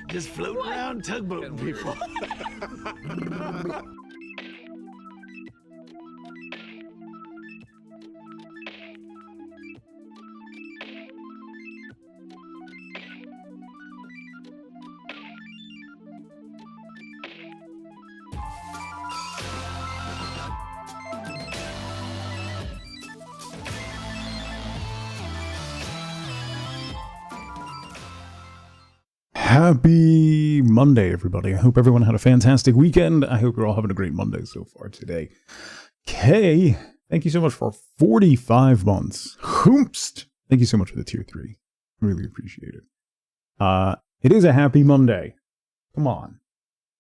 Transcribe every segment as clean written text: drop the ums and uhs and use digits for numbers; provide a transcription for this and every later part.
Just floating around tugboating people. Happy Monday, everybody. I hope everyone had a fantastic weekend. I hope you're all having a great Monday so far today. Kay, thank you so much for 45 months. Hoomst! Thank you so much for the tier 3. Really appreciate it. It is a happy Monday. Come on.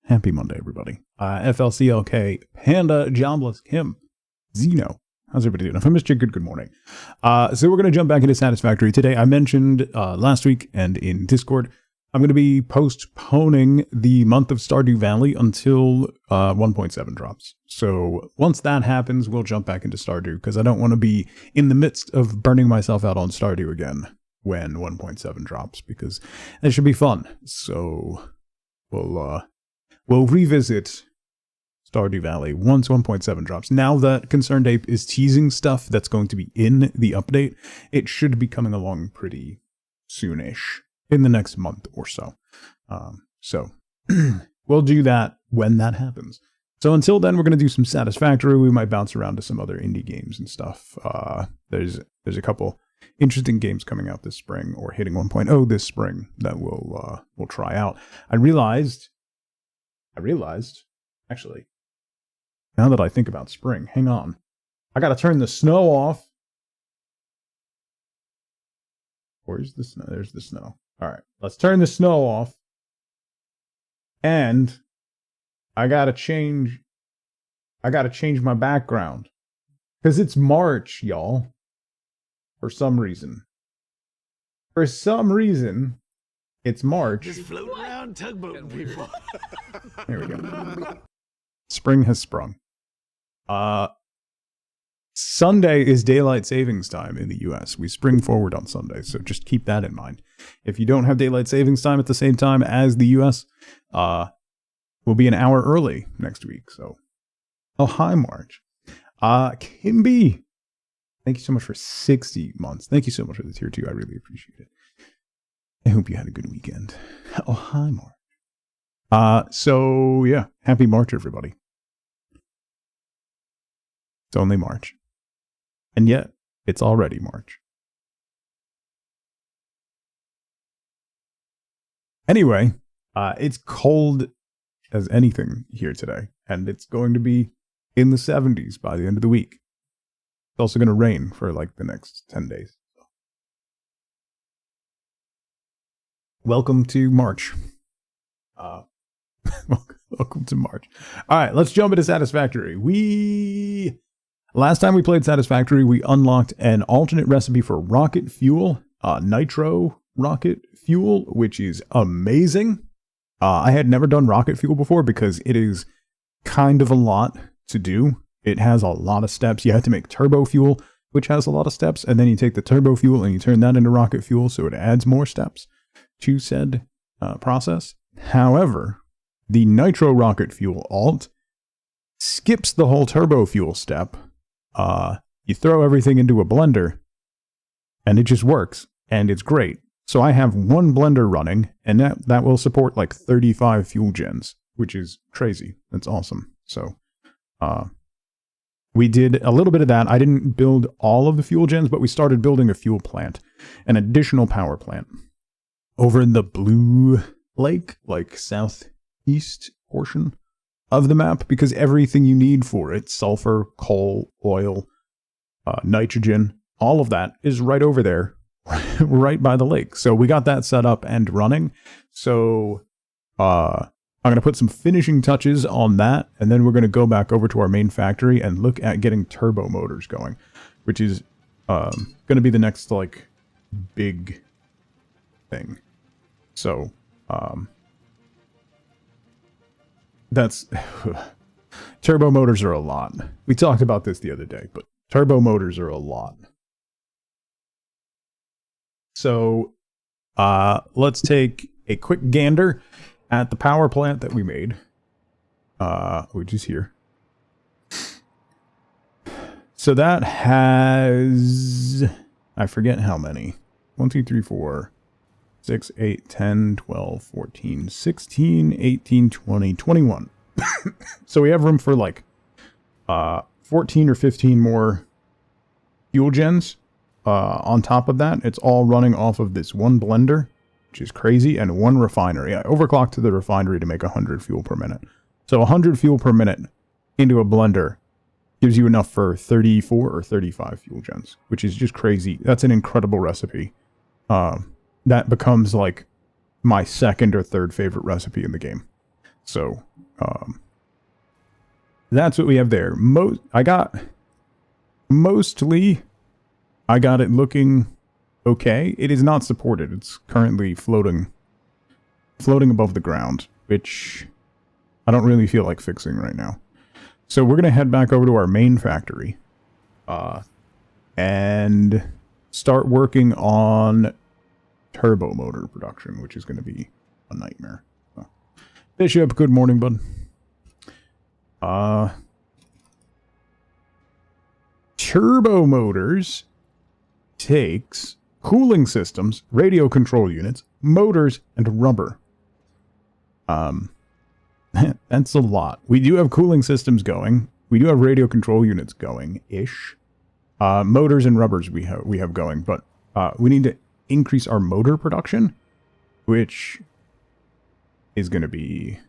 Happy Monday, everybody. FLCLK, Panda, Jobless, Kim, Zeno. How's everybody doing? If I missed you, good morning. So we're going to jump back into Satisfactory today. I mentioned last week and in Discord, I'm going to be postponing the month of Stardew Valley until 1.7 drops. So once that happens, we'll jump back into Stardew because I don't want to be in the midst of burning myself out on Stardew again when 1.7 drops, because it should be fun. So we'll revisit Stardew Valley once 1.7 drops. Now that Concerned Ape is teasing stuff that's going to be in the update, it should be coming along pretty soonish. In the next month or so. So we'll do that when that happens. So until then, we're going to do some Satisfactory. We might bounce around to some other indie games and stuff. There's a couple interesting games coming out this spring, or hitting 1.0 this spring, that we'll try out. I realized, actually, now that I think about spring, hang on. I got to turn the snow off. Where's the snow? There's the snow. All right, let's turn the snow off. And I gotta change my background. Because it's March, y'all. For some reason. It's March. Just floating around tugboating people. There we go. Spring has sprung. Sunday is daylight savings time in the US. We spring forward on Sunday, so just keep that in mind. If you don't have daylight savings time at the same time as the US, we'll be an hour early next week. So, oh, hi, March. Kimby, thank you so much for 60 months. Thank you so much for the tier 2. I really appreciate it. I hope you had a good weekend. Oh, hi, March. So yeah, happy March, everybody. It's only March. And yet, it's already March. Anyway, it's cold as anything here today, and it's going to be in the 70s by the end of the week. It's also going to rain for like the next 10 days. Welcome to March. Welcome to March. All right, let's jump into Satisfactory. Last time we played Satisfactory, we unlocked an alternate recipe for rocket fuel, nitro rocket fuel, which is amazing. I had never done rocket fuel before because it is kind of a lot to do. It has a lot of steps. You have to make turbo fuel, which has a lot of steps, and then you take the turbo fuel and you turn that into rocket fuel, so it adds more steps to said process. However, the nitro rocket fuel alt skips the whole turbo fuel step. You throw everything into a blender and it just works, and it's great. So I have one blender running, and that will support like 35 fuel gens, which is crazy. That's awesome. So we did a little bit of that. I didn't build all of the fuel gens, but we started building a fuel plant, an additional power plant over in the Blue Lake, like southeast portion of the map, because everything you need for it, sulfur, coal, oil, nitrogen, all of that is right over there, right by the lake. So we got that set up and running. So I'm going to put some finishing touches on that, and then we're going to go back over to our main factory and look at getting turbo motors going, which is going to be the next like big thing. So that's turbo motors are a lot. We talked about this the other day, but turbo motors are a lot. So let's take a quick gander at the power plant that we made, which is here. So that has, I forget how many. 1, 2, 3, 4, 6, 8, 10, 12, 14, 16, 18, 20, 21. So we have room for like 14 or 15 more fuel gens. On top of that, it's all running off of this one blender, which is crazy, and one refinery. I overclocked to the refinery to make 100 fuel per minute. So 100 fuel per minute into a blender gives you enough for 34 or 35 fuel gens, which is just crazy. That's an incredible recipe. That becomes like my second or third favorite recipe in the game. So, that's what we have there. I got it looking okay. It is not supported. It's currently floating above the ground, which I don't really feel like fixing right now. So we're going to head back over to our main factory and start working on turbo motor production, which is going to be a nightmare. So, Bishop, good morning, bud. Turbo motors takes cooling systems, radio control units, motors, and rubber. That's a lot. We do have cooling systems going. We do have radio control units going-ish. Motors and rubbers we have going, but we need to increase our motor production, which is going to be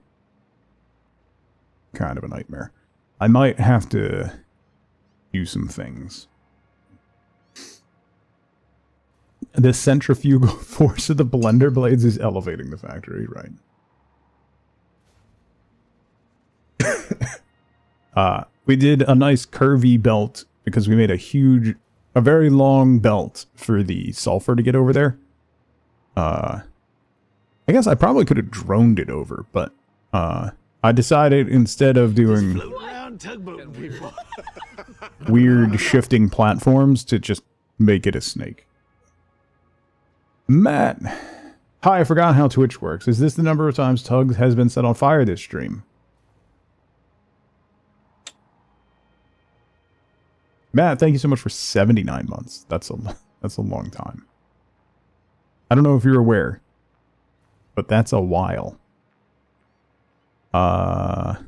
kind of a nightmare. I might have to do some things. The centrifugal force of the blender blades is elevating the factory, right? We did a nice curvy belt because we made a very long belt for the sulfur to get over there. I guess I probably could have droned it over, but I decided instead of doing weird shifting platforms to just make it a snake. Matt, hi, I forgot how Twitch works. Is this the number of times Tugs has been set on fire this stream? Matt, thank you so much for 79 months. That's a long time. I don't know if you're aware, but that's a while. We're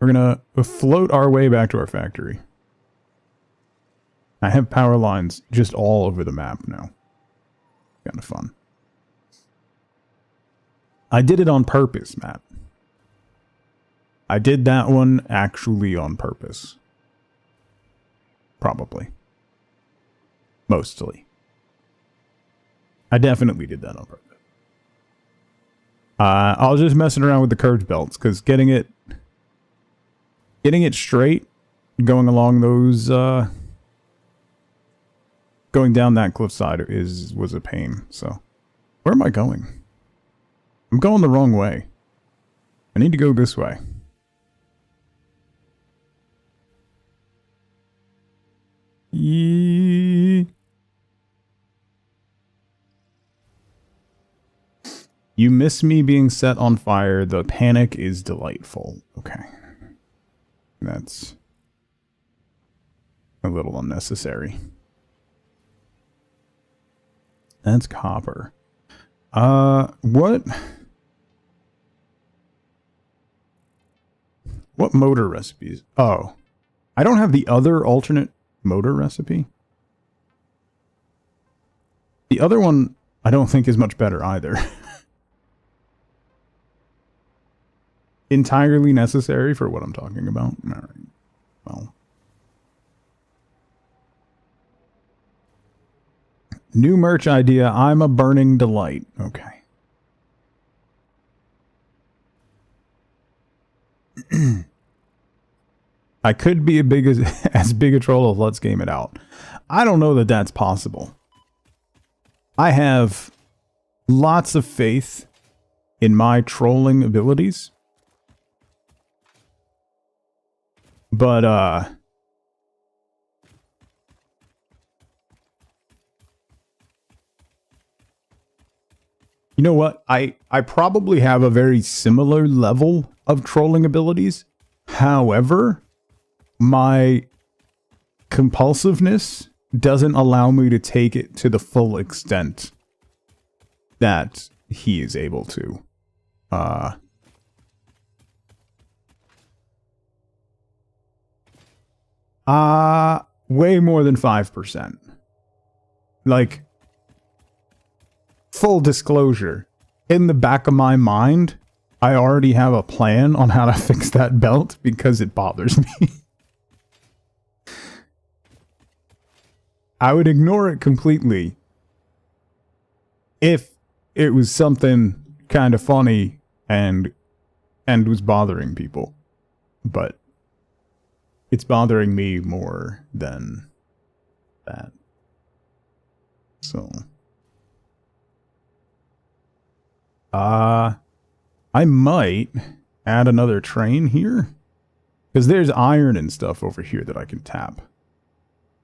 gonna float our way back to our factory. I have power lines just all over the map now. Kind of fun. I did it on purpose, Matt. I did that one actually on purpose. Probably. Mostly. I definitely did that on purpose. I was just messing around with the curved belts, because getting it straight, going along those, going down that cliffside was a pain. So, where am I going? I'm going the wrong way. I need to go this way. You miss me being set on fire. The panic is delightful. Okay. That's a little unnecessary. That's copper. What motor recipes? Oh, I don't have the other alternate motor recipe. The other one I don't think is much better either. Entirely necessary for what I'm talking about. All right. Well. New merch idea. I'm a burning delight. Okay. I could be as big a troll as Let's Game It Out. I don't know that that's possible. I have lots of faith in my trolling abilities. But, You know what? I probably have a very similar level of trolling abilities. However, my compulsiveness doesn't allow me to take it to the full extent that he is able to. Way more than 5%. Like, full disclosure, in the back of my mind, I already have a plan on how to fix that belt because it bothers me. I would ignore it completely if it was something kind of funny and was bothering people. But it's bothering me more than that. So I might add another train here, because there's iron and stuff over here that I can tap,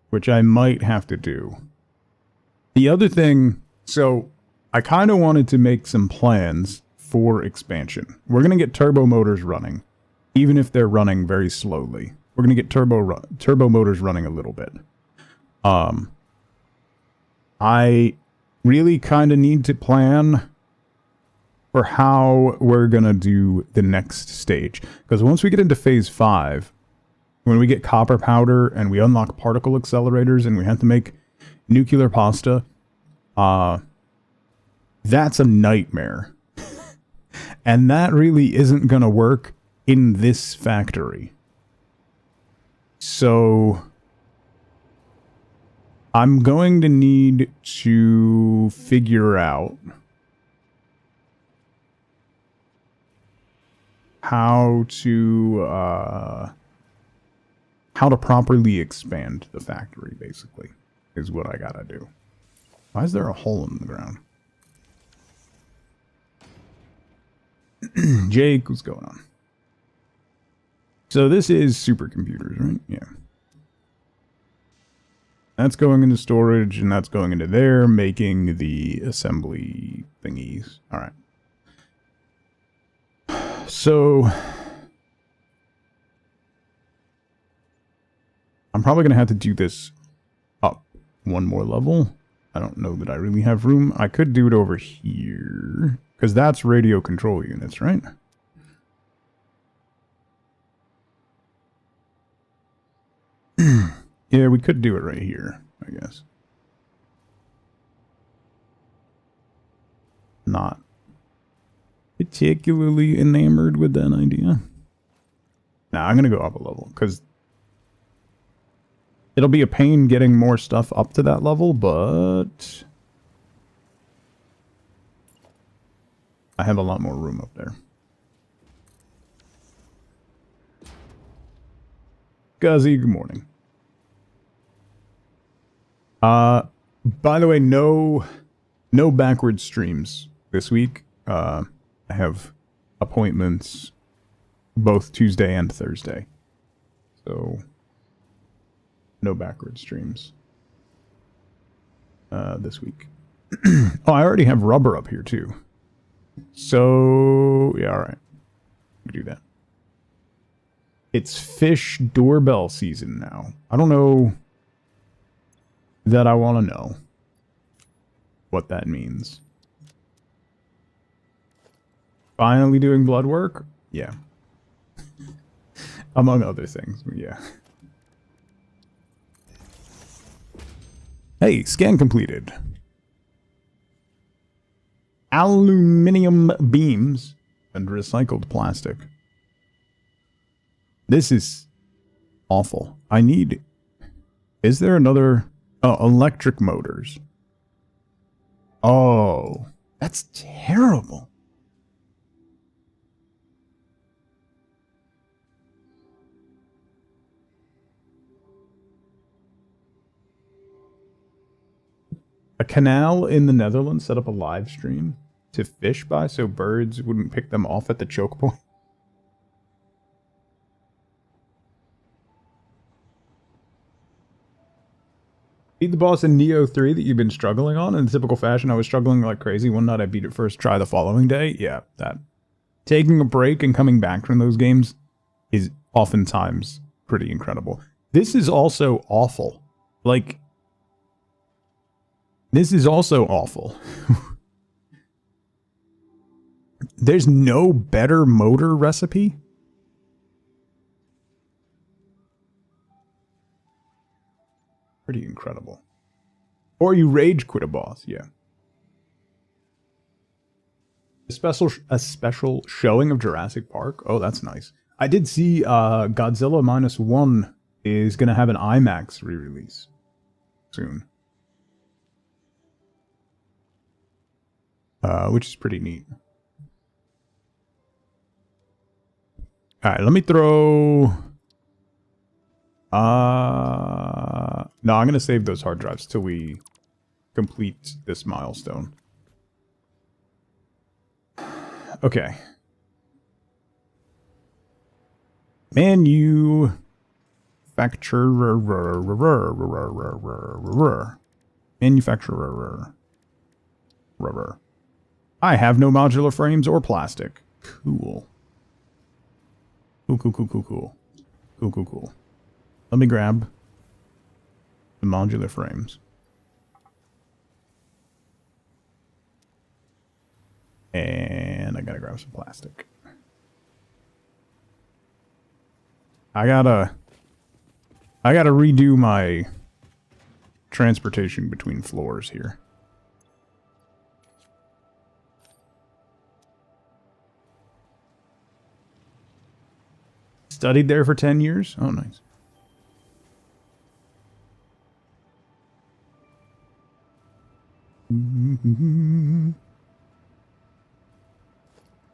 which I might have to do. The other thing, so I kind of wanted to make some plans for expansion. We're going to get turbo motors running, even if they're running very slowly. We're going to get turbo motors running a little bit. I really kind of need to plan for how we're going to do the next stage. Because once we get into phase 5, when we get copper powder and we unlock particle accelerators and we have to make nuclear pasta, that's a nightmare. And that really isn't going to work in this factory. So I'm going to need to figure out how to properly expand the factory, basically, is what I gotta do. Why is there a hole in the ground? Jake, what's going on? So this is supercomputers, right? Yeah. That's going into storage, and that's going into there, making the assembly thingies. All right. So I'm probably going to have to do this up one more level. I don't know that I really have room. I could do it over here, because that's radio control units, right? Yeah, we could do it right here, I guess. Not particularly enamored with that idea. Now I'm going to go up a level, because it'll be a pain getting more stuff up to that level, but I have a lot more room up there. Guzzy, good morning. By the way, no backward streams this week. I have appointments both Tuesday and Thursday. So no backward streams this week. Oh, I already have rubber up here too. So yeah, all right. We do that. It's fish doorbell season now. I don't know that I want to know what that means. Finally doing blood work? Yeah. Among other things, yeah. Hey, scan completed. Aluminium beams and recycled plastic. This is awful. I need... Is there another... Oh, electric motors. Oh, that's terrible. A canal in the Netherlands set up a live stream to fish by so birds wouldn't pick them off at the choke point. Beat the boss in Neo 3 that you've been struggling on in typical fashion. I was struggling like crazy. One night I beat it first try the following day. Yeah, that. Taking a break and coming back from those games is oftentimes pretty incredible. This is also awful. Like, this is also awful. There's no better motor recipe. Pretty incredible. Or you rage quit a boss, yeah. A special showing of Jurassic Park. Oh, that's nice. I did see Godzilla -1 is going to have an IMAX re-release soon. Which is pretty neat. Alright, let me throw... no, I'm going to save those hard drives till we complete this milestone. Okay. Manufacturer. Manufacturer. I have no modular frames or plastic. Cool. Cool. Let me grab the modular frames. And I gotta grab some plastic. I gotta redo my transportation between floors here. Studied there for 10 years? Oh, nice.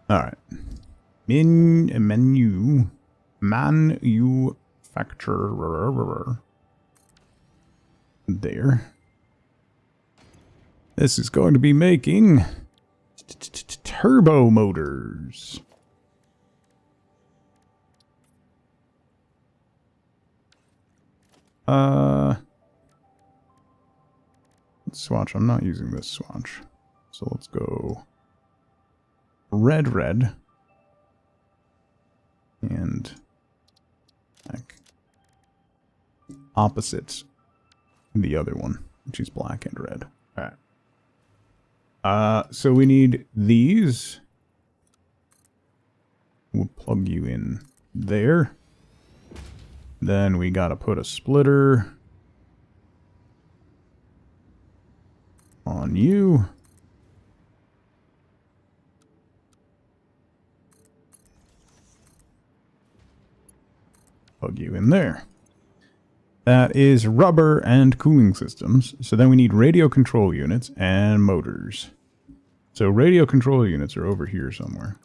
Alright. Manufacturer. There. This is going to be making turbo motors. Swatch. I'm not using this swatch. So let's go red. And like opposite the other one, which is black and red. Alright. So we need these. We'll plug you in there. Then we gotta put a splitter on you. Plug you in there. That is rubber and cooling systems. So then we need radio control units and motors. So radio control units are over here somewhere.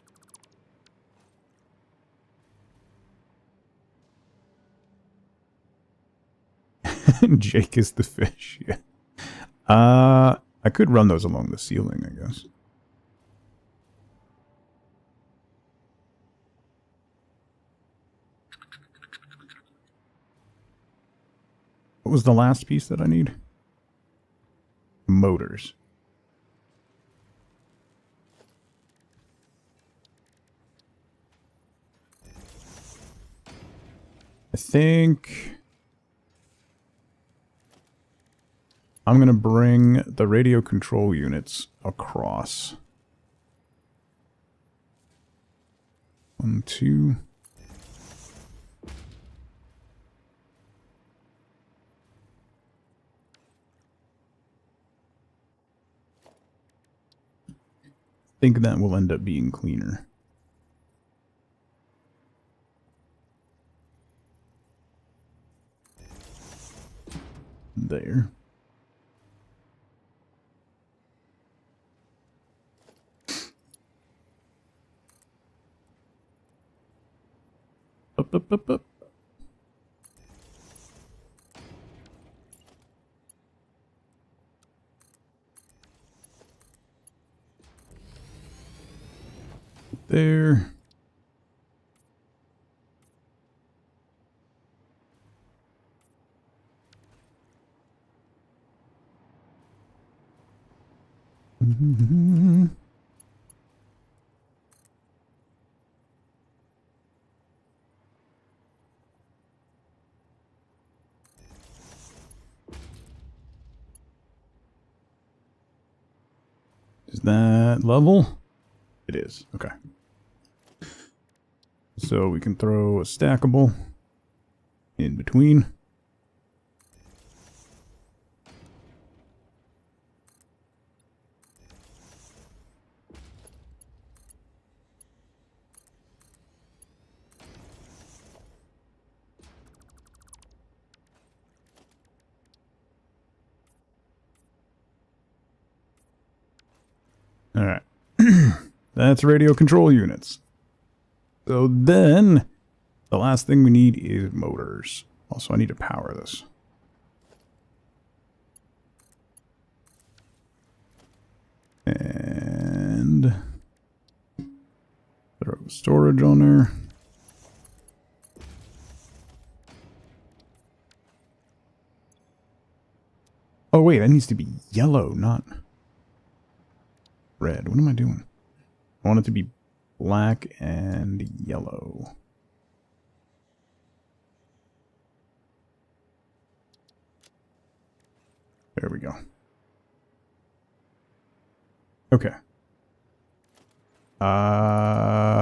Jake is the fish, yeah. I could run those along the ceiling, I guess. What was the last piece that I need? Motors. I think I'm going to bring the radio control units across. 1, 2. I think that will end up being cleaner. There. Up. There. Is that level? It is. Okay. So we can throw a stackable in between. All right. That's radio control units. So then the last thing we need is motors. Also, I need to power this. And throw storage on there. Oh wait, that needs to be yellow, not red. What am I doing? I want it to be black and yellow. There we go. Okay.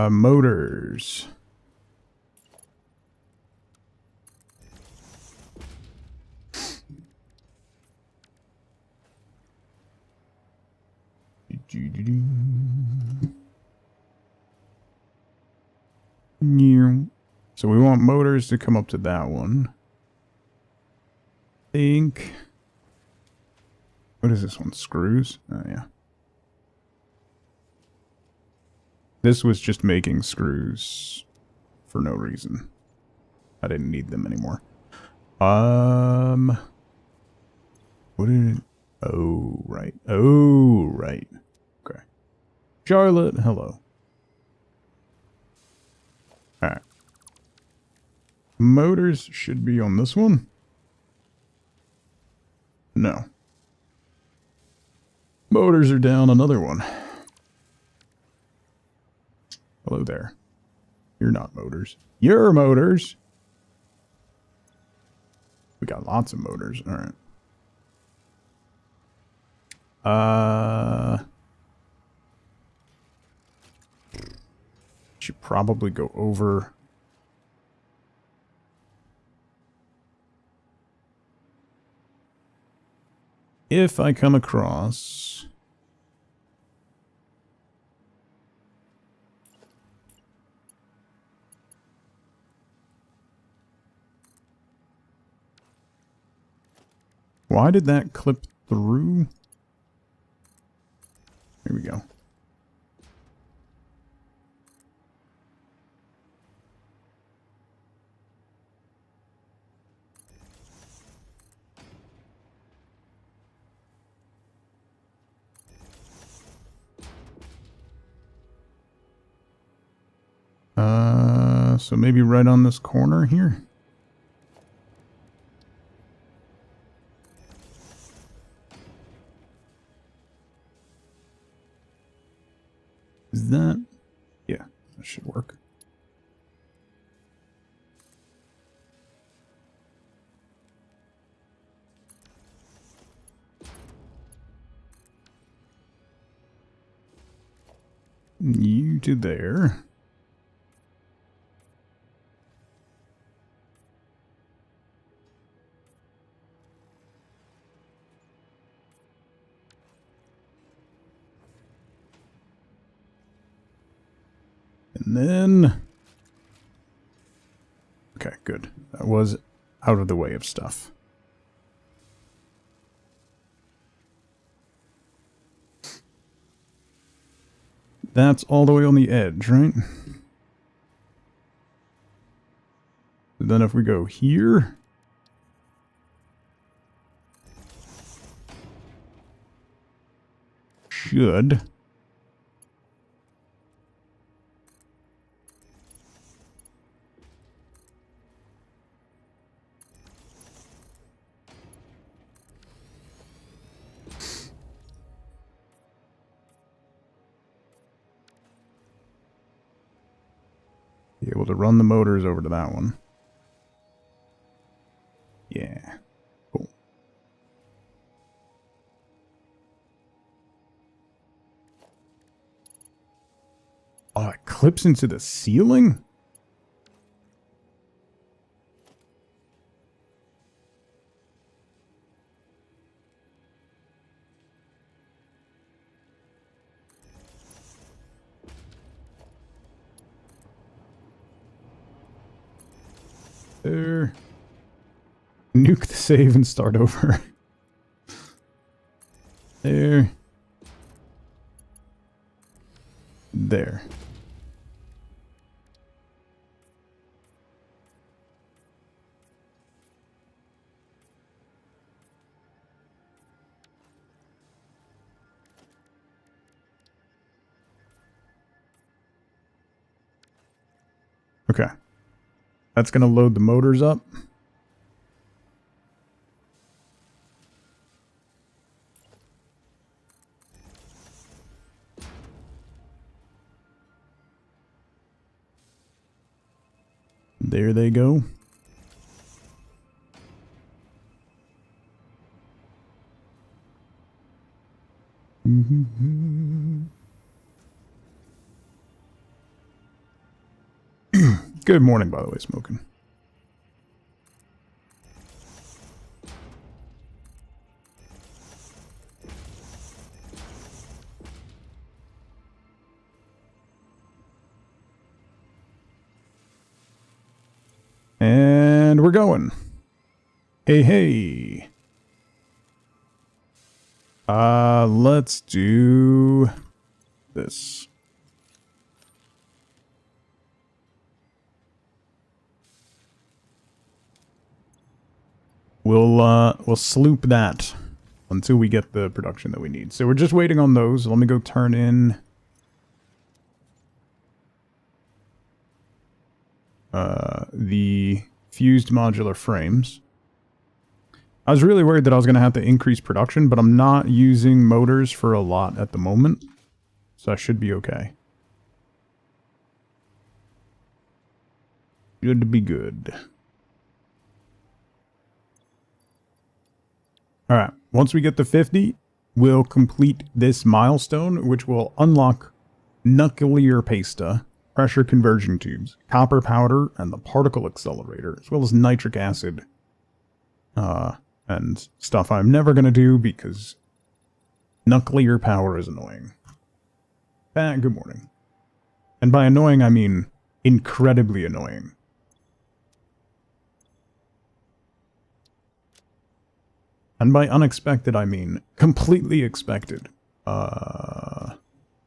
Motors. So we want motors to come up to that one. I think. What is this one? Screws? Oh, yeah. This was just making screws for no reason. I didn't need them anymore. What did it? Oh, right. Oh, right. Okay. Charlotte, hello. Alright. Motors should be on this one. No. Motors are down another one. Hello there. You're not motors. You're motors! We got lots of motors. Alright. Should probably go over. If I come across why did that clip through? Here we go. So maybe right on this corner here. Is that? Yeah, that should work. You to there. And then, okay, good. That was out of the way of stuff. That's all the way on the edge, right? Then if we go here, should. able to run the motors over to that one. Yeah. Cool. Oh, it clips into the ceiling? There. Nuke the save and start over. There. There. Okay. That's going to load the motors up. There they go. Good morning, by the way, Smoking. And we're going. Hey, hey. Let's do this. We'll sloop that until we get the production that we need. So we're just waiting on those. Let me go turn in the fused modular frames. I was really worried that I was going to have to increase production, but I'm not using motors for a lot at the moment, so I should be okay. Good to be good. Alright, once we get to 50, we'll complete this milestone, which will unlock nuclear pasta, pressure conversion tubes, copper powder, and the particle accelerator, as well as nitric acid. And stuff I'm never going to do because nuclear power is annoying. Good morning. And by annoying, I mean incredibly annoying. And by unexpected, I mean completely expected. And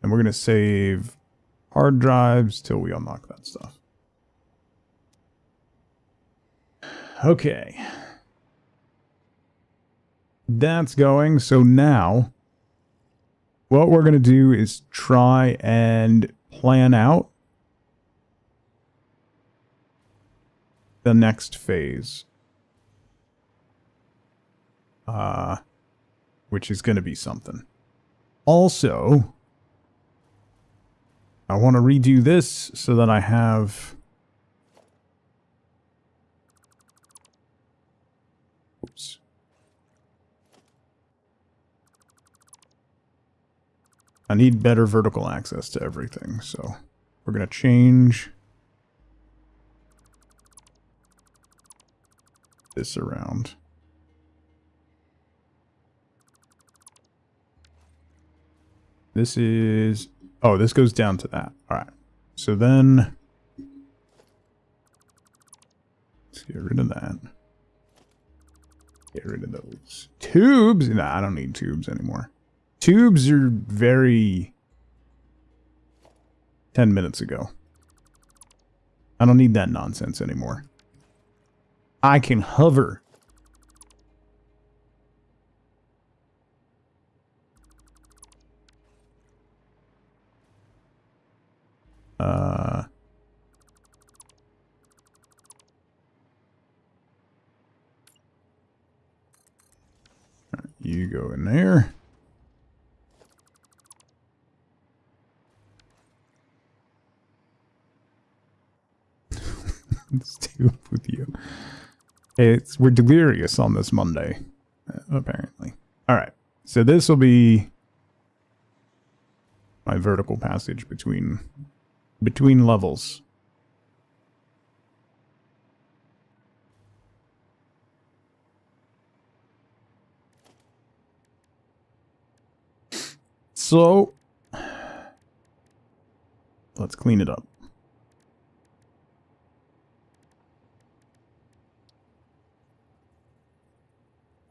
we're going to save hard drives till we unlock that stuff. Okay. That's going. So now, what we're going to do is try and plan out the next phase. Which is going to be something. Also, I want to redo this so that I have... Oops. I need better vertical access to everything, so we're going to change this around. This is... Oh, this goes down to that. Alright. So then... Let's get rid of that. Get rid of those. Tubes? Nah, I don't need tubes anymore. Tubes are very... 10 minutes ago. I don't need that nonsense anymore. I can hover. You go in there. Stoop with you. We're delirious on this Monday, apparently. Alright, so this will be my vertical passage between levels. So, let's clean it up.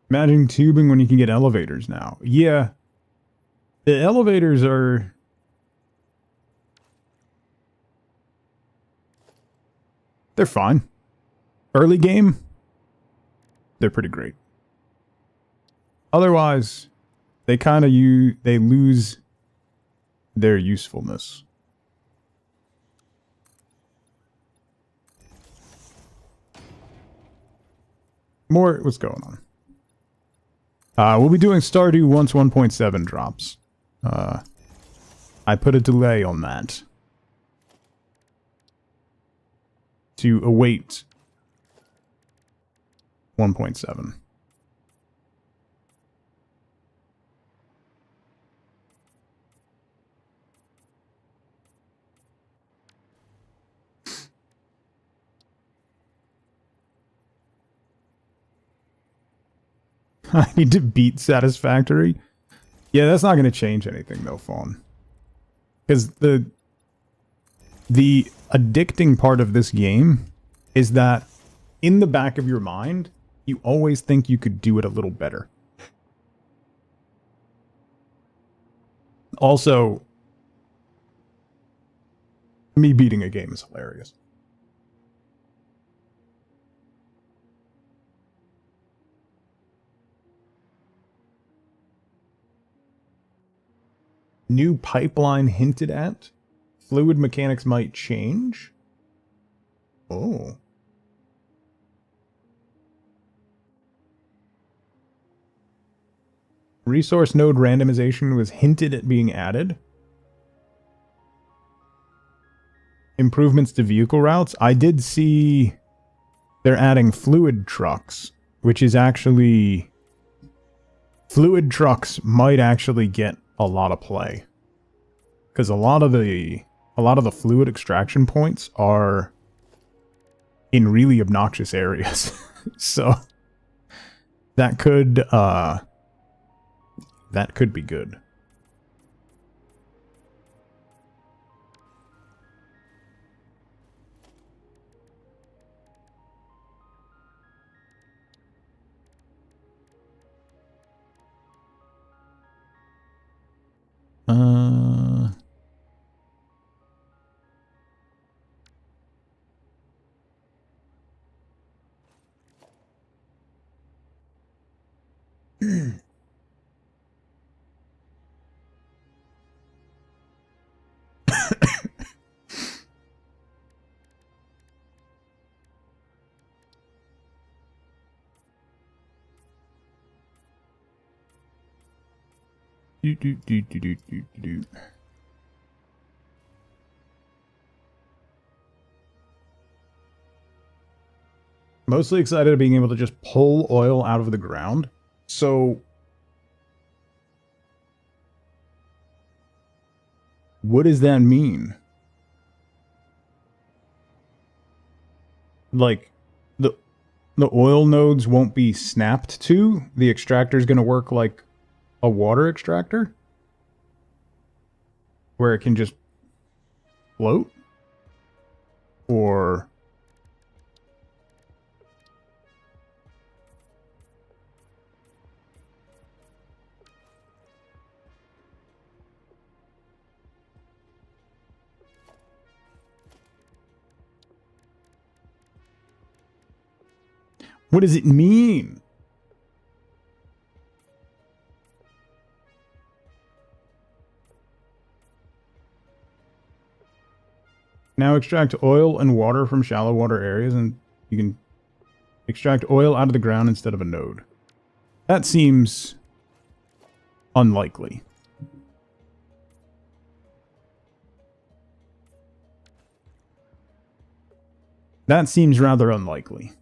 Imagine tubing when you can get elevators now. Yeah. The elevators are... they're fine. Early game, they're pretty great. Otherwise, they kind of they lose their usefulness. What's going on? We'll be doing Stardew once 1.7 drops. I put a delay on that to await 1.7. I need to beat Satisfactory. Yeah, that's not going to change anything though, Fawn. Because the addicting part of this game is that in the back of your mind, you always think you could do it a little better. Also, me beating a game is hilarious. New pipeline hinted at? Fluid mechanics might change? Oh. Resource node randomization was hinted at being added. Improvements to vehicle routes. I did see they're adding fluid trucks, which is actually... fluid trucks might actually get a lot of play. Because a lot of the fluid extraction points are in really obnoxious areas. So that could be good. Mostly excited at being able to just pull oil out of the ground. So what does that mean? Like, the oil nodes won't be snapped to? The extractor's going to work like a water extractor? Where it can just float? Or... what does it mean? Now extract oil and water from shallow water areas, and you can extract oil out of the ground instead of a node. That seems unlikely. That seems rather unlikely.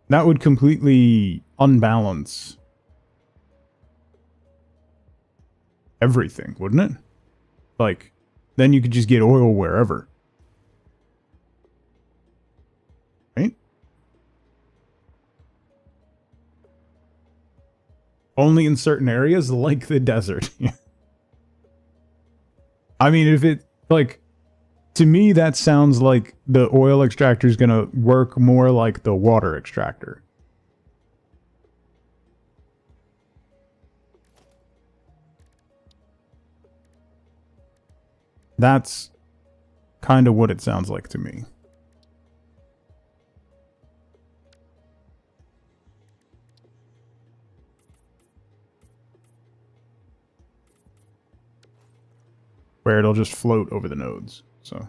That would completely unbalance everything, wouldn't it? Like, then you could just get oil wherever. Right? Only in certain areas, like the desert. I mean, if it, like, to me, that sounds like the oil extractor is going to work more like the water extractor. That's kind of what it sounds like to me. Where it'll just float over the nodes. So,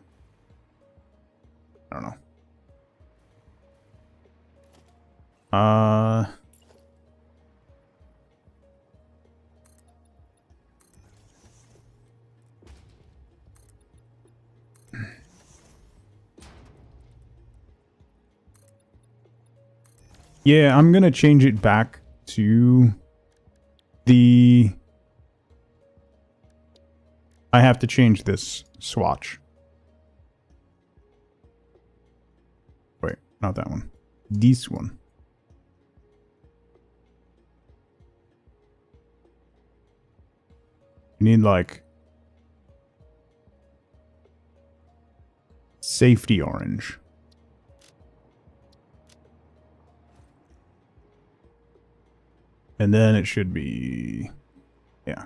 I don't know. Yeah, I'm gonna change it back to the... I have to change this swatch. Wait, not that one. This one. You need, like, safety orange. And then it should be, yeah,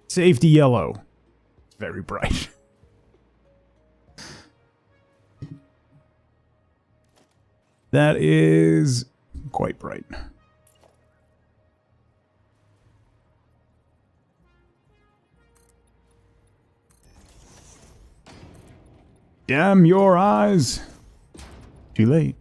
safety yellow. It's very bright. That is quite bright. Damn your eyes. Too late.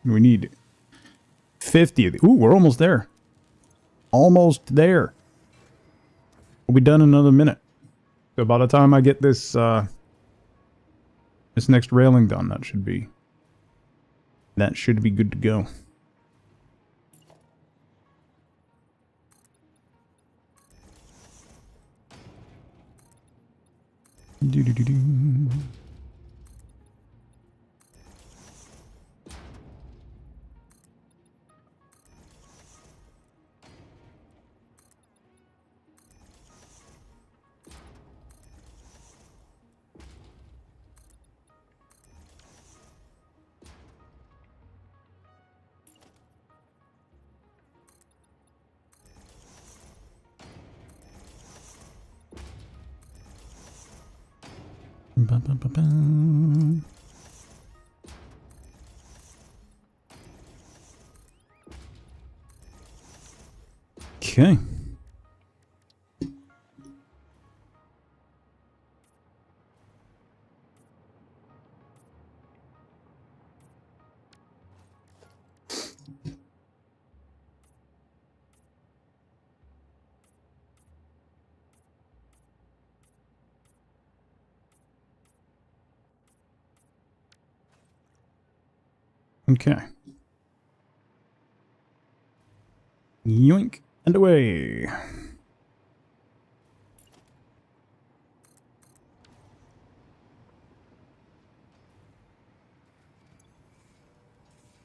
We need 50 of these. Ooh, we're almost there. Almost there. We'll be done in another minute. So by the time I get this this next railing done, that should be good to go. Do-do-do-do. Ba-ba-ba-ba. Okay. Okay. Yoink and away.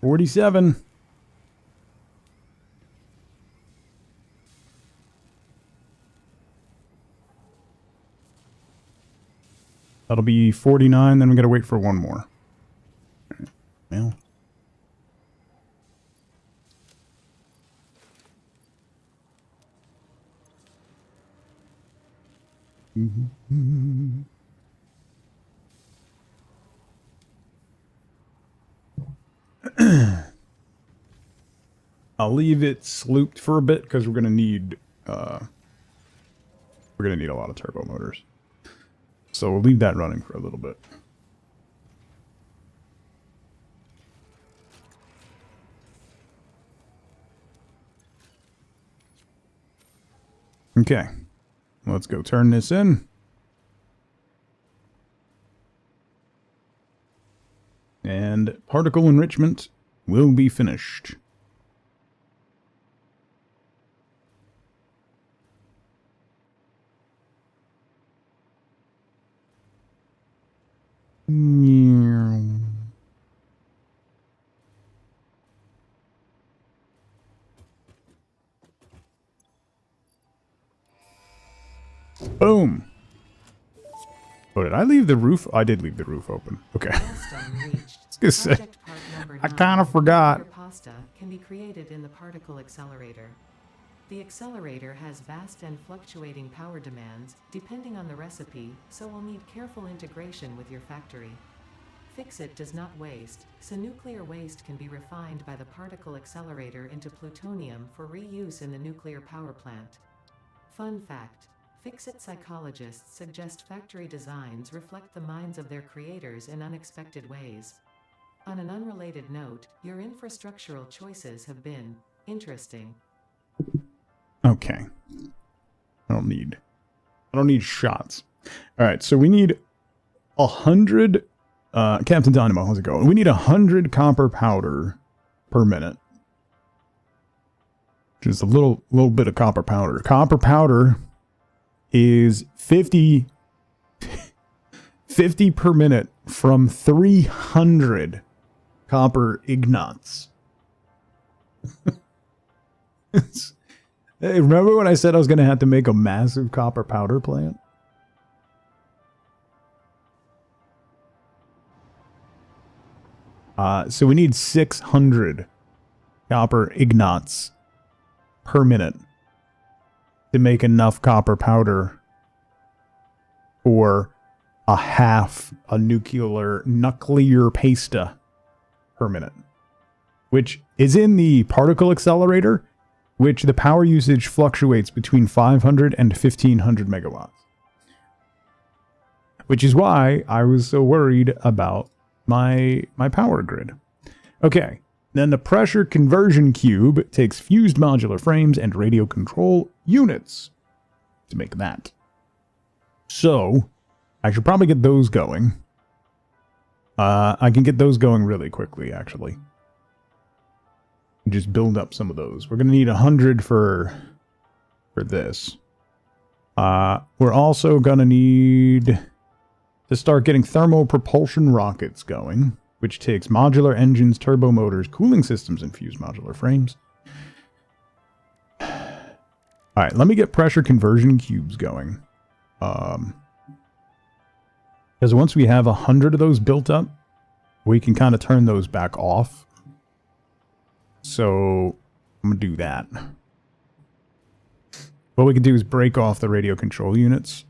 $47. That'll be 49, then we gotta wait for one more. Well. I'll leave it slooped for a bit because we're gonna need a lot of turbo motors. So we'll leave that running for a little bit. Okay, let's go turn this in. And particle enrichment will be finished. Boom. Oh, did I leave the roof? I did leave the roof open. Okay. I was gonna say, I kind of forgot. Pasta can be created in the particle accelerator. The accelerator has vast and fluctuating power demands, depending on the recipe, so will need careful integration with your factory. Fix-It does not waste, so nuclear waste can be refined by the particle accelerator into plutonium for reuse in the nuclear power plant. Fun fact: Fix-It psychologists suggest factory designs reflect the minds of their creators in unexpected ways. On an unrelated note, your infrastructural choices have been interesting. Okay. I don't need shots. Alright, so we need 100 Captain Dynamo, how's it going? We need 100 copper powder per minute. Just a little bit of copper powder. Copper powder is 50 per minute from 300 copper ignats. Hey, remember when I said I was going to have to make a massive copper powder plant? So we need 600 copper ignats per minute to make enough copper powder for a nuclear pasta per minute, which is in the particle accelerator, which the power usage fluctuates between 500 and 1500 megawatts. Which is why I was so worried about my power grid. Okay, then the pressure conversion cube takes fused modular frames and radio control units to make that. So, I should probably get those going. I can get those going really quickly, actually. Just build up some of those. We're going to need 100 for this. We're also going to need to start getting thermal propulsion rockets going, which takes modular engines, turbo motors, cooling systems, and fused modular frames. Alright, let me get pressure conversion cubes going. Because once we have 100 of those built up, we can kind of turn those back off. So, I'm going to do that. What we can do is break off the radio control units.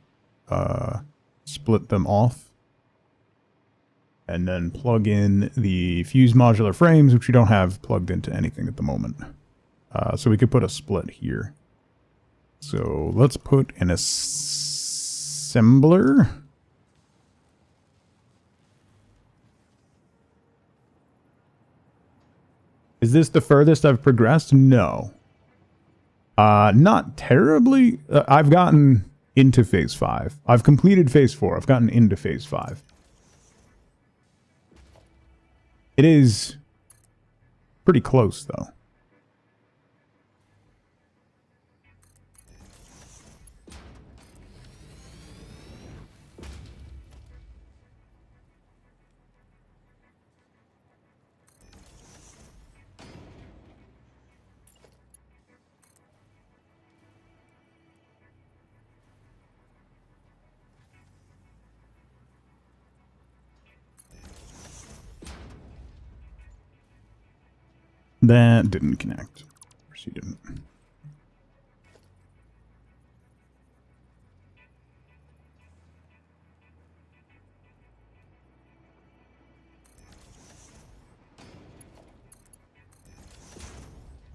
Split them off. And then plug in the fused modular frames, which we don't have plugged into anything at the moment. So we could put a split here. So let's put an assembler. Is this the furthest I've progressed? No. Not terribly. I've gotten into phase 5. I've completed phase 4. I've gotten into phase 5. It is pretty close, though. That didn't connect. Of course, you didn't.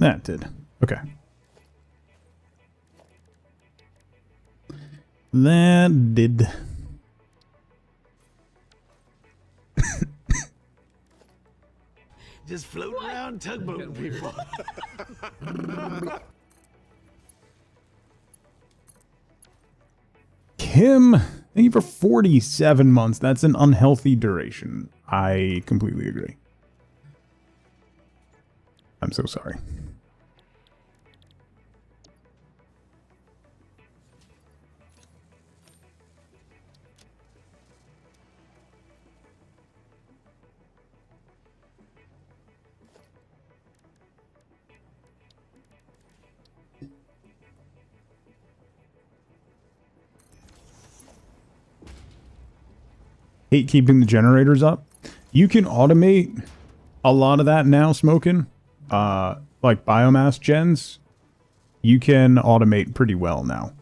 That did. Okay. That did. Just floating around tugboating people. Kim, thank you for 47 months. That's an unhealthy duration. I completely agree. I'm so sorry. Hate keeping the generators up. You can automate a lot of that now, Smokin'. Like biomass gens, you can automate pretty well now.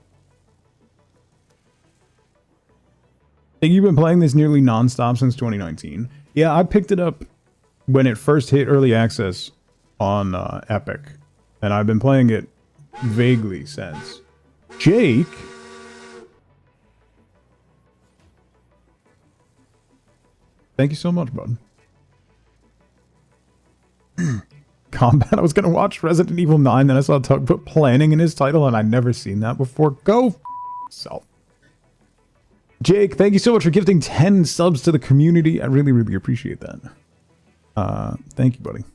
I think you've been playing this nearly non-stop since 2019. Yeah, I picked it up when it first hit early access on Epic, and I've been playing it vaguely since. Jake? Thank you so much, bud. Combat. I was going to watch Resident Evil 9, then I saw Tugboat planning in his title, and I'd never seen that before. Go f yourself. Jake, thank you so much for gifting 10 subs to the community. I really, really appreciate that. Thank you, buddy.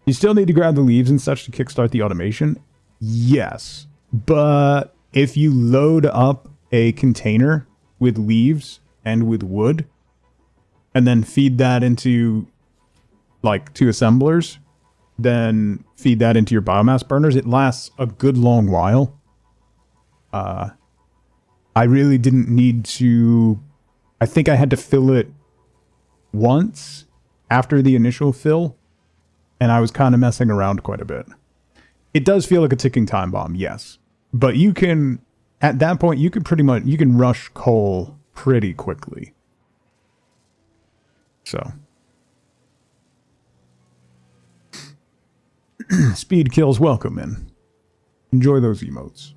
You still need to grab the leaves and such to kickstart the automation? Yes. But if you load up a container with leaves and with wood, and then feed that into, like, 2 assemblers, then feed that into your biomass burners, it lasts a good long while. I really didn't need to... I think I had to fill it once after the initial fill, and I was kind of messing around quite a bit. It does feel like a ticking time bomb, yes. But you can, at that point, you can pretty much, you can rush coal pretty quickly. So. Speed kills, welcome in. Enjoy those emotes.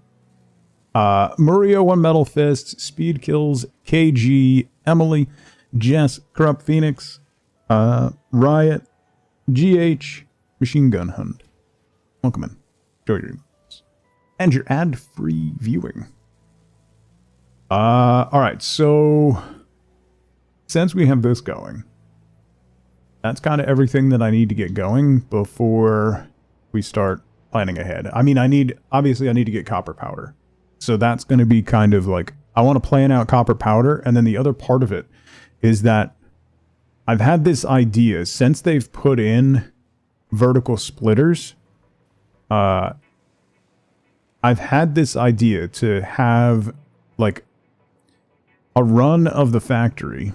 Mario, One Metal Fist, Speed Kills, KG, Emily, Jess, Corrupt Phoenix, Riot, GH, Machine Gun Hunt. Welcome in. Enjoy your emotes. And your ad-free viewing. Alright, so since we have this going, that's kind of everything that I need to get going before we start planning ahead. I mean, obviously I need to get copper powder. So that's going to be kind of like, I want to plan out copper powder, and then the other part of it is that I've had this idea since they've put in vertical splitters. I've had this idea to have like a run of the factory.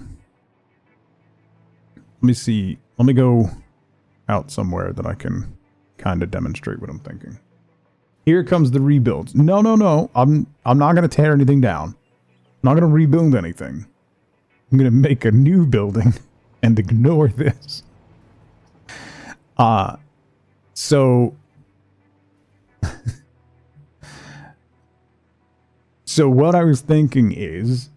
Let me see. Let me go out somewhere that I can kind of demonstrate what I'm thinking. Here comes the rebuilds. No, no, no. I'm not going to tear anything down. I'm not going to rebuild anything. I'm going to make a new building and ignore this. So what I was thinking is,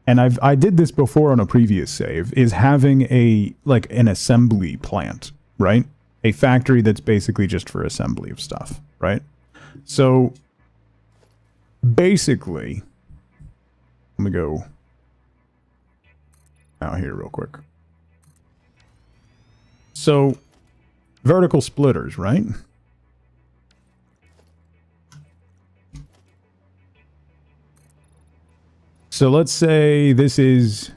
and I did this before on a previous save, is having an assembly plant, right? A factory that's basically just for assembly of stuff, right? So basically, let me go out here real quick. So vertical splitters, right? So let's say this is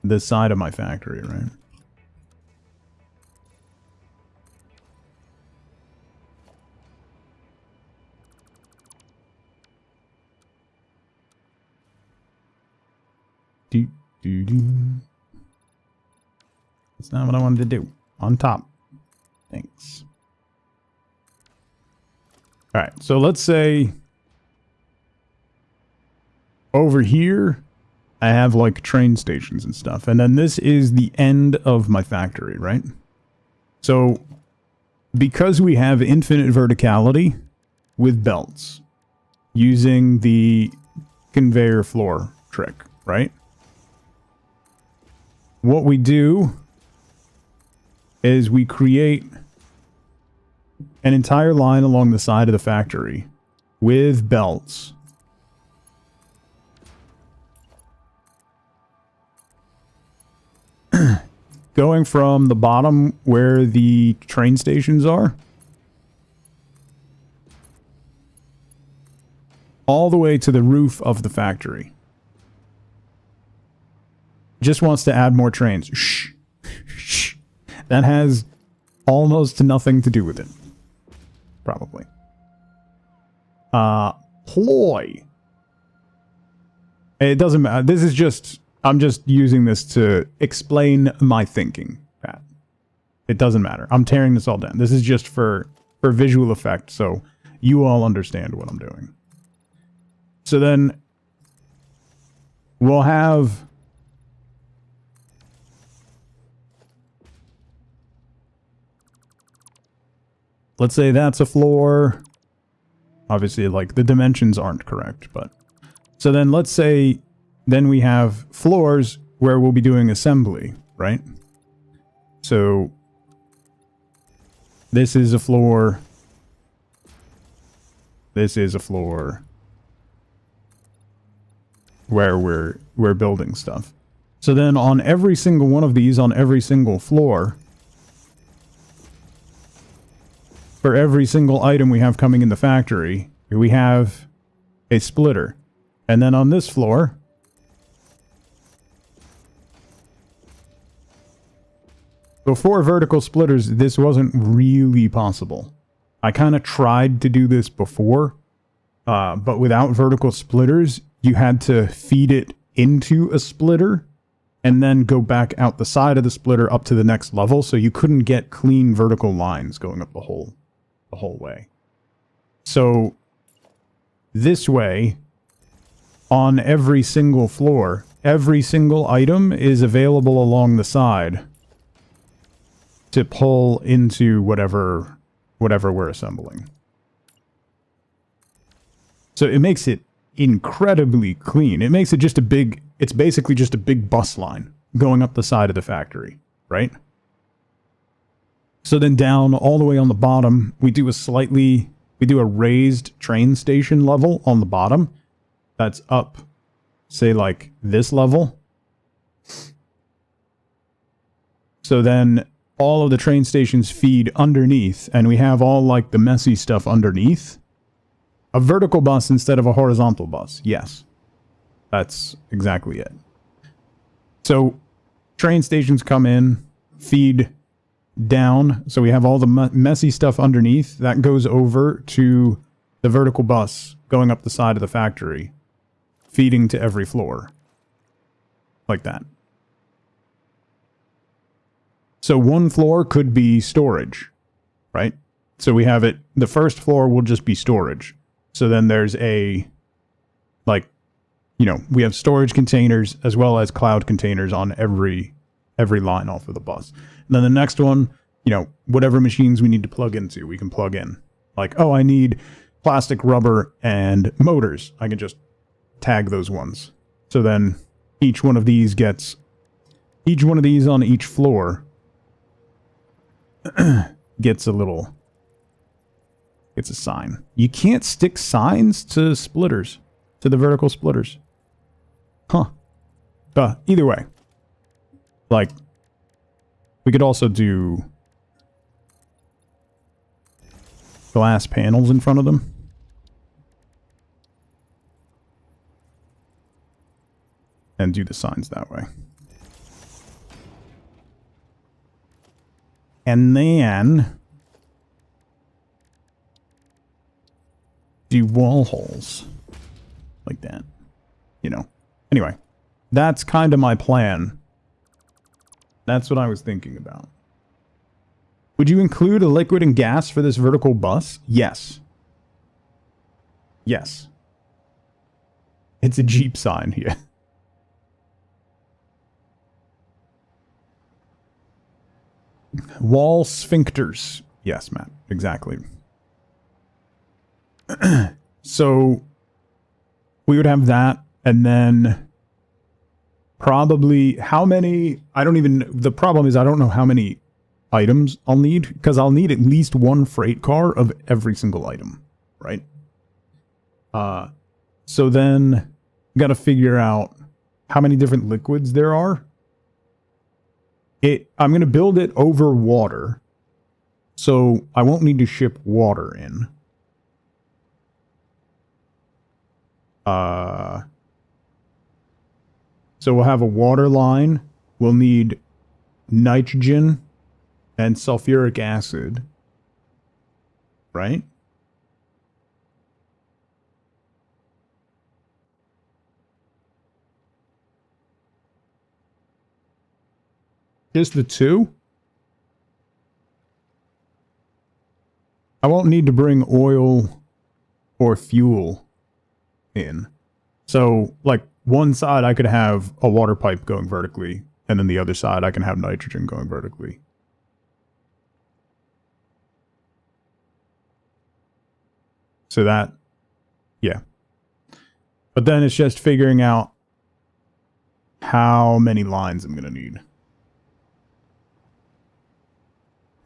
the side of my factory, right? That's not what I wanted to do. On top. Thanks. Alright, so let's say over here I have like train stations and stuff, and then this is the end of my factory, right? So, because we have infinite verticality with belts, using the conveyor floor trick, right? What we do is we create an entire line along the side of the factory with belts. Going from the bottom where the train stations are all the way to the roof of the factory. Just wants to add more trains. Shh. Shh. That has almost nothing to do with it. Probably. Ploy. It doesn't matter. This is just... I'm just using this to explain my thinking, Pat. It doesn't matter. I'm tearing this all down. This is just for visual effect, so you all understand what I'm doing. So then we'll have... Let's say that's a floor. Obviously, like, the dimensions aren't correct, but... So then let's say... Then we have floors where we'll be doing assembly, right? So this is a floor. This is a floor where we're building stuff. So then on every single one of these, on every single floor, for every single item we have coming in the factory, we have a splitter. And then on this floor, before vertical splitters, this wasn't really possible. I kind of tried to do this before, but without vertical splitters, you had to feed it into a splitter and then go back out the side of the splitter up to the next level, so you couldn't get clean vertical lines going up the whole way. So this way, on every single floor, every single item is available along the side to pull into whatever we're assembling. So it makes it incredibly clean. It makes it just a big... It's basically just a big bus line going up the side of the factory, right? So then down all the way on the bottom, we do a raised train station level on the bottom. That's up, say, like this level. So then all of the train stations feed underneath, and we have all, like, the messy stuff underneath. A vertical bus instead of a horizontal bus. Yes. That's exactly it. So, train stations come in, feed down, so we have all the messy stuff underneath. That goes over to the vertical bus going up the side of the factory, feeding to every floor. Like that. So one floor could be storage, right? So we have it, the first floor will just be storage. So then there's a, like, you know, we have storage containers as well as cloud containers on every line off of the bus. And then the next one, you know, whatever machines we need to plug into, we can plug in. Like, oh, I need plastic, rubber, and motors. I can just tag those ones. So then each one of these on each floor gets a sign. You can't stick signs to splitters, to the vertical splitters. Huh. Either way. Like, we could also do glass panels in front of them. And do the signs that way. And then do wall holes like that, you know. Anyway, that's kind of my plan. That's what I was thinking about. Would you include a liquid and gas for this vertical bus? Yes. Yes. It's a Jeep sign here. Wall sphincters. Yes, Matt. Exactly. So we would have that, and then probably how many, the problem is I don't know how many items I'll need, because I'll need at least one freight car of every single item, right? So then got to figure out how many different liquids there are. I'm going to build it over water, so I won't need to ship water in. So we'll have a water line. We'll need nitrogen and sulfuric acid, right? Just the two? I won't need to bring oil or fuel in. So, like, one side I could have a water pipe going vertically, and then the other side I can have nitrogen going vertically. So that, yeah. But then it's just figuring out how many lines I'm going to need.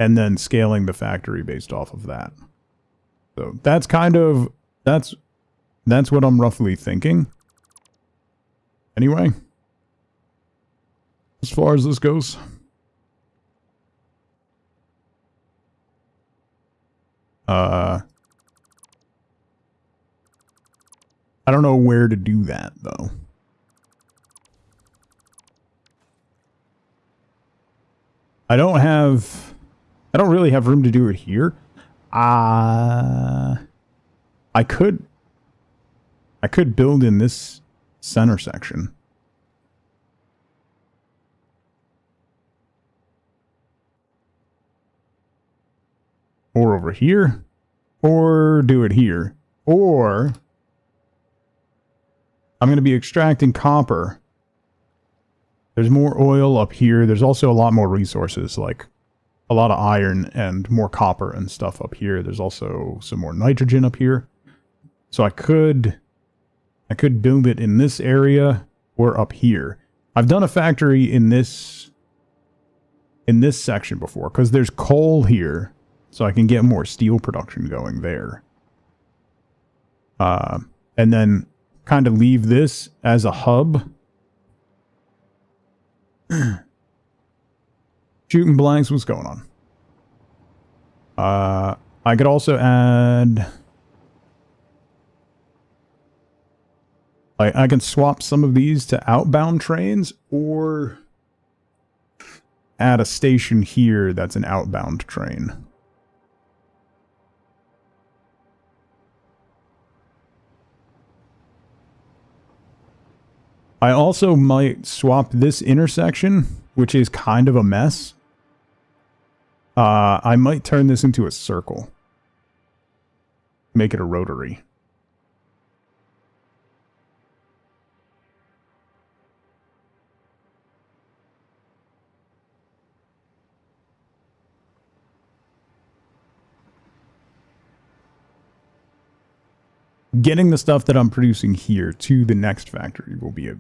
And then scaling the factory based off of that. So that's kind of, that's what I'm roughly thinking. Anyway, as far as this goes. I don't know where to do that, though. I don't really have room to do it here. I could build in this center section. Or over here. Or do it here. Or I'm going to be extracting copper. There's more oil up here. There's also a lot more resources, like a lot of iron and more copper and stuff up here. There's also some more nitrogen up here. So I could build it in this area or up here. I've done a factory in this section before because there's coal here, so I can get more steel production going there. And then kind of leave this as a hub. Shooting blanks, what's going on? I could also add, like, I can swap some of these to outbound trains or add a station here that's an outbound train. I also might swap this intersection, which is kind of a mess. I might turn this into a circle. Make it a rotary. Getting the stuff that I'm producing here to the next factory will be a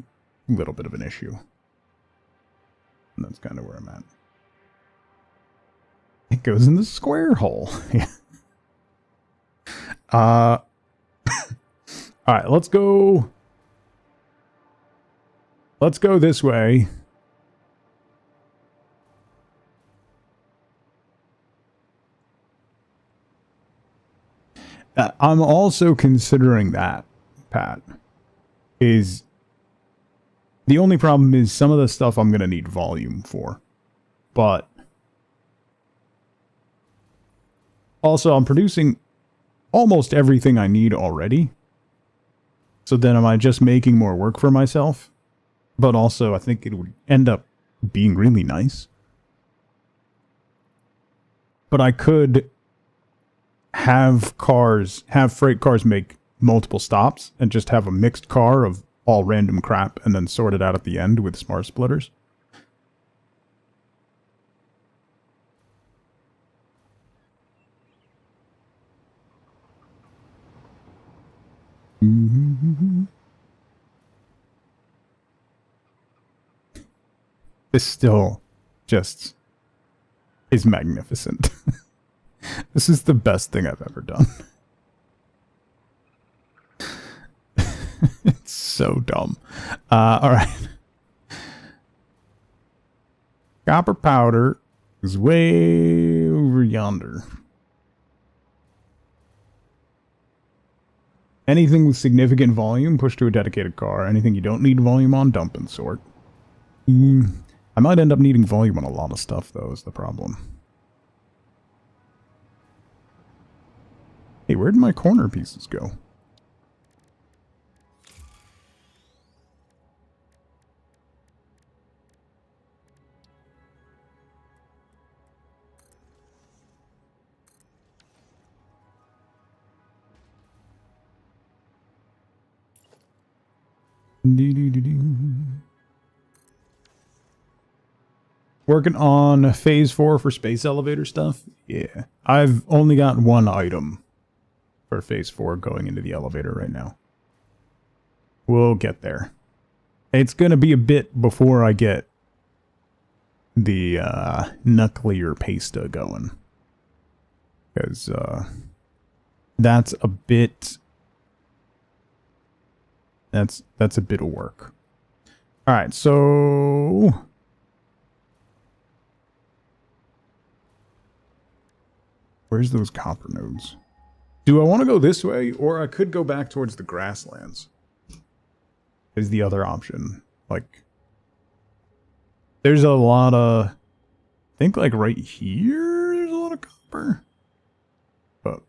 little bit of an issue. And that's kind of where I'm at. It goes in the square hole. Alright, let's go. Let's go this way. I'm also considering that, Pat, is the only problem is some of the stuff I'm going to need volume for. But also I'm producing almost everything I need already. So then am I just making more work for myself? But also I think it would end up being really nice. But I could have freight cars make multiple stops and just have a mixed car of all random crap and then sort it out at the end with smart splitters. This still just is magnificent. This is the best thing I've ever done. It's so dumb. Alright. Copper powder is way over yonder. Anything with significant volume, push to a dedicated car. Anything you don't need volume on, dump and sort. I might end up needing volume on a lot of stuff, though, is the problem. Hey, where did my corner pieces go? Working on phase 4 for space elevator stuff? Yeah. I've only got one item for phase 4 going into the elevator right now. We'll get there. It's going to be a bit before I get the nuclear pasta going. Because that's a bit... That's a bit of work. Alright, so... Where's those copper nodes? Do I want to go this way, or I could go back towards the grasslands? Is the other option. Like, there's a lot of... I think, like, right here, there's a lot of copper. But...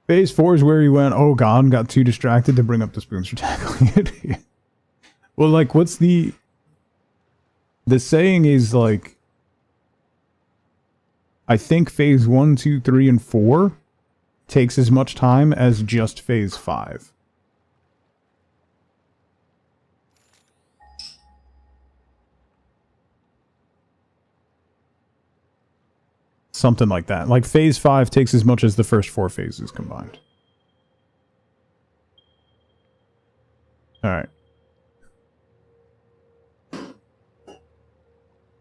Phase 4 is where he went, oh god, got too distracted to bring up the spoons for tackling it. Well, like, what's the... The saying is, like... I think phase 1, 2, 3, and 4 takes as much time as just phase 5. Something like that. Like, phase 5 takes as much as the first 4 phases combined. Alright.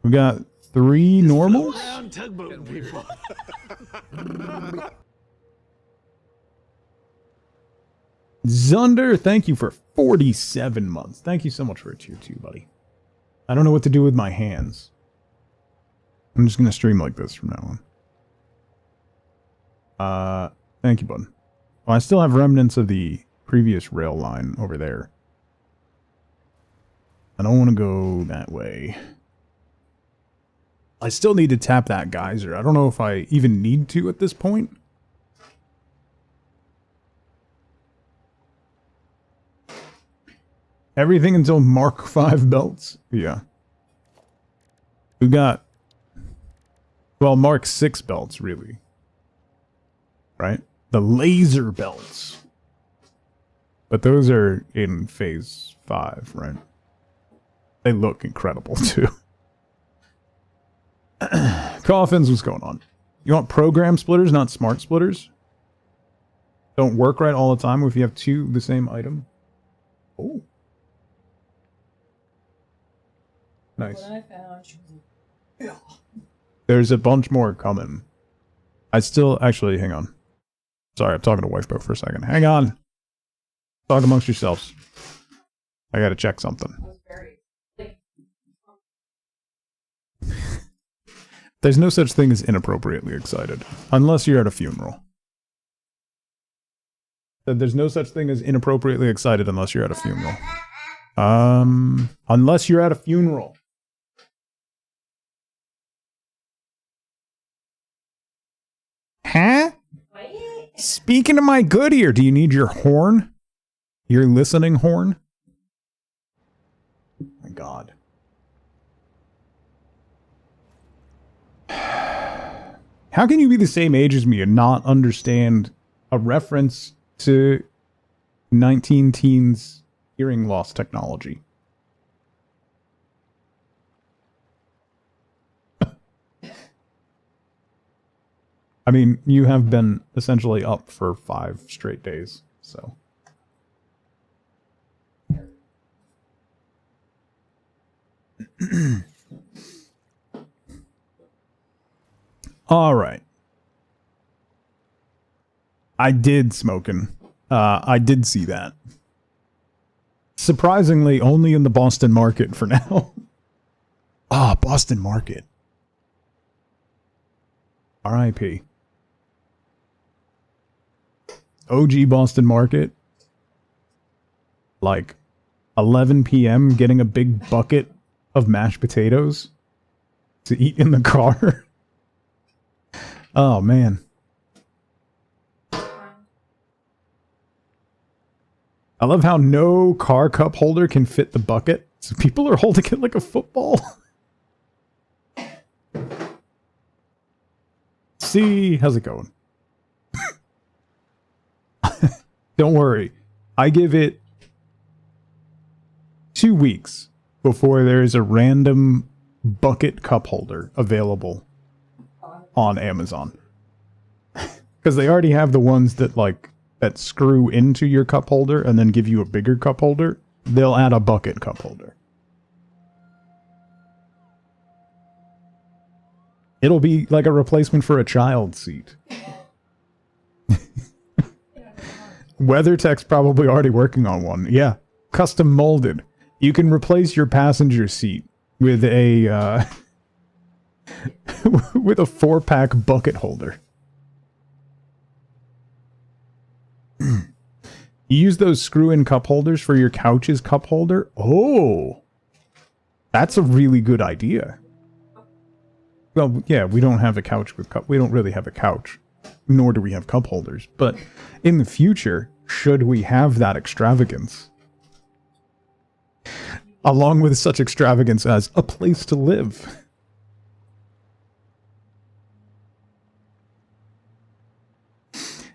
We got 3 normals? Tugboat people. Zunder, thank you for 47 months. Thank you so much for a tier 2, buddy. I don't know what to do with my hands. I'm just going to stream like this from now on. Thank you, bud. Well, I still have remnants of the previous rail line over there. I don't want to go that way. I still need to tap that geyser. I don't know if I even need to at this point. Everything until Mark 5 belts? Yeah. We got... Well, Mark 6 belts, really. Right? The laser belts. But those are in phase 5, right? They look incredible, too. Coffins, what's going on? You want program splitters, not smart splitters? Don't work right all the time if you have 2 of the same item. Oh. Nice. What I found, she was like, yeah. There's a bunch more coming. I still... Actually, hang on. Sorry, I'm talking to Wifeboat for a second. Hang on. Talk amongst yourselves. I gotta check something. I was very, like, There's no such thing as inappropriately excited. Unless you're at a funeral. There's no such thing as inappropriately excited unless you're at a funeral. Unless you're at a funeral. Huh? Speaking to my good ear, do you need your horn? Your listening horn? Oh my god. How can you be the same age as me and not understand a reference to 19 teens hearing loss technology? I mean, you have been essentially up for 5 straight days, so. All right. I did smoking. I did see that. Surprisingly, only in the Boston market for now. Ah, Boston market. R.I.P. OG Boston market. Like 11 p.m. getting a big bucket of mashed potatoes to eat in the car. Oh, man. I love how no car cup holder can fit the bucket. So people are holding it like a football. See, how's it going? Don't worry. I give it 2 weeks before there is a random bucket cup holder available on Amazon. Because they already have the ones that that screw into your cup holder and then give you a bigger cup holder. They'll add a bucket cup holder. It'll be like a replacement for a child seat. WeatherTech's probably already working on one. Yeah, custom molded. You can replace your passenger seat with a with a 4-pack bucket holder. You use those screw-in cup holders for your couch's cup holder? Oh, that's a really good idea. Well, yeah, we don't have a couch with cup. We don't really have a couch, nor do we have cup holders. But in the future, should we have that extravagance, along with such extravagance as a place to live.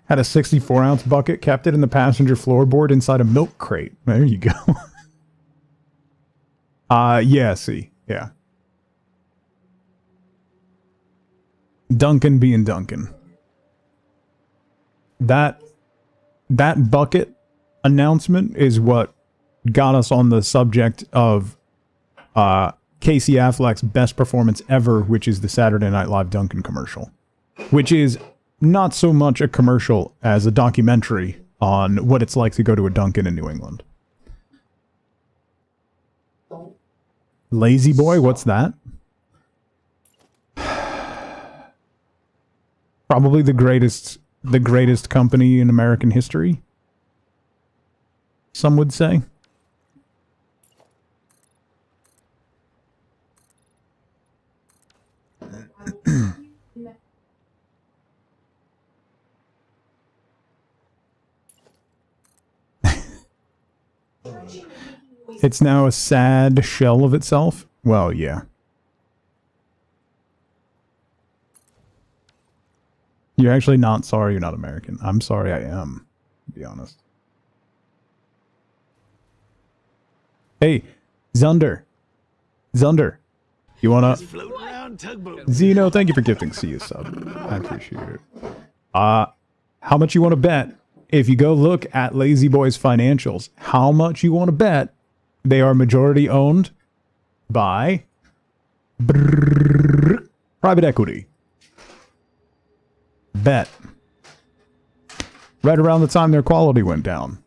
Had a 64-ounce bucket, kept it in the passenger floorboard inside a milk crate. There you go. Yeah, see. Yeah. Duncan being Duncan. That bucket announcement is what got us on the subject of Casey Affleck's best performance ever, which is the Saturday Night Live Duncan commercial. Which is not so much a commercial as a documentary on what it's like to go to a Dunkin' in New England. Lazy Boy, what's that? Probably the greatest company in American history, some would say. It's now a sad shell of itself? Well, yeah. You're actually not sorry you're not American. I'm sorry I am, to be honest. Hey, Zunder. Zunder. You wanna... Floating around tugboat. Zeno, thank you for gifting. See you sub. I appreciate it. How much you want to bet? If you go look at Lazy Boy's financials, how much you want to bet they are majority owned by private equity. Bet. Right around the time their quality went down.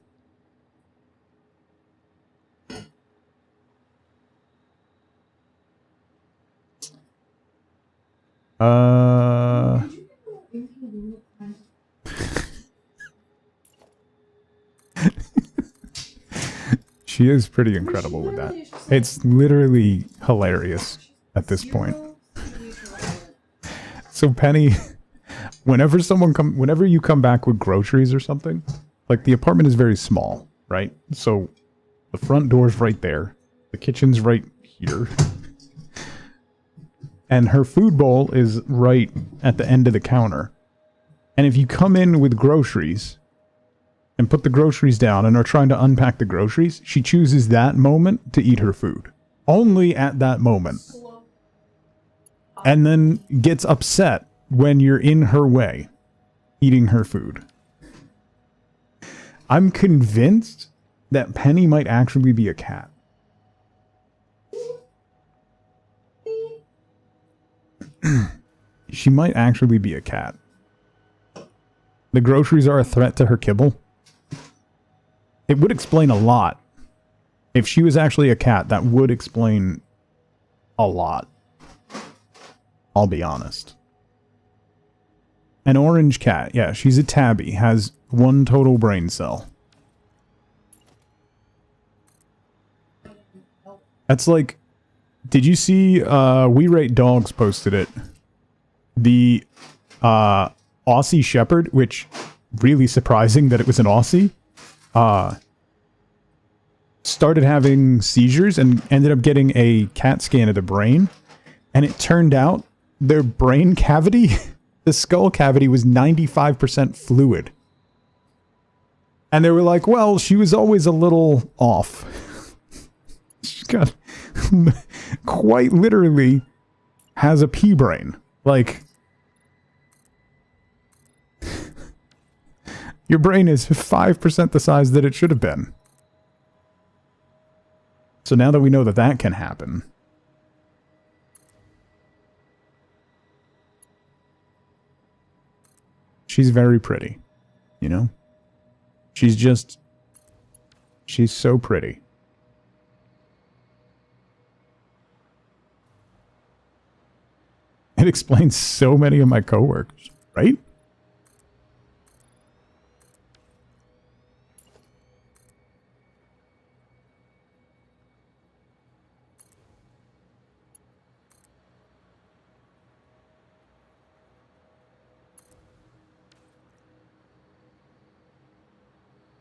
She is pretty incredible with that. It's literally hilarious at this point. So Penny, whenever you come back with groceries or something, like the apartment is very small, right? So the front door's right there. The kitchen's right here. And her food bowl is right at the end of the counter. And if you come in with groceries and put the groceries down and are trying to unpack the groceries, she chooses that moment to eat her food. Only at that moment. And then gets upset when you're in her way, eating her food. I'm convinced that Penny might actually be a cat. She might actually be a cat. The groceries are a threat to her kibble. It would explain a lot. If she was actually a cat, that would explain a lot. I'll be honest. An orange cat. Yeah, she's a tabby. Has 1 total brain cell. That's like... Did you see... We Rate Dogs posted it. The Aussie Shepherd, which... Really surprising that it was an Aussie. Started having seizures and ended up getting a CAT scan of the brain. And it turned out their brain cavity, the skull cavity, was 95% fluid. And they were like, well, she was always a little off. She got quite literally has a pea brain. Like, your brain is 5% the size that it should have been. So now that we know that that can happen... She's very pretty, you know? She's just... She's so pretty. It explains so many of my coworkers, right?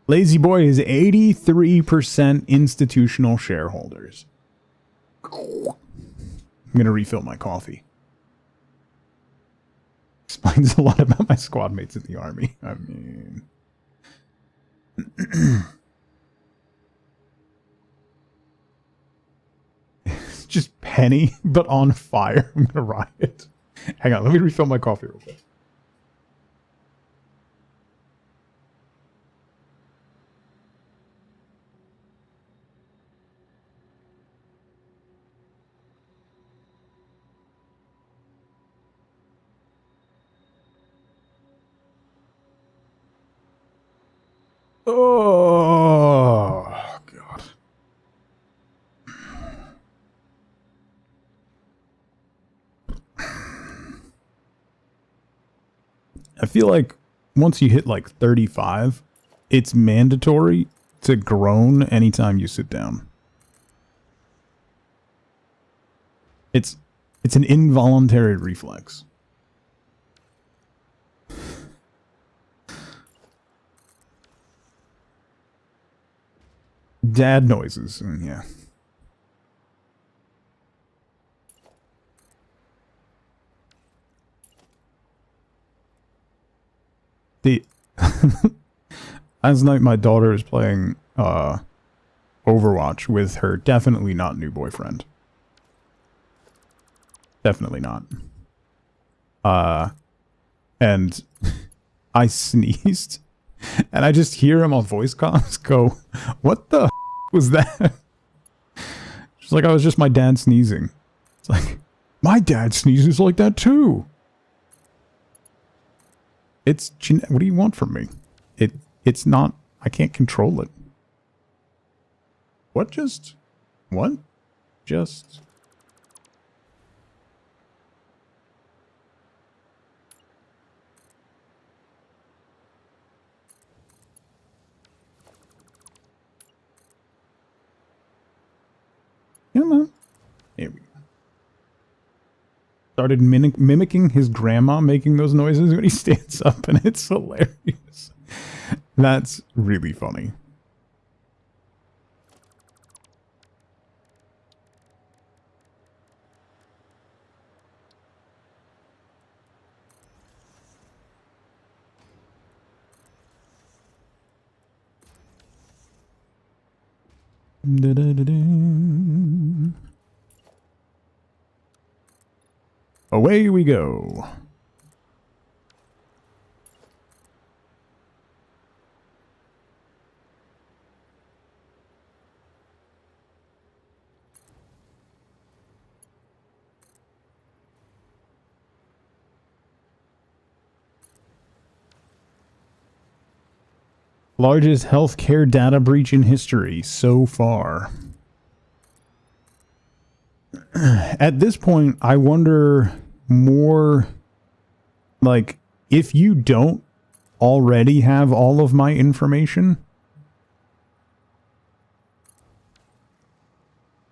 Lazy Boy is 83% institutional shareholders. I'm going to refill my coffee. Explains a lot about my squad mates in the army. I mean... It's just Penny, but on fire. I'm going to riot. Hang on, let me refill my coffee real quick. Oh, God. I feel like once you hit like 35, it's mandatory to groan anytime you sit down. It's an involuntary reflex. Dad noises, yeah. Last night my daughter is playing Overwatch with her definitely not new boyfriend. Definitely not. And I sneezed. And I just hear him on voice comms go, what the was that? She's like, oh, it was just my dad sneezing. It's like, my dad sneezes like that too. It's, what do you want from me? It's not, I can't control it. What just? Come on. Here we go. Started mimicking his grandma making those noises when he stands up, and it's hilarious. That's really funny. Away we go. Largest healthcare data breach in history so far. At this point, I wonder more, like, if you don't already have all of my information,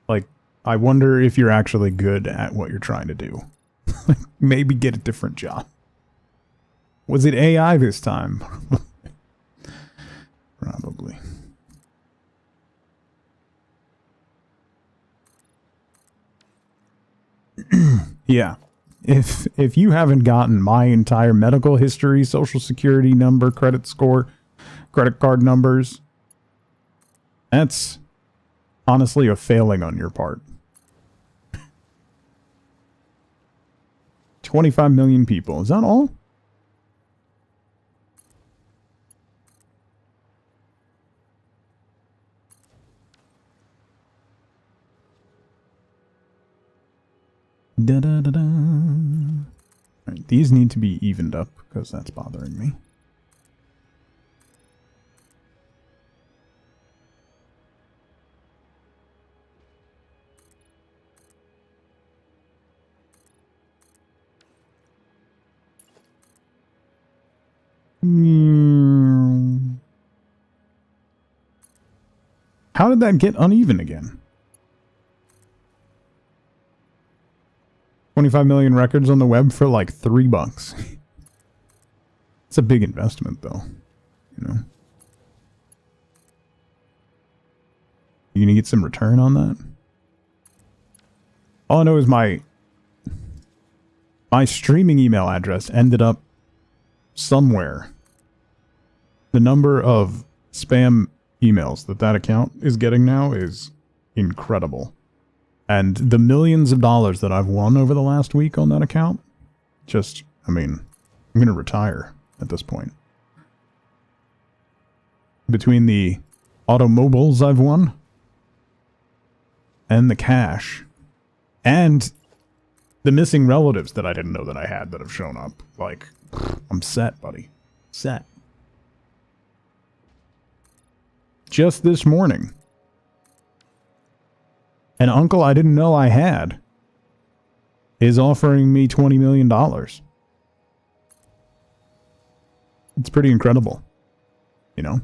like, I wonder if you're actually good at what you're trying to do. Maybe get a different job. Was it AI this time? Probably. Yeah. If you haven't gotten my entire medical history, social security number, credit score, credit card numbers, that's honestly a failing on your part. 25 million people. Is that all? Da da da da. Right, these need to be evened up because that's bothering me. How did that get uneven again? 25 million records on the web for like $3. It's a big investment though, you know. You gonna get some return on that? All I know is my streaming email address ended up somewhere. The number of spam emails that account is getting now is incredible. And the millions of dollars that I've won over the last week on that account, just, I mean, I'm going to retire at this point. Between the automobiles I've won, and the cash, and the missing relatives that I didn't know that I had that have shown up, like, I'm set, buddy. Set. Just this morning, an uncle I didn't know I had is offering me $20 million. It's pretty incredible, you know?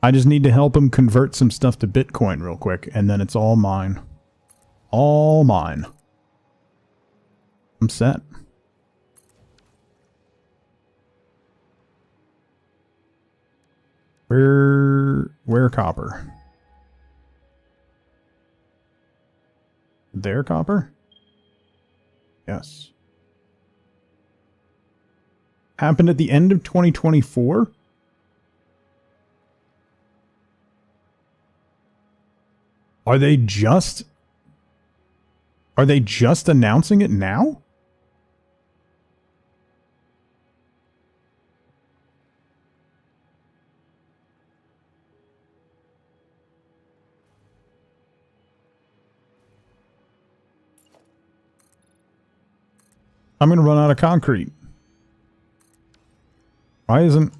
I just need to help him convert some stuff to Bitcoin real quick, and then it's all mine. All mine. I'm set. Where copper? Their copper? Yes. Happened at the end of 2024? Are they just announcing it now? I'm going to run out of concrete. Why isn't...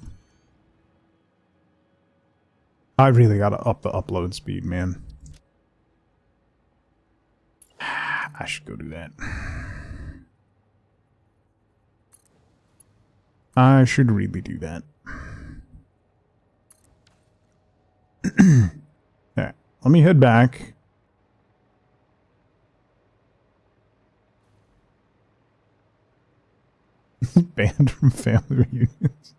I really got to up the upload speed, man. I should go do that. I should really do that. Okay, let me head back. Banned from family reunions.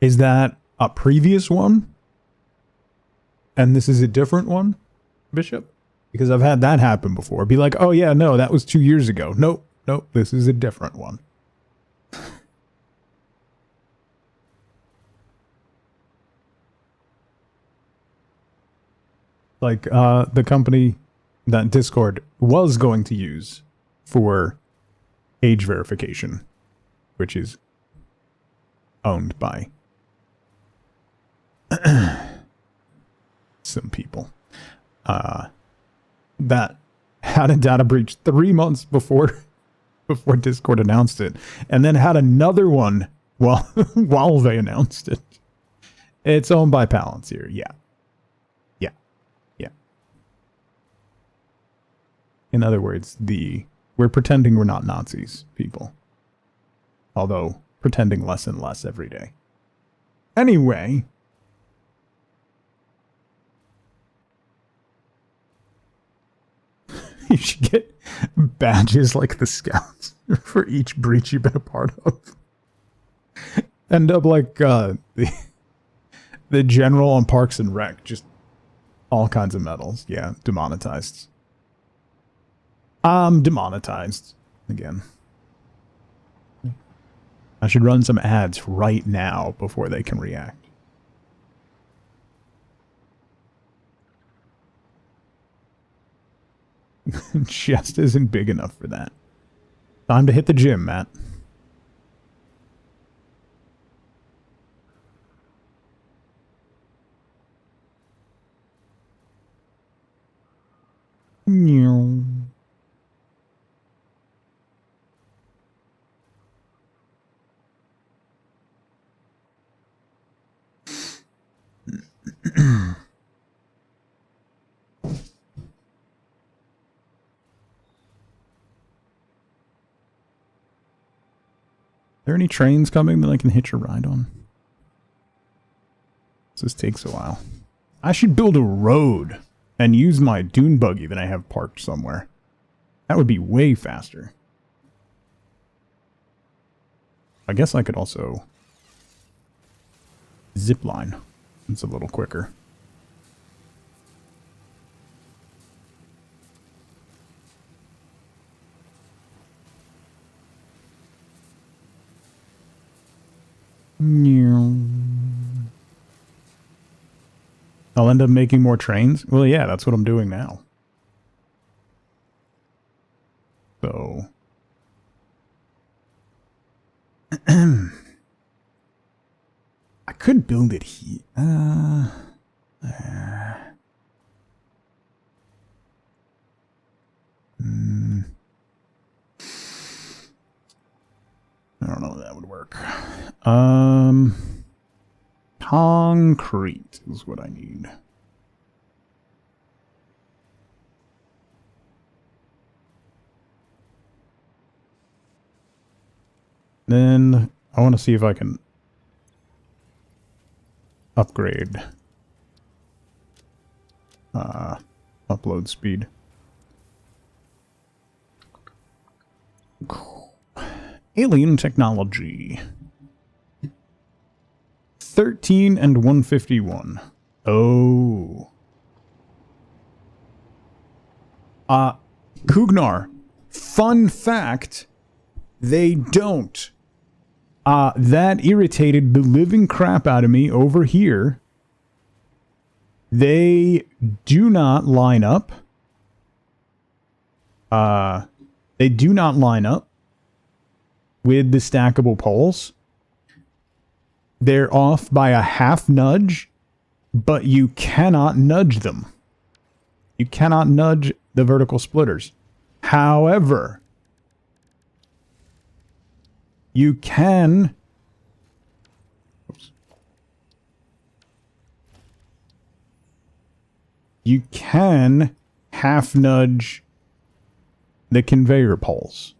Is that a previous one? And this is a different one, Bishop? Because I've had that happen before. Be like, oh yeah, no, that was 2 years ago. Nope, nope, this is a different one. Like, the company that Discord was going to use for age verification, which is owned by some people, that had a data breach 3 months before Discord announced it, and then had another one while they announced it. It's owned by Palantir. Yeah. In other words, we're pretending we're not Nazis, people. Although, pretending less and less every day. Anyway. You should get badges like the Scouts for each breach you've been a part of. End up like the General on Parks and Rec. Just all kinds of medals. Yeah, demonetized. Demonetized again. I should run some ads right now before they can react. Chest isn't big enough for that. Time to hit the gym, Matt. Are there any trains coming that I can hitch a ride on? This takes a while. I should build a road and use my dune buggy that I have parked somewhere. That would be way faster. I guess I could also zip line. It's a little quicker. I'll end up making more trains? Well, yeah, that's what I'm doing now. So... I could build it here. I don't know if that would work. Concrete is what I need. Then I want to see if I can upgrade upload speed. Alien technology. 13 and 151. Oh. Kugnar. Fun fact, they don't. That irritated the living crap out of me over here. They do not line up. They do not line up with the stackable poles. They're off by a half nudge, but you cannot nudge them. You cannot nudge the vertical splitters. However, you can... Oops. You can half nudge the conveyor poles.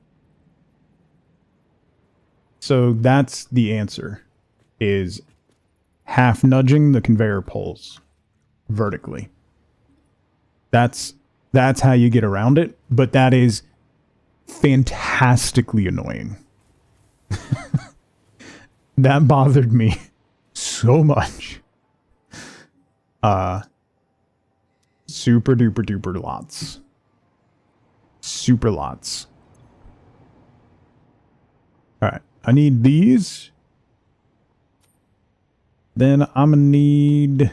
So that's the answer, is half nudging the conveyor poles vertically. That's how you get around it, but that is fantastically annoying. That bothered me so much. Super duper duper lots. Super lots. Alright, I need these. Then I'm gonna need...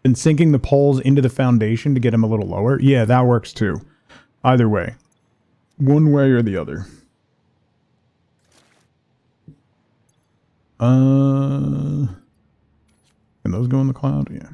And sinking the poles into the foundation to get them a little lower. Yeah, that works too. Either way. One way or the other. Gonna Can those go in the cloud? Yeah.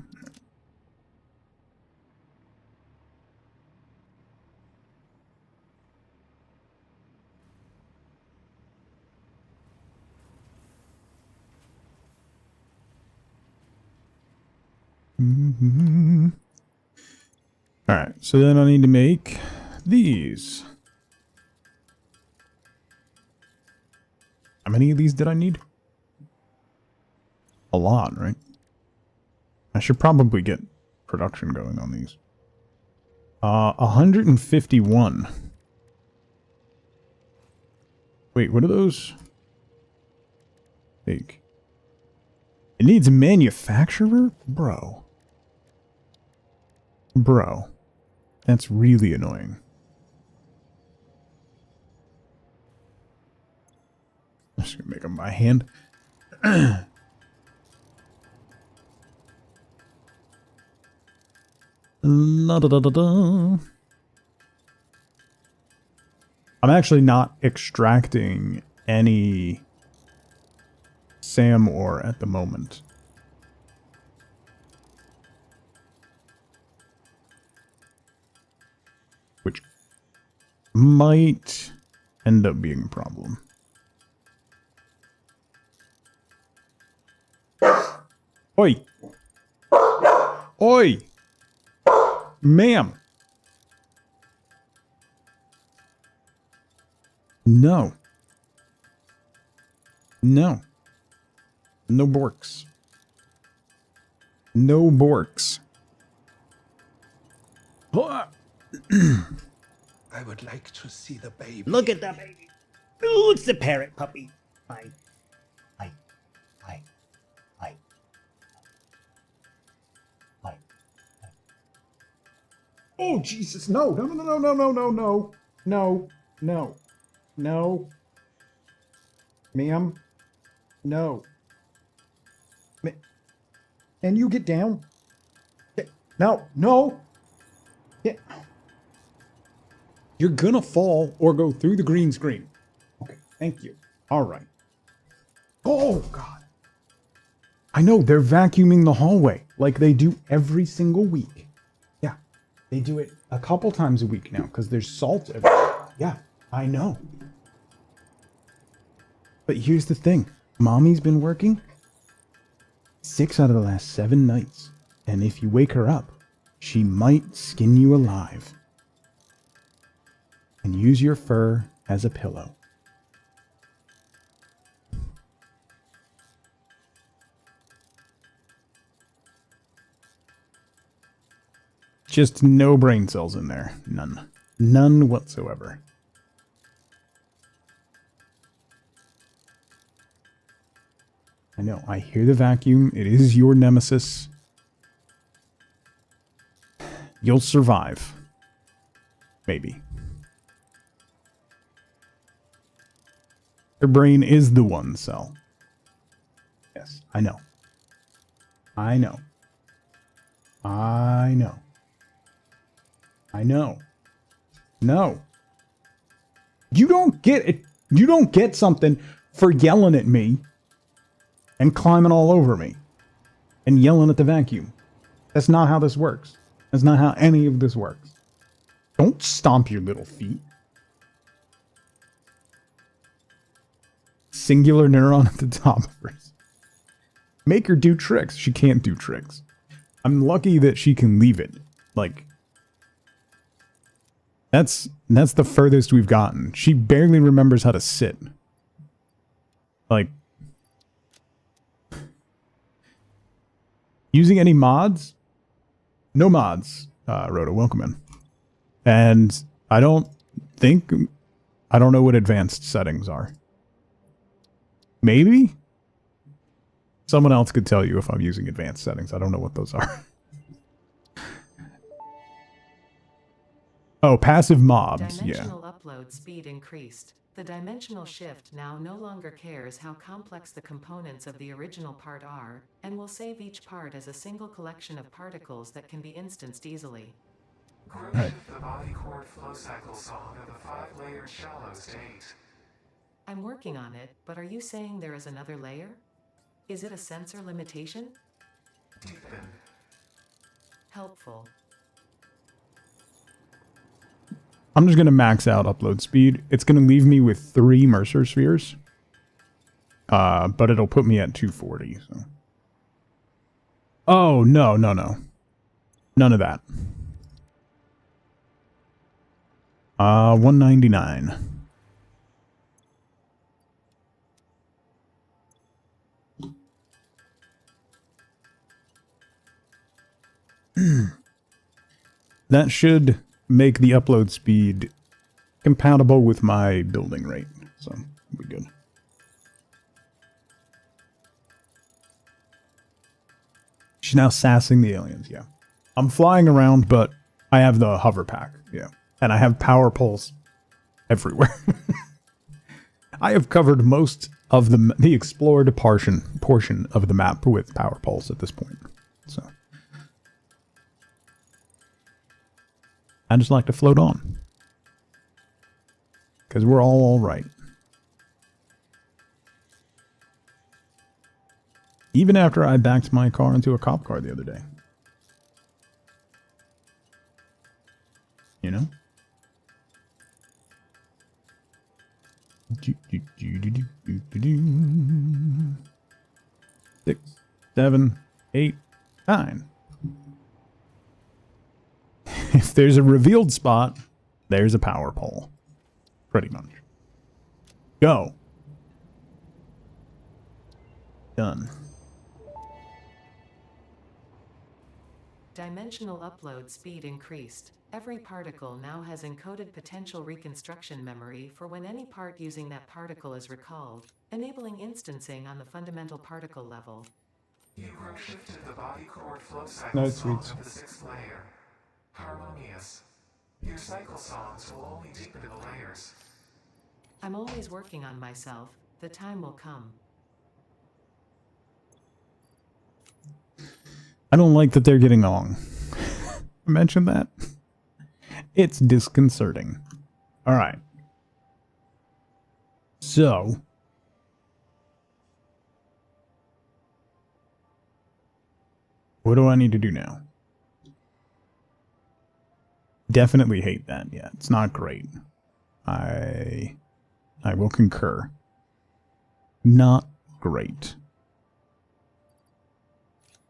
All right, so then I need to make these. How many of these did I need? A lot, right? I should probably get production going on these. 151. Wait, what are those? Take. It needs a manufacturer? Bro. Bro. That's really annoying. I'm just gonna make them by hand. La da da da da. I'm actually not extracting any SAM ore at the moment. Which might end up being a problem. Oi! Oi! Ma'am! No. No. No borks. No borks. I would like to see the baby. Look at that baby. Ooh, it's the parrot puppy. Hi. Hi. Hi. Hi. Hi. Oh, Jesus, no, no, no, no, no, no, no, no, no, no, no, ma'am, no. Can you get down? No, no. Yeah. You're gonna fall or go through the green screen. Okay, thank you. All right. Oh, God. I know, they're vacuuming the hallway like they do every single week. Yeah, they do it a couple times a week now because there's salt everywhere. Yeah, I know. But here's the thing. Mommy's been working 6 out of the last 7 nights. And if you wake her up, she might skin you alive. And use your fur as a pillow. Just no brain cells in there. None. None whatsoever. I know, I hear the vacuum. It is your nemesis. You'll survive. Maybe. Your brain is the one cell. Yes, I know. I know. I know. I know. No. You don't get it. You don't get something for yelling at me and climbing all over me and yelling at the vacuum. That's not how this works. That's not how any of this works. Don't stomp your little feet. Singular neuron at the top of her. Make her do tricks. She can't do tricks. I'm lucky that she can leave it. Like, that's the furthest we've gotten. She barely remembers how to sit. Like, using any mods? No mods, Rhoda, welcome in. And I don't know what advanced settings are. Maybe? Someone else could tell you if I'm using advanced settings. I don't know what those are. Oh, passive mobs, yeah. Dimensional upload speed increased. The dimensional shift now no longer cares how complex the components of the original part are, and will save each part as a single collection of particles that can be instanced easily. Right. The body cord flow cycle song of the 5-layered shallow state. I'm working on it, but are you saying there is another layer? Is it a sensor limitation? Deepen. Helpful. I'm just going to max out upload speed. It's going to leave me with 3 Mercer spheres. But it'll put me at 240. So. Oh, no. None of that. 199. That should make the upload speed compatible with my building rate. So, we'll be good. She's now sassing the aliens, yeah. I'm flying around, but I have the hover pack, yeah. And I have power poles everywhere. I have covered most of the explored portion of the map with power poles at this point. So I just like to float on. Because we're all right. Even after I backed my car into a cop car the other day. You know? 6, 7, 8, 9. If there's a revealed spot, there's a power pole. Pretty much. Go. Done. Dimensional upload speed increased. Every particle now has encoded potential reconstruction memory for when any part using that particle is recalled, enabling instancing on the fundamental particle level. You grow shifted the body cord flow cycle No, song sweets. of the 6th layer. Harmonious. Your cycle songs will only deepen the layers. I'm always working on myself. The time will come. I don't like that they're getting along. I mentioned that. It's disconcerting. Alright. So. What do I need to do now? Definitely hate that. Yeah, it's not great. I will concur. Not great.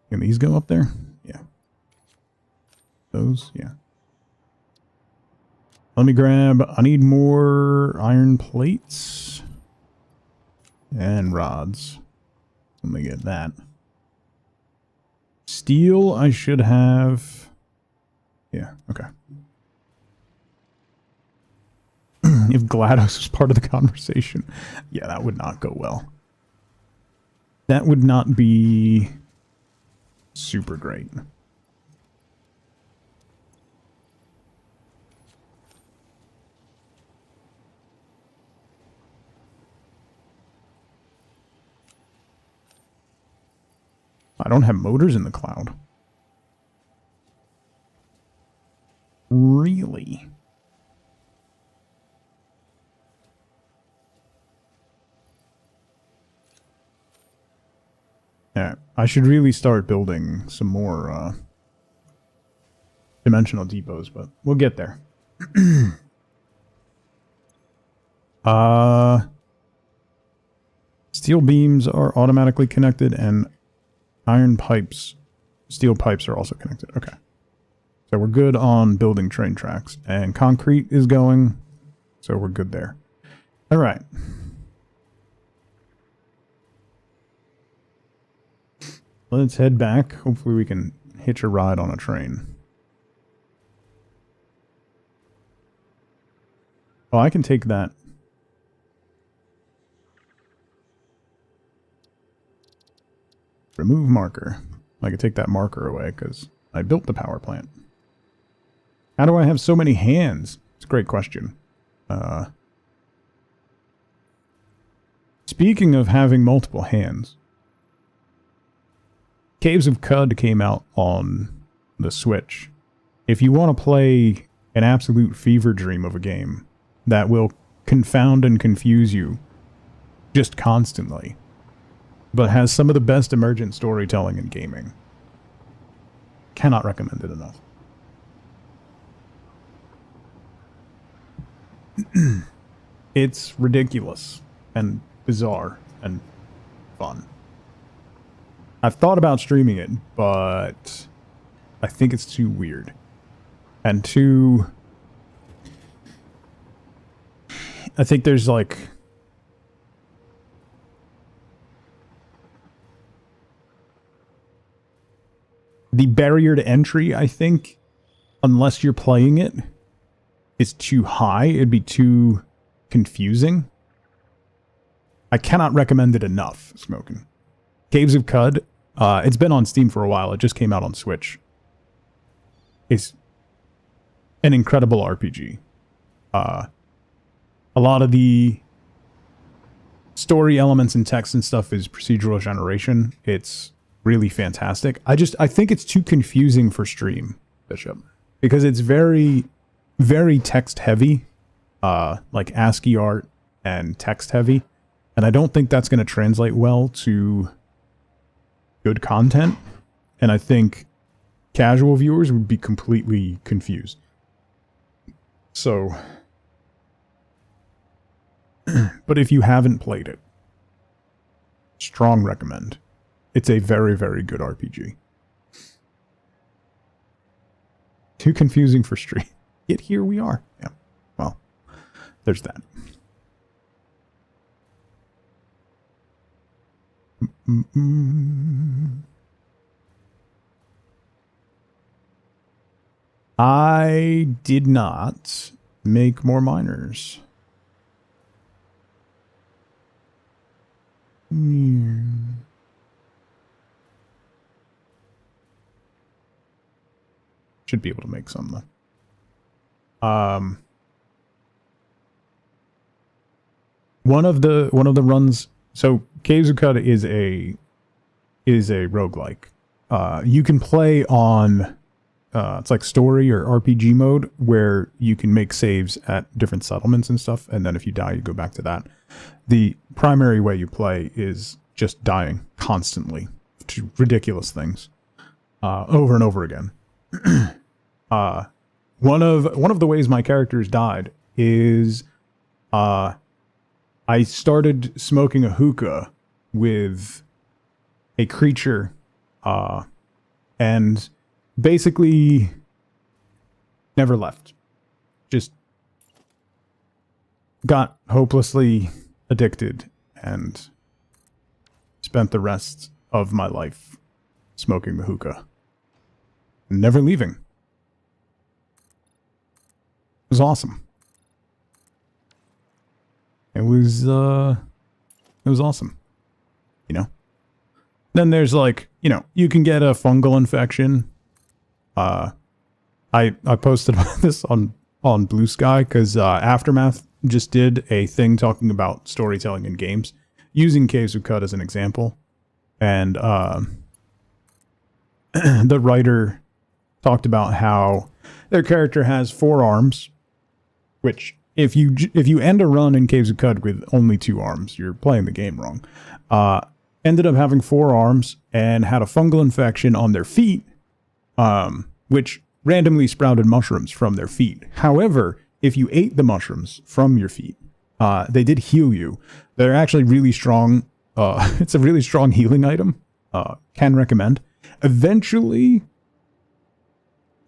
Can these go up there? Yeah. Those? Yeah. Let me grab... I need more iron plates. And rods. Let me get that. Steel, I should have... Yeah, okay. If GLaDOS was part of the conversation. Yeah, that would not go well. That would not be... super great. I don't have motors in the cloud. Really? Yeah, I should really start building some more dimensional depots, but we'll get there. Steel beams are automatically connected, and iron pipes, steel pipes are also connected. Okay. So we're good on building train tracks, and concrete is going, so we're good there. All right. Let's head back. Hopefully we can hitch a ride on a train. Oh, I can take that. Remove marker. I can take that marker away because I built the power plant. How do I have so many hands? It's a great question. Speaking of having multiple hands, Caves of Cud came out on the Switch. If you want to play an absolute fever dream of a game that will confound and confuse you just constantly, but has some of the best emergent storytelling in gaming, cannot recommend it enough. It's ridiculous and bizarre and fun. I've thought about streaming it, but I think it's too weird. And too... I think there's like... the barrier to entry, I think, unless you're playing it, is too high. It'd be too confusing. I cannot recommend it enough, Smoking. Caves of Cud, it's been on Steam for a while. It just came out on Switch. It's an incredible RPG. A lot of the story elements and text and stuff is procedural generation. It's really fantastic. I think it's too confusing for stream, Bishop, because it's very, very text heavy, like ASCII art and text heavy, and I don't think that's going to translate well to good content, and I think casual viewers would be completely confused. So, but if you haven't played it, strong recommend. It's a very, very good RPG. Too confusing for stream. Yet here we are. Yeah. Well, there's that. I did not make more miners. Should be able to make some though. One of the runs. So Caves of Cud is a roguelike. You can play on it's like story or RPG mode where you can make saves at different settlements and stuff, and then if you die, you go back to that. The primary way you play is just dying constantly to ridiculous things over and over again. One of the ways my characters died is I started smoking a hookah with a creature and basically never left. Just got hopelessly addicted and spent the rest of my life smoking the hookah. Never leaving. It was awesome. It was awesome. You know? Then there's like, you know, you can get a fungal infection. I posted about this on Blue Sky because Aftermath just did a thing talking about storytelling in games, using Caves of Cud as an example. And the writer talked about how their character has 4 arms, which if you end a run in Caves of Cud with only 2 arms, you're playing the game wrong. Ended up having 4 arms and had a fungal infection on their feet, which randomly sprouted mushrooms from their feet. However, if you ate the mushrooms from your feet, they did heal you. They're actually really strong. It's a really strong healing item. Can recommend. Eventually,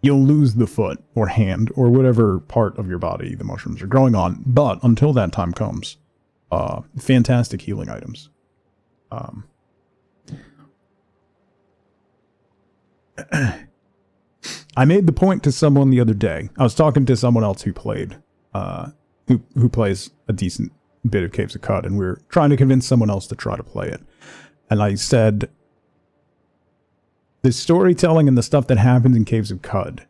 you'll lose the foot or hand or whatever part of your body the mushrooms are growing on. But until that time comes, fantastic healing items. I made the point to someone the other day. I was talking to someone else who played, who plays a decent bit of Caves of Cud, and we were trying to convince someone else to try to play it. And I said, the storytelling and the stuff that happens in Caves of Cud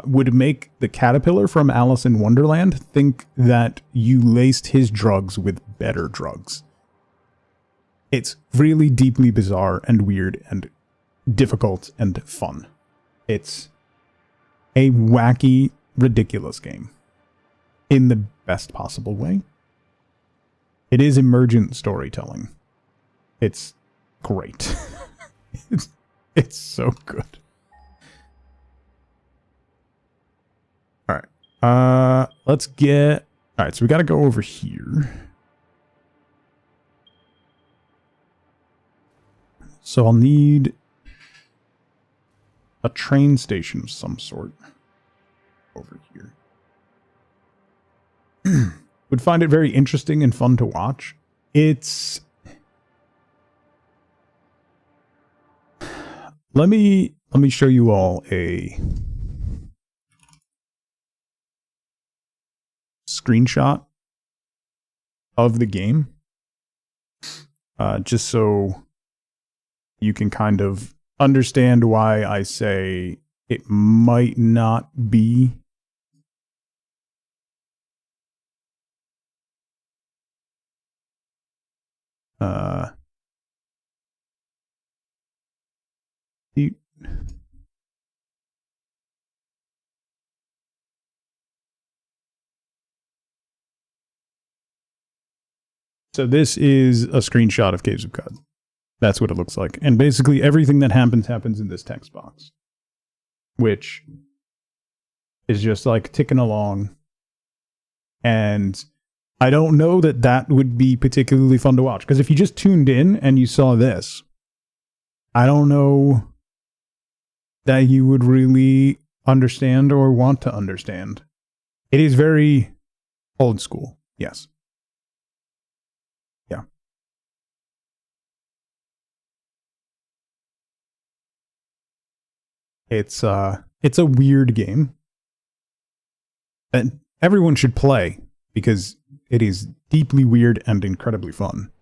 would make the caterpillar from Alice in Wonderland think that you laced his drugs with better drugs. It's really deeply bizarre and weird and difficult and fun. It's a wacky, ridiculous game in the best possible way. It is emergent storytelling. It's great. It's so good. Let's get... Alright, so we gotta go over here. So I'll need a train station of some sort over here. Would find it very interesting and fun to watch. It's... Let me show you all a screenshot of the game. Just so you can kind of understand why I say it might not be so this is a screenshot of Caves of Cud. That's what it looks like. And basically everything that happens in this text box. Which is just like ticking along. And I don't know that that would be particularly fun to watch. Because if you just tuned in and you saw this, I don't know that you would really understand or want to understand. It is very old school, yes. Yeah. It's a weird game that everyone should play because it is deeply weird and incredibly fun.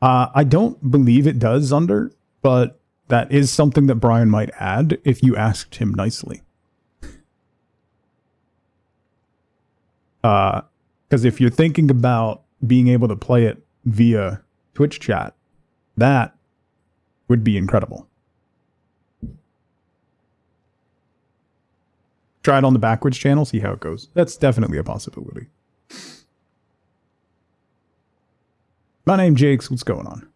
I don't believe it does under, but that is something that Brian might add if you asked him nicely. Because if you're thinking about being able to play it via Twitch chat, that would be incredible. Try it on the backwards channel, see how it goes. That's definitely a possibility. My name Jakes, what's going on?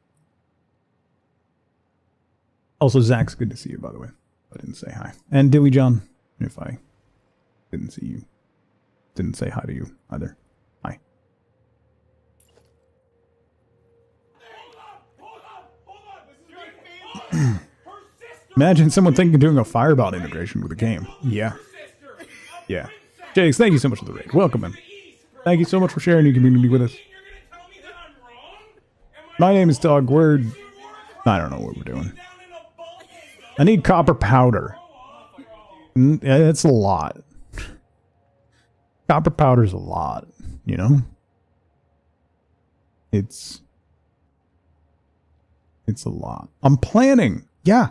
Also, Zach's good to see you, by the way. I didn't say hi. And Dilly John, if I didn't see you. Didn't say hi to you either. Hi. Imagine someone thinking of doing a Fireball integration with a game. Yeah. Yeah. Jakes, thank you so much for the raid. Welcome in. Thank you so much for sharing your community with us. My name is Doug. I don't know what we're doing. I need copper powder. Yeah, that's a lot. Copper powder's a lot, you know? It's a lot. I'm planning. Yeah.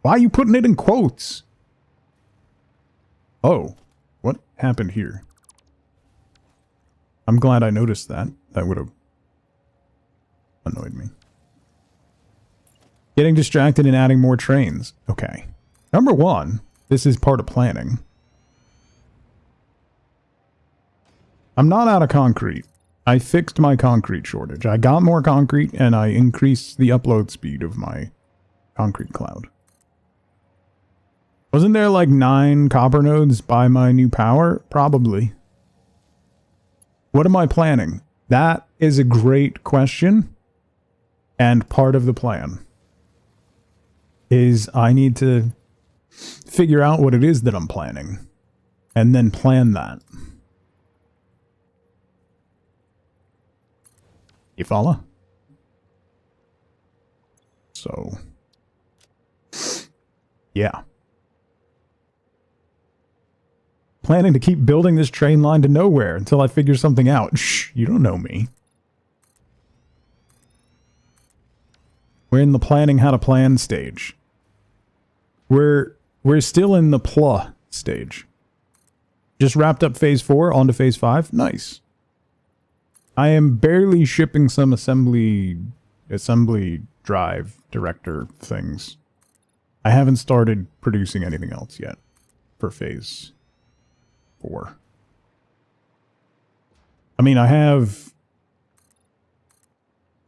Why are you putting it in quotes? Oh, what happened here? I'm glad I noticed that. That would have annoyed me. Getting distracted and adding more trains. Okay. Number one, this is part of planning. I'm not out of concrete. I fixed my concrete shortage. I got more concrete and I increased the upload speed of my concrete cloud. Wasn't there like 9 copper nodes by my new power? Probably. What am I planning? That is a great question. And part of the plan is I need to figure out what it is that I'm planning. And then plan that. You follow? So, yeah. Planning to keep building this train line to nowhere until I figure something out. Shh, you don't know me. We're in the planning how to plan stage. We're still in the PLA stage. Just wrapped up phase 4, on to phase 5. Nice. I am barely shipping some assembly drive director things. I haven't started producing anything else yet for phase 4. I mean, I have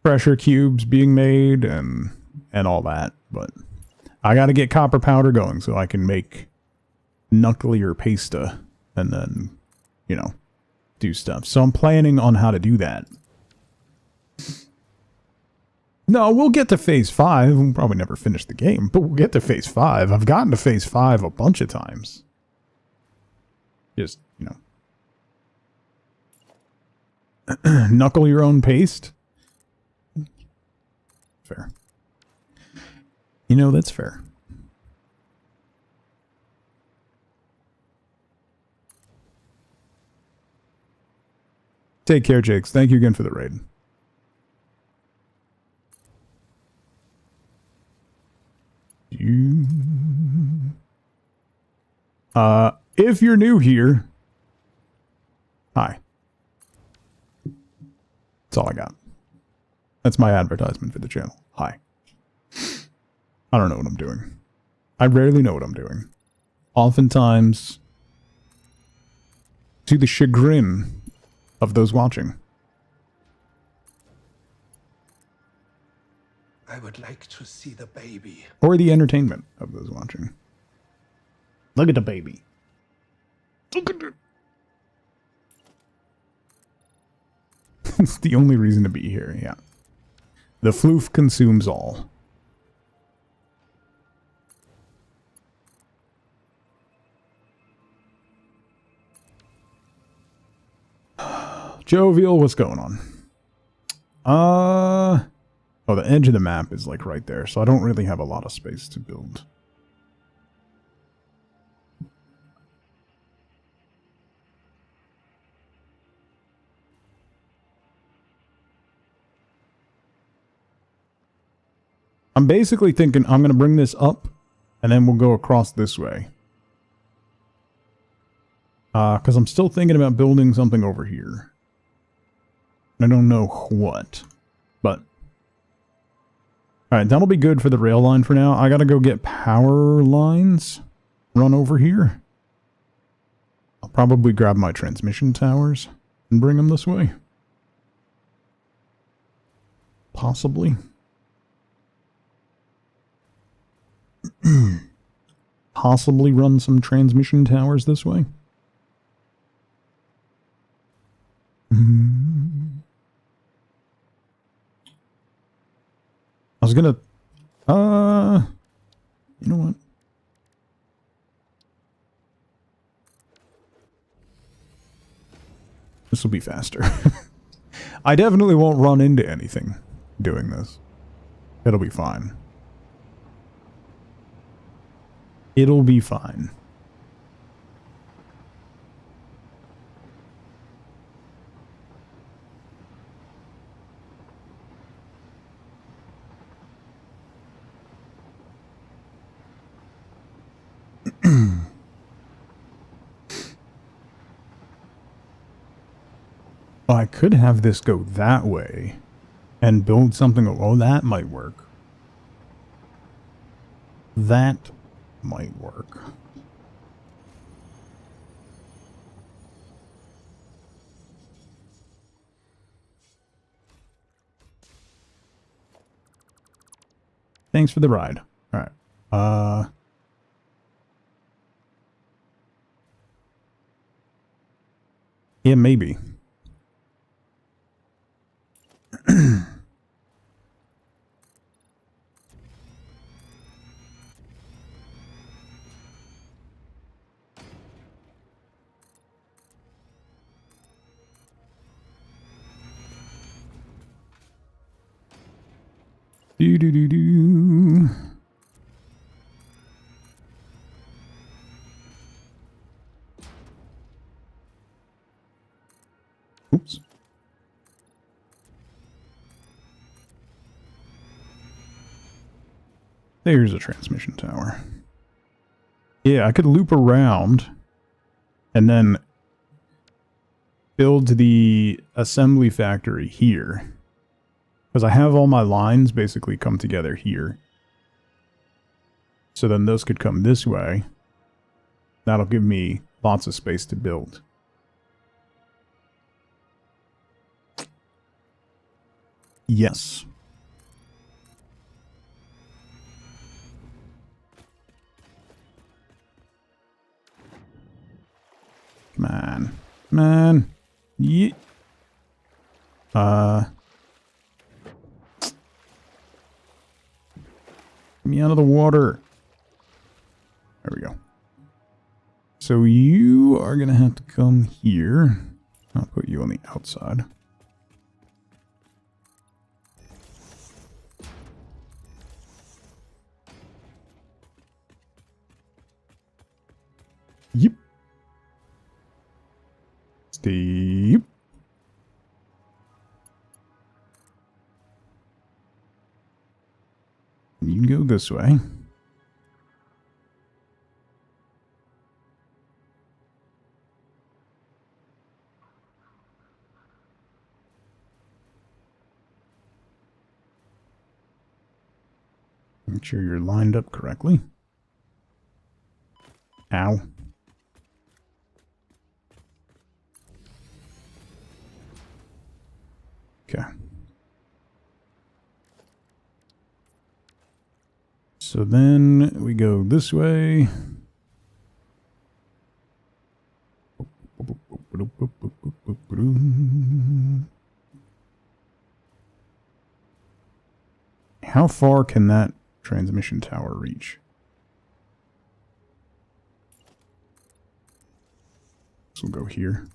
pressure cubes being made and and all that, but I gotta get copper powder going so I can make knucklier pasta and then, you know, do stuff. So I'm planning on how to do that. No, we'll get to phase 5. We'll probably never finish the game, but we'll get to phase 5. I've gotten to phase 5 a bunch of times. Just, you know. Knuckle your own paste? Fair. You know, that's fair. Take care, Jakes. Thank you again for the raid. If you're new here, hi. That's all I got. That's my advertisement for the channel. Hi. I don't know what I'm doing. I rarely know what I'm doing. Oftentimes, to the chagrin of those watching. I would like to see the baby. Or the entertainment of those watching. Look at the baby. Look at it. It's the only reason to be here, yeah. The floof consumes all. Jovial, what's going on? Oh, the edge of the map is like right there, so I don't really have a lot of space to build. I'm basically thinking I'm going to bring this up, and then we'll go across this way. Because I'm still thinking about building something over here. I don't know what, but... Alright, that'll be good for the rail line for now. I gotta go get power lines run over here. I'll probably grab my transmission towers and bring them this way. Possibly. Possibly run some transmission towers this way. I was gonna, you know what? This will be faster. I definitely won't run into anything doing this. It'll be fine. It'll be fine. Oh, I could have this go that way and build something. Oh, that might work. That might work. Thanks for the ride. All right. Yeah, maybe. Do do do do. Oops. There's a transmission tower. Yeah, I could loop around and then build the assembly factory here. Because I have all my lines basically come together here. So then those could come this way. That'll give me lots of space to build. Yes. on. Come on. Yeah. Get me out of the water. There we go. So you are going to have to come here. I'll put you on the outside. Yep. Steve. You can go this way. Make sure you're lined up correctly. Ow. Okay. So then we go this way. How far can that transmission tower reach? This will go here.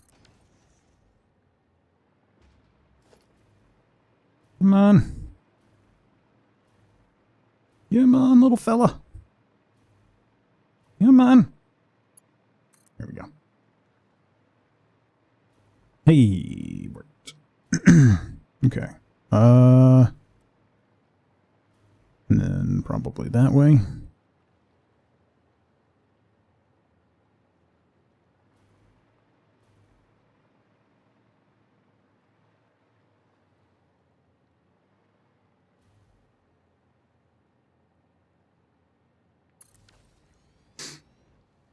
Come on. Come on, little fella. Come on. There we go. Hey, worked. Okay. And then probably that way.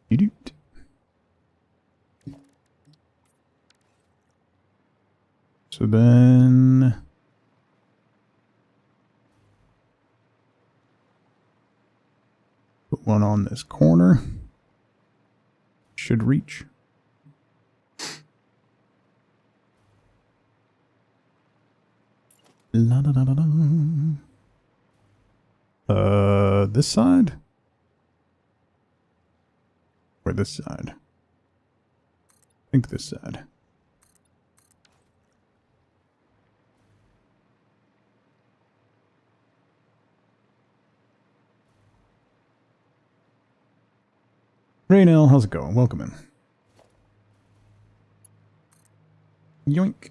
Doot. So then put one on this corner. Should reach. La da da da da. This side? Or this side? I think this side. Raynell, how's it going? Welcome in. Yoink.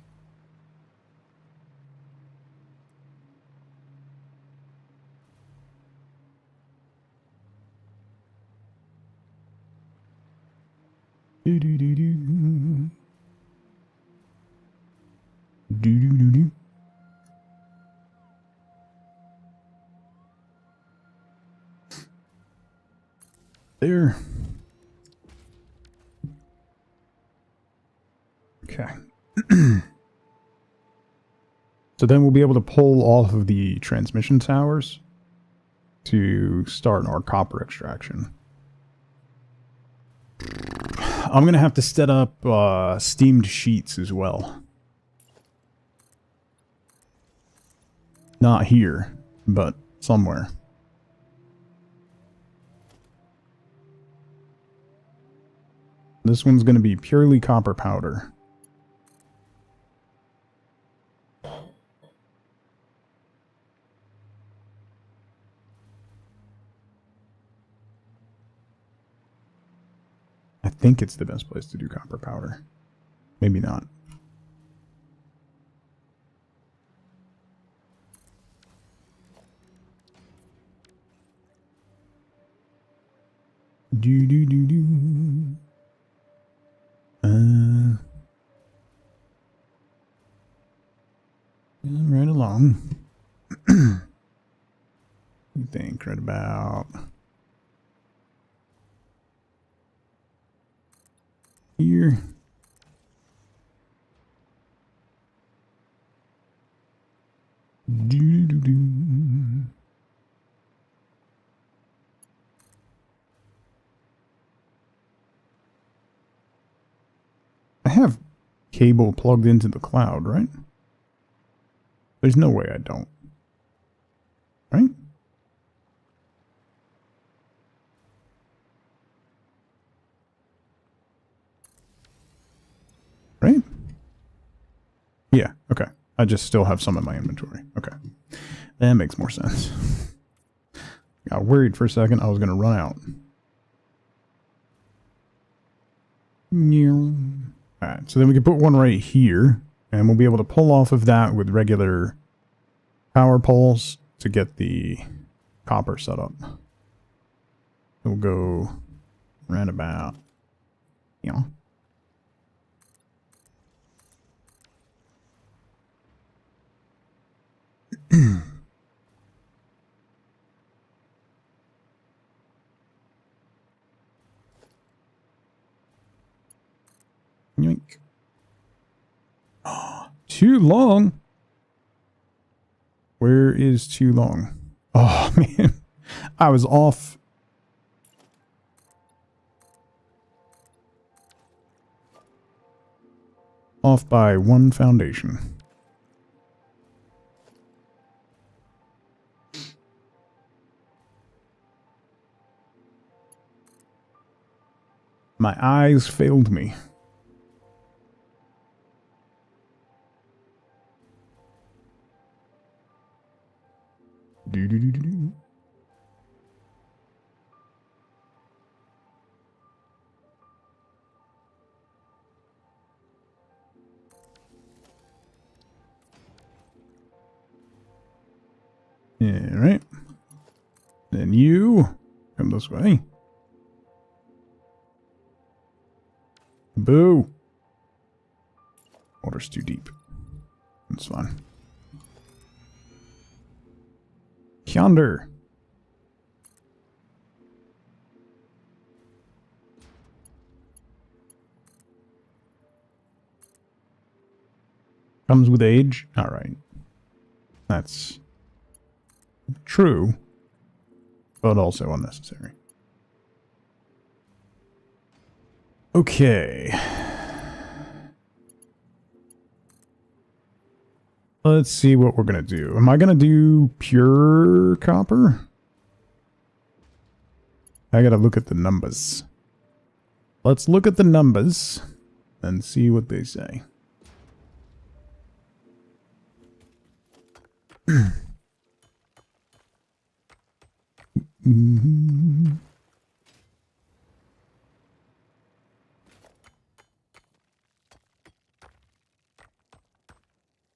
Do do do do. Do do do do. There. Okay. So then we'll be able to pull off of the transmission towers to start our copper extraction. I'm going to have to set up steamed sheets as well. Not here, but somewhere. This one's going to be purely copper powder. I think it's the best place to do copper powder. Maybe not. Do do do do. Right along. You think right about here. Do do do. I have cable plugged into the cloud, right? There's no way I don't. Right? Right? Yeah, okay. I just still have some in my inventory. Okay. That makes more sense. Got worried for a second I was going to run out. Alright, so then we can put one right here, and we'll be able to pull off of that with regular power poles to get the copper set up. We'll go right about, you know. Yoink. Oh, too long. Where is too long? Oh, man. I was off. Off by one foundation. My eyes failed me. Do. Yeah, right. Then you come this way. Boo. Water's too deep. That's fine. Yonder. Comes with age. All right. That's true, but also unnecessary. Okay. Let's see what we're going to do. Am I going to do pure copper? I got to look at the numbers. Let's look at the numbers and see what they say.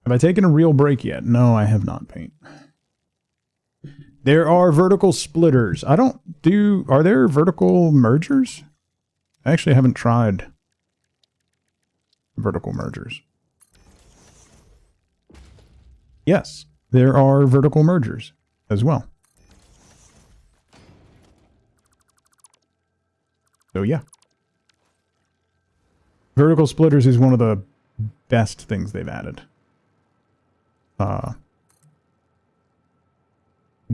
Have I taken a real break yet? No, I have not, Paint. There are vertical splitters. I don't do... Are there vertical mergers? I actually haven't tried vertical mergers. Yes, there are vertical mergers as well. So yeah. Vertical splitters is one of the best things they've added.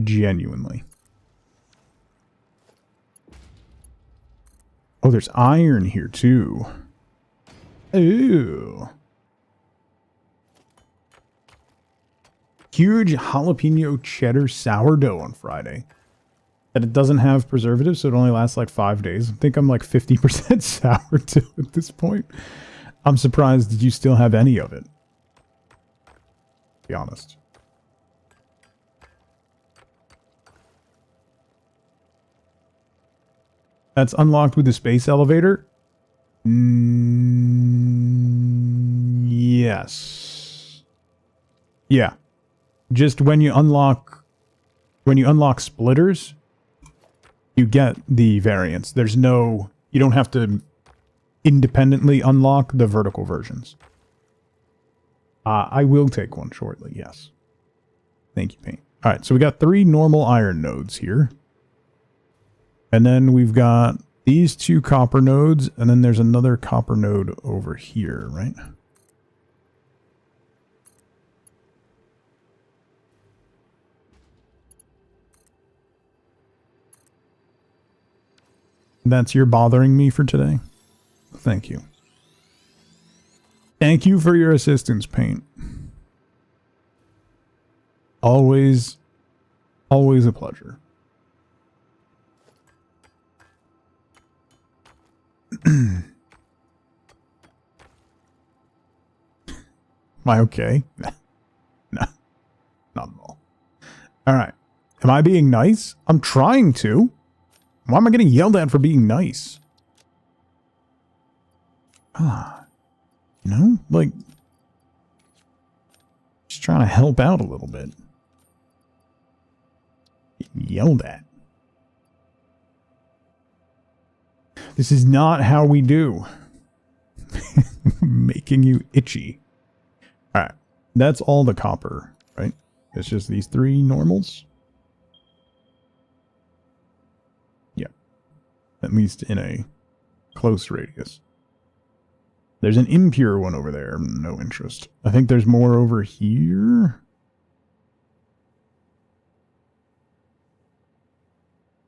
Genuinely. Oh, there's iron here too. Ooh. Huge jalapeno cheddar sourdough on Friday. That it doesn't have preservatives, so it only lasts like 5 days. I think I'm like 50% sourdough at this point. I'm surprised that you still have any of it. To be honest. That's unlocked with the space elevator? Yes. Yeah. Just when you unlock splitters, you get the variants. There's no, you don't have to independently unlock the vertical versions. I will take one shortly, yes. Thank you, Paint. All right, so we got 3 normal iron nodes here. And then we've got these 2 copper nodes, and then there's another copper node over here, right? That's your bothering me for today? Thank you. Thank you for your assistance, Paint. Always, always a pleasure. Am I okay? No, not at all. Alright. Am I being nice? I'm trying to. Why am I getting yelled at for being nice? You know? Like, just trying to help out a little bit. Getting yelled at. This is not how we do. Making you itchy. Alright. That's all the copper, right? It's just these 3 normals. Yeah. At least in a close radius. There's an impure one over there. No interest. I think there's more over here.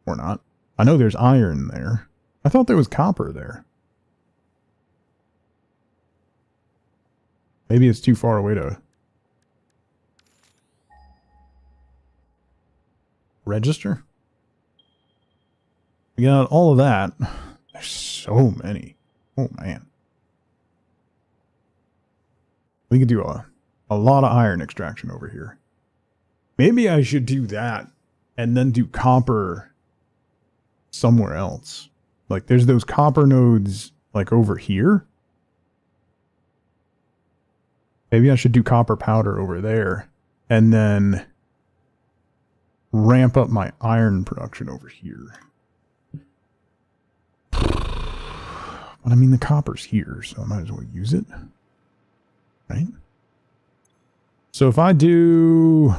Or not. I know there's iron there. I thought there was copper there. Maybe it's too far away to register. We got all of that. There's so many. Oh, man. We could do a lot of iron extraction over here. Maybe I should do that and then do copper somewhere else. Like, there's those copper nodes, like, over here. Maybe I should do copper powder over there and then ramp up my iron production over here. But I mean, the copper's here, so I might as well use it. Right? So if I do...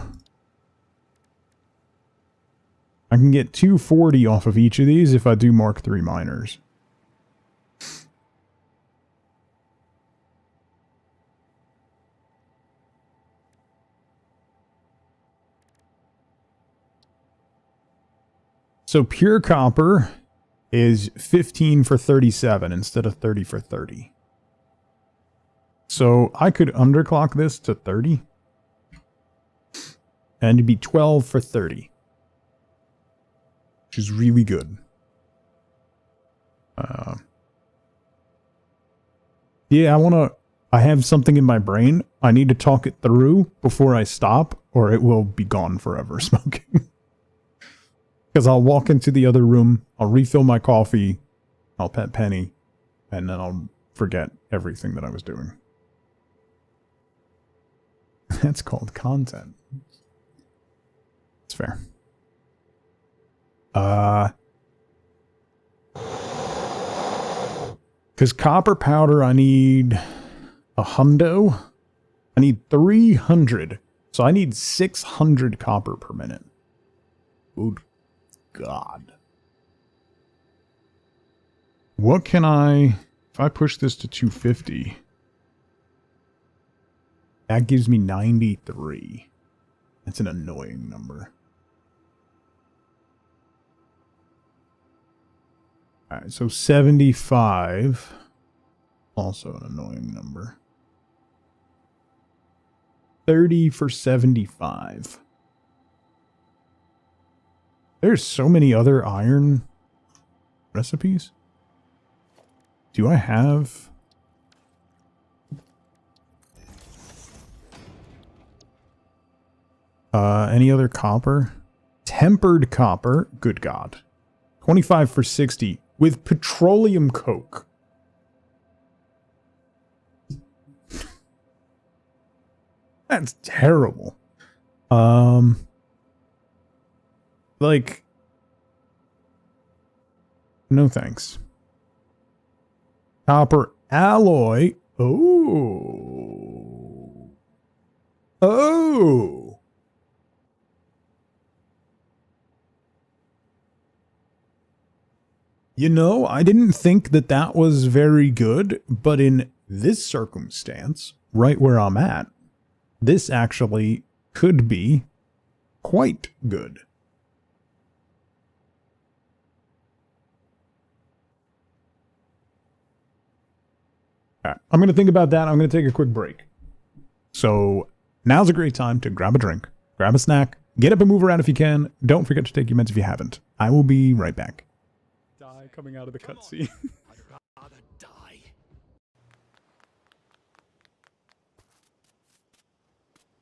I can get 240 off of each of these if I do Mark III miners. So pure copper is 15 for 37 instead of 30 for 30. So I could underclock this to 30. And it'd be 12 for 30. Which is really good. Yeah, I have something in my brain. I need to talk it through before I stop, or it will be gone forever smoking. Because I'll walk into the other room, I'll refill my coffee, I'll pet Penny, and then I'll forget everything that I was doing. That's called content. It's fair. Because copper powder, I need a hundo. I need 300. So I need 600 copper per minute. Good God. What can I... If I push this to 250... That gives me 93. That's an annoying number. Alright, so 75. Also an annoying number. 30 for 75. There's so many other iron recipes. Do I have... any other copper? Tempered copper. Good God. 25 for 60 with petroleum coke. That's terrible. Like, no thanks. Copper alloy. Oh. Oh. You know, I didn't think that that was very good, but in this circumstance, right where I'm at, this actually could be quite good. All right, I'm going to think about that. I'm going to take a quick break. So now's a great time to grab a drink, grab a snack, get up and move around if you can. Don't forget to take your meds if you haven't. I will be right back. Die coming out of the cutscene. I'd rather die.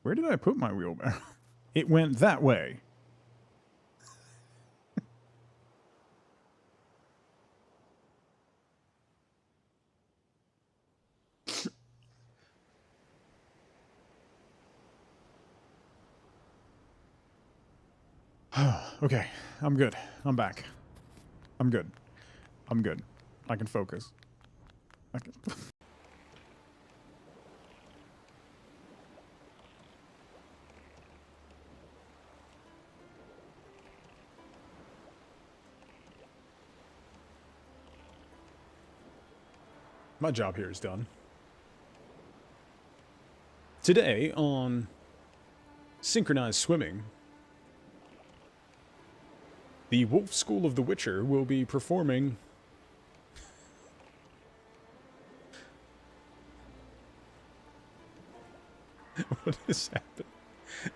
Where did I put my wheelbarrow? It went that way. Okay, I'm good. I'm back. I'm good. I'm good. I can focus. I can... My job here is done. Today on Synchronized Swimming, the Wolf School of the Witcher will be performing what has happened?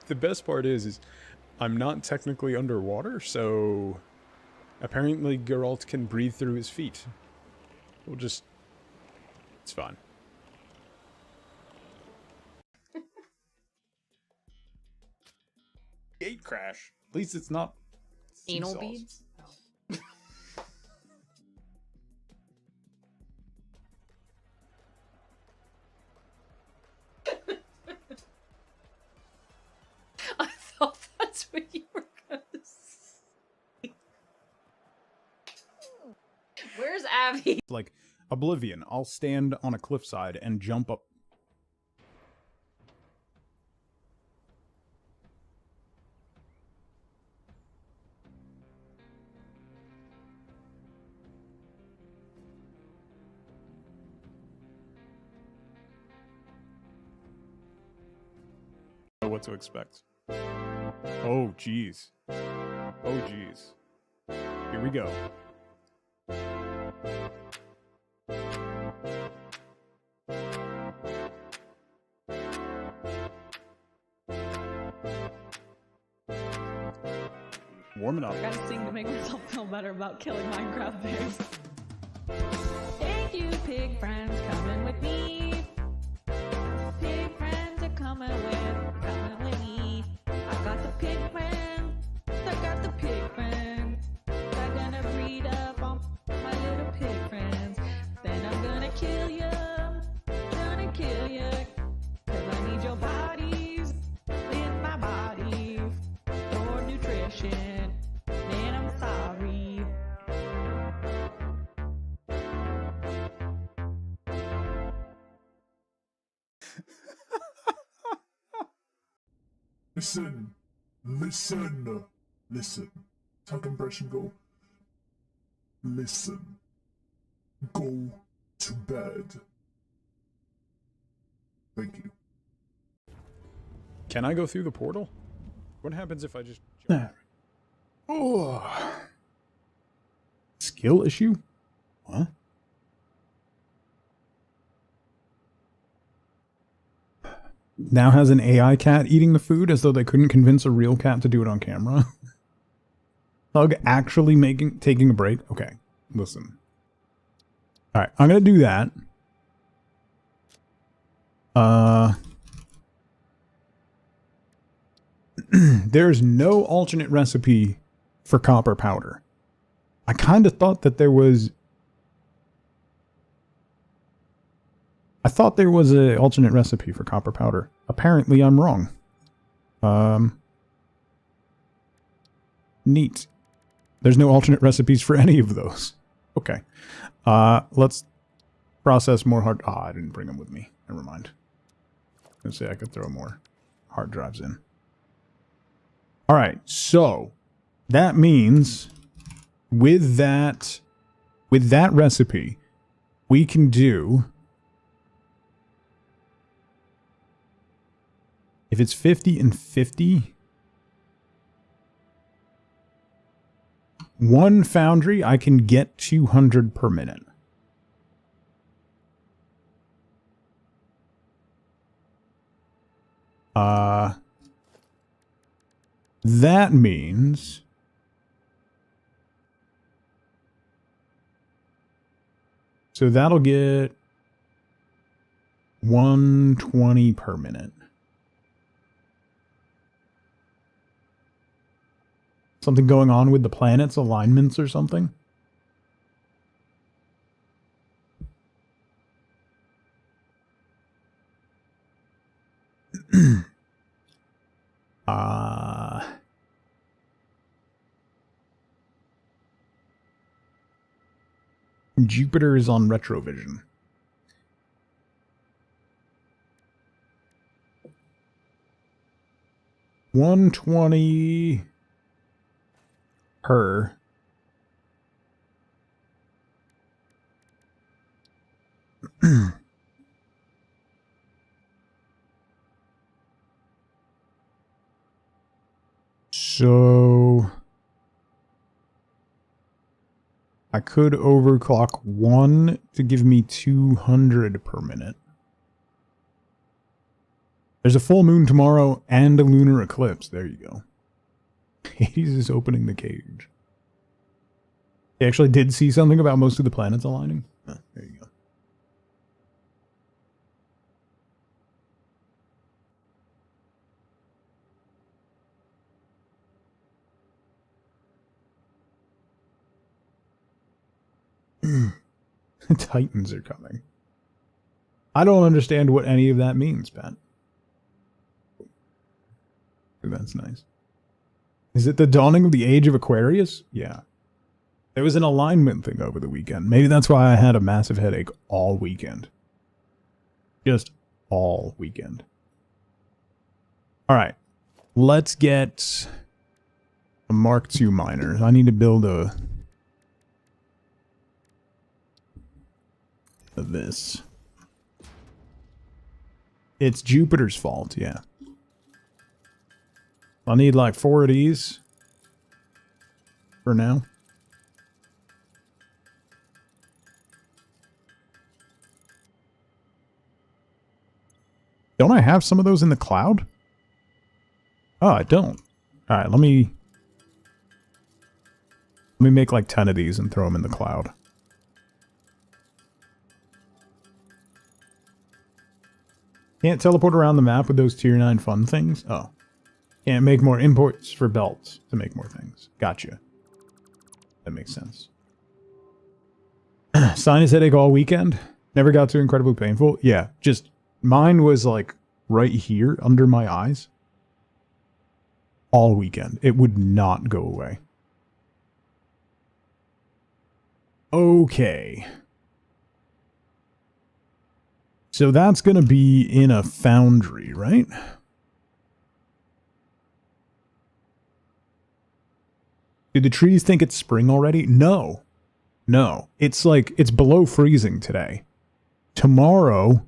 The best part is I'm not technically underwater, so apparently Geralt can breathe through his feet. We'll just... It's fine. Gate crash. At least it's not Anal seesaws. beads? I thought that's what you were gonna say. Where's Abby? Like Oblivion, I'll stand on a cliffside and jump up. Know what to expect. Oh, jeez. Oh, jeez. Here we go. Warming up. I gotta sing to make myself feel better about killing Minecraft pigs. Thank you, pig friends, coming with me. Pig friends are coming with me. I got the pig friends, I got the pig friends. I'm gonna breed up on my little pig friends. Then I'm gonna kill you, cause I need your bodies in my body for nutrition. Man, I'm sorry. Listen, listen, listen. Tongue impression go. Listen. Go to bed. Thank you. Can I go through the portal? What happens if I just jump? Oh. Skill issue? What? Now has an AI cat eating the food as though they couldn't convince a real cat to do it on camera. Thug actually taking a break? Okay, listen. Alright, I'm gonna do that. There's no alternate recipe for copper powder. I kind of thought that there was... I thought there was an alternate recipe for copper powder. Apparently, I'm wrong. Neat. There's no alternate recipes for any of those. Okay. Let's process more hard... Ah, I didn't bring them with me. Never mind. Let's say I could throw more hard drives in. Alright, so that means with that recipe, we can do... If it's 50 and 50, one foundry, I can get 200 per minute. That means so that'll get 120 per minute. Something going on with the planets' alignments or something? Jupiter is on retrovision. $120 per. So I could overclock 1 to give me 200 per minute. There's a full moon tomorrow and a lunar eclipse. There you go. Hades is opening the cage. They actually did see something about most of the planets aligning. There you go. Titans are coming. I don't understand what any of that means, Pat. That's nice. Is it the dawning of the age of Aquarius? Yeah. There was an alignment thing over the weekend. Maybe that's why I had a massive headache all weekend. Just all weekend. Alright. Let's get a Mark II miner. I need to build a... this. It's Jupiter's fault, yeah. I'll need like 4 of these for now. Don't I have some of those in the cloud? Oh, I don't. Alright, let me make like 10 of these and throw them in the cloud. Can't teleport around the map with those tier 9 fun things? Oh. Can't make more imports for belts to make more things. Gotcha. That makes sense. Sinus headache all weekend. Never got too incredibly painful. Yeah, just mine was like right here under my eyes. All weekend. It would not go away. Okay. So that's going to be in a foundry, right? Do the trees think it's spring already? No. No. It's like, it's below freezing today. Tomorrow,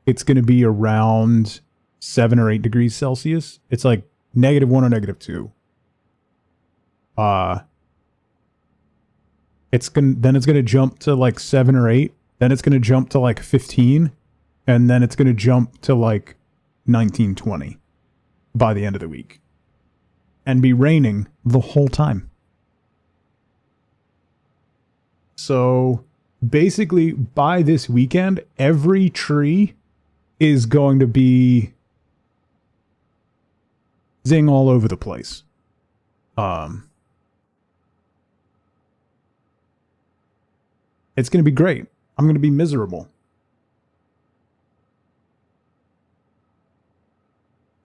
it's going to be around 7 or 8 degrees Celsius. It's like -1 or -2. Then it's going to jump to like 7 or 8. Then it's going to jump to like 15. And then it's going to jump to like 19, 20 by the end of the week. And be raining the whole time. So basically by this weekend, every tree is going to be zing all over the place. It's going to be great. I'm going to be miserable.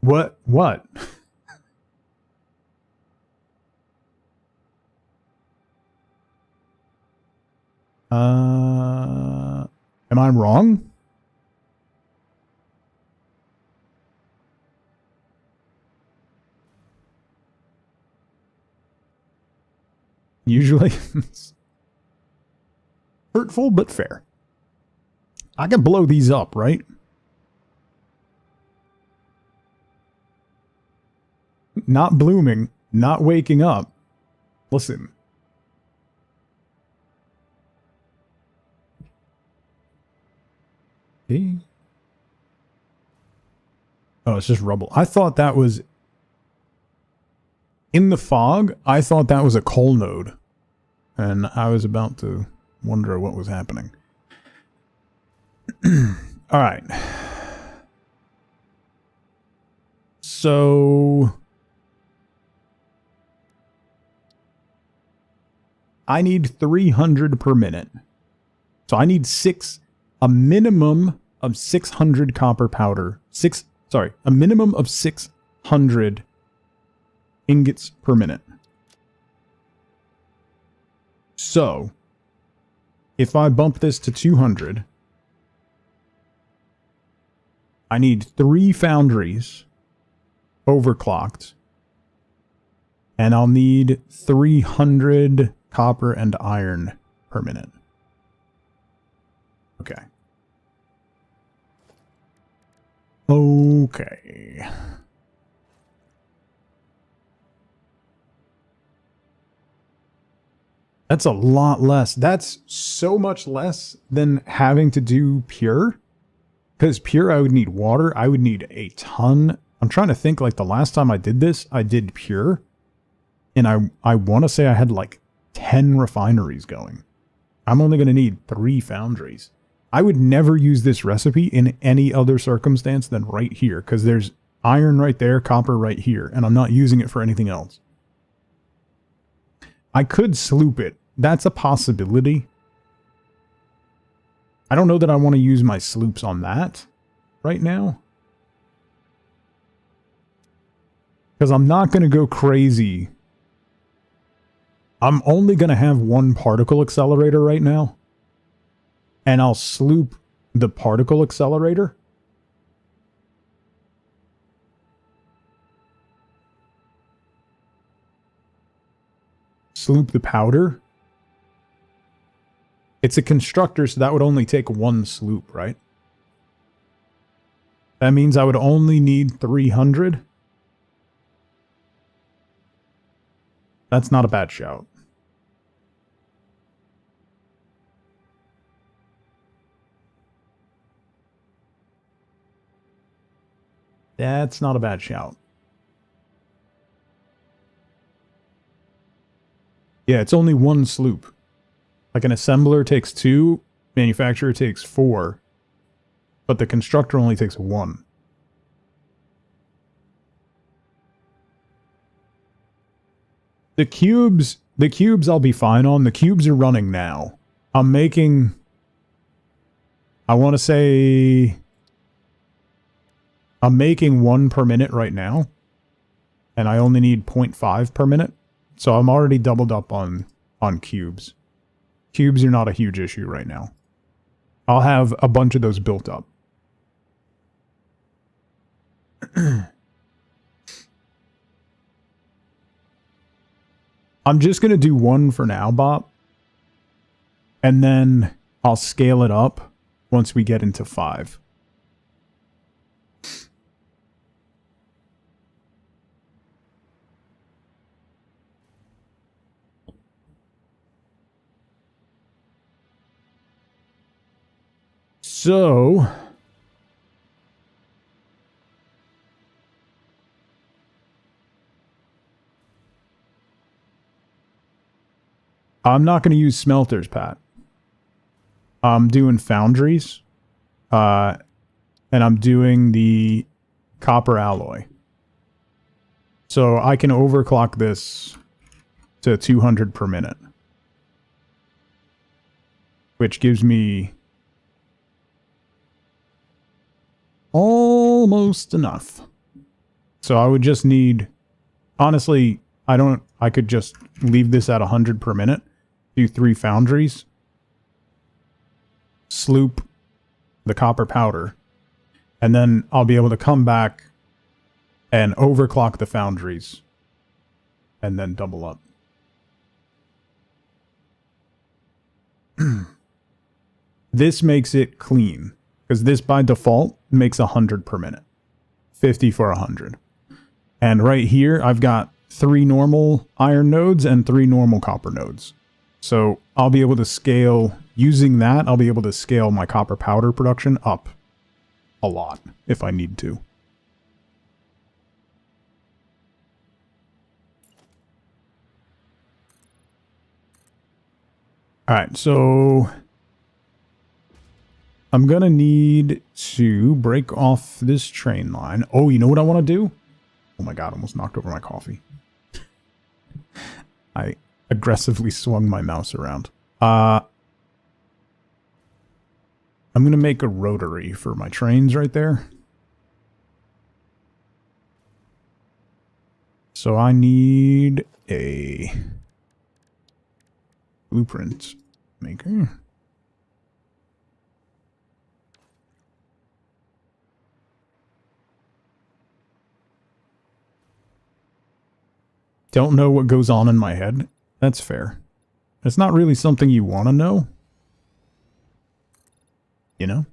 What? What? Am I wrong? Usually. Hurtful, but fair. I can blow these up, right? Not blooming, not waking up. Listen. Okay. Oh, it's just rubble. I thought that was... In the fog, I thought that was a coal node. And I was about to wonder what was happening. Alright. So... I need 300 per minute. So I need a minimum of 600 copper powder. A minimum of 600 ingots per minute. So, if I bump this to 200, I need 3 foundries overclocked, and I'll need 300 copper and iron per minute. Okay. Okay. That's a lot less. That's so much less than having to do pure. Because pure, I would need water. I would need a ton. I'm trying to think, like, the last time I did this, I did pure. And I want to say I had, like, 10 refineries going. I'm only going to need 3 foundries. I would never use this recipe in any other circumstance than right here. Because there's iron right there, copper right here. And I'm not using it for anything else. I could sloop it. That's a possibility. I don't know that I want to use my sloops on that right now. Because I'm not going to go crazy. I'm only going to have 1 particle accelerator right now. And I'll sloop the particle accelerator. Sloop the powder. It's a constructor, so that would only take 1 sloop, right? That means I would only need 300. That's not a bad shout. That's not a bad shout. Yeah, it's only 1 sloop. Like an assembler takes 2, manufacturer takes 4, but the constructor only takes 1. The cubes I'll be fine on. The cubes are running now. I'm making, I want to say, I'm making 1 per minute right now, and I only need 0.5 per minute. So I'm already doubled up on cubes. Cubes are not a huge issue right now. I'll have a bunch of those built up. I'm just going to do 1 for now, Bob. And then I'll scale it up once we get into 5. So, I'm not going to use smelters, Pat. I'm doing foundries, and I'm doing the copper alloy. So I can overclock this to 200 per minute, which gives me almost enough. So I would just need, honestly, I could just leave this at 100 per minute, do 3 foundries, sloop the copper powder, and then I'll be able to come back and overclock the foundries and then double up. This makes it clean. Because this, by default, makes 100 per minute. 50 for 100. And right here, I've got 3 normal iron nodes and 3 normal copper nodes. So I'll be able to scale, using that, I'll be able to scale my copper powder production up a lot, if I need to. Alright, so I'm gonna need to break off this train line. Oh, you know what I want to do? Oh my god, almost knocked over my coffee. I aggressively swung my mouse around. I'm gonna make a rotary for my trains right there. So I need a blueprint maker. Don't know what goes on in my head. That's fair. It's not really something you want to know. You know?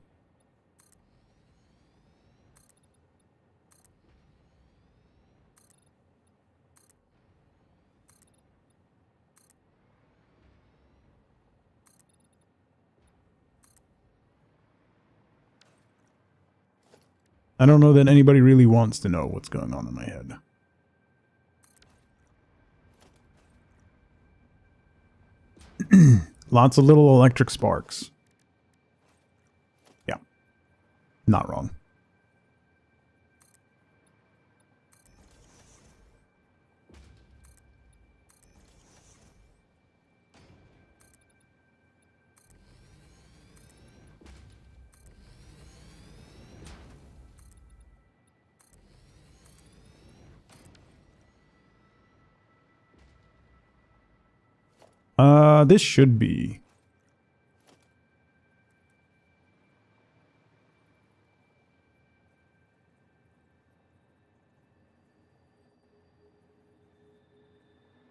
I don't know that anybody really wants to know what's going on in my head. Lots of little electric sparks. Yeah. Not wrong. This should be.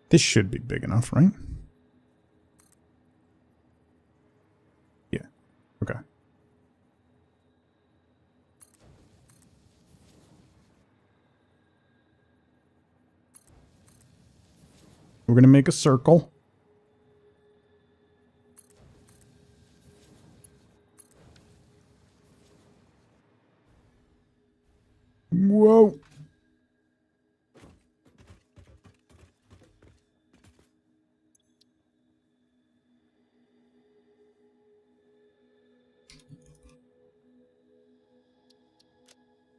This should be big enough, right? Yeah. Okay. We're going to make a circle. Whoa.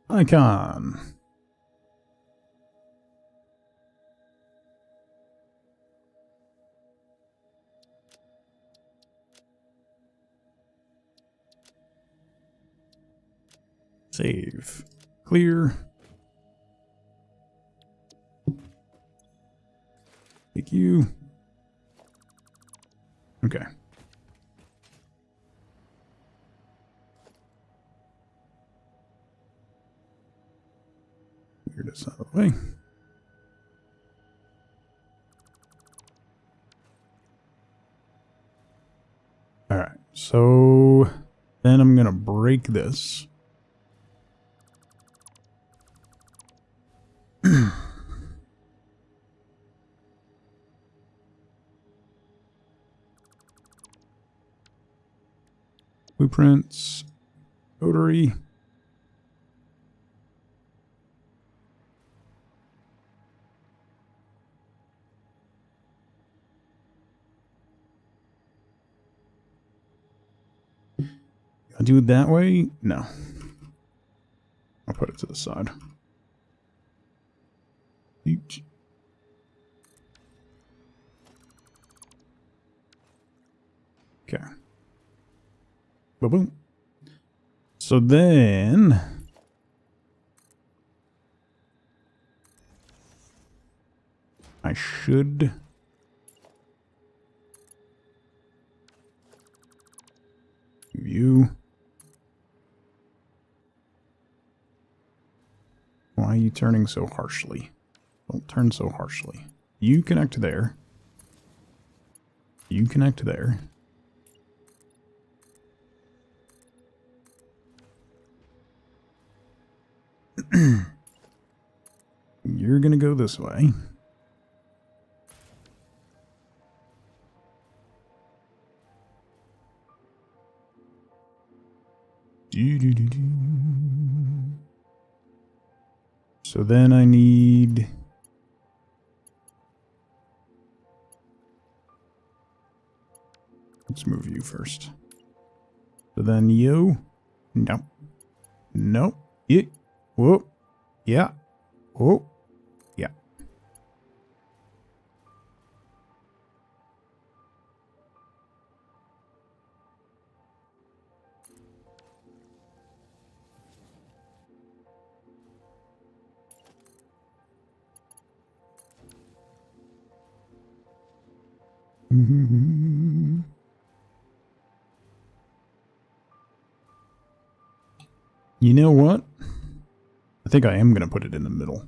Icon. Save. Clear. Thank you. Okay. Clear this out of the way. Alright, so then I'm gonna break this. Blueprints, rotary. I'll do it that way? No. I'll put it to the side. Each. Okay. Boom. So then I should view. Why are you turning so harshly? Don't turn so harshly. You connect there. You connect there. You're gonna go this way. So then I need Let's move you first. So then you. No. No. Yeah. Whoop. Yeah. Whoop. Yeah. You know what? I think I am going to put it in the middle.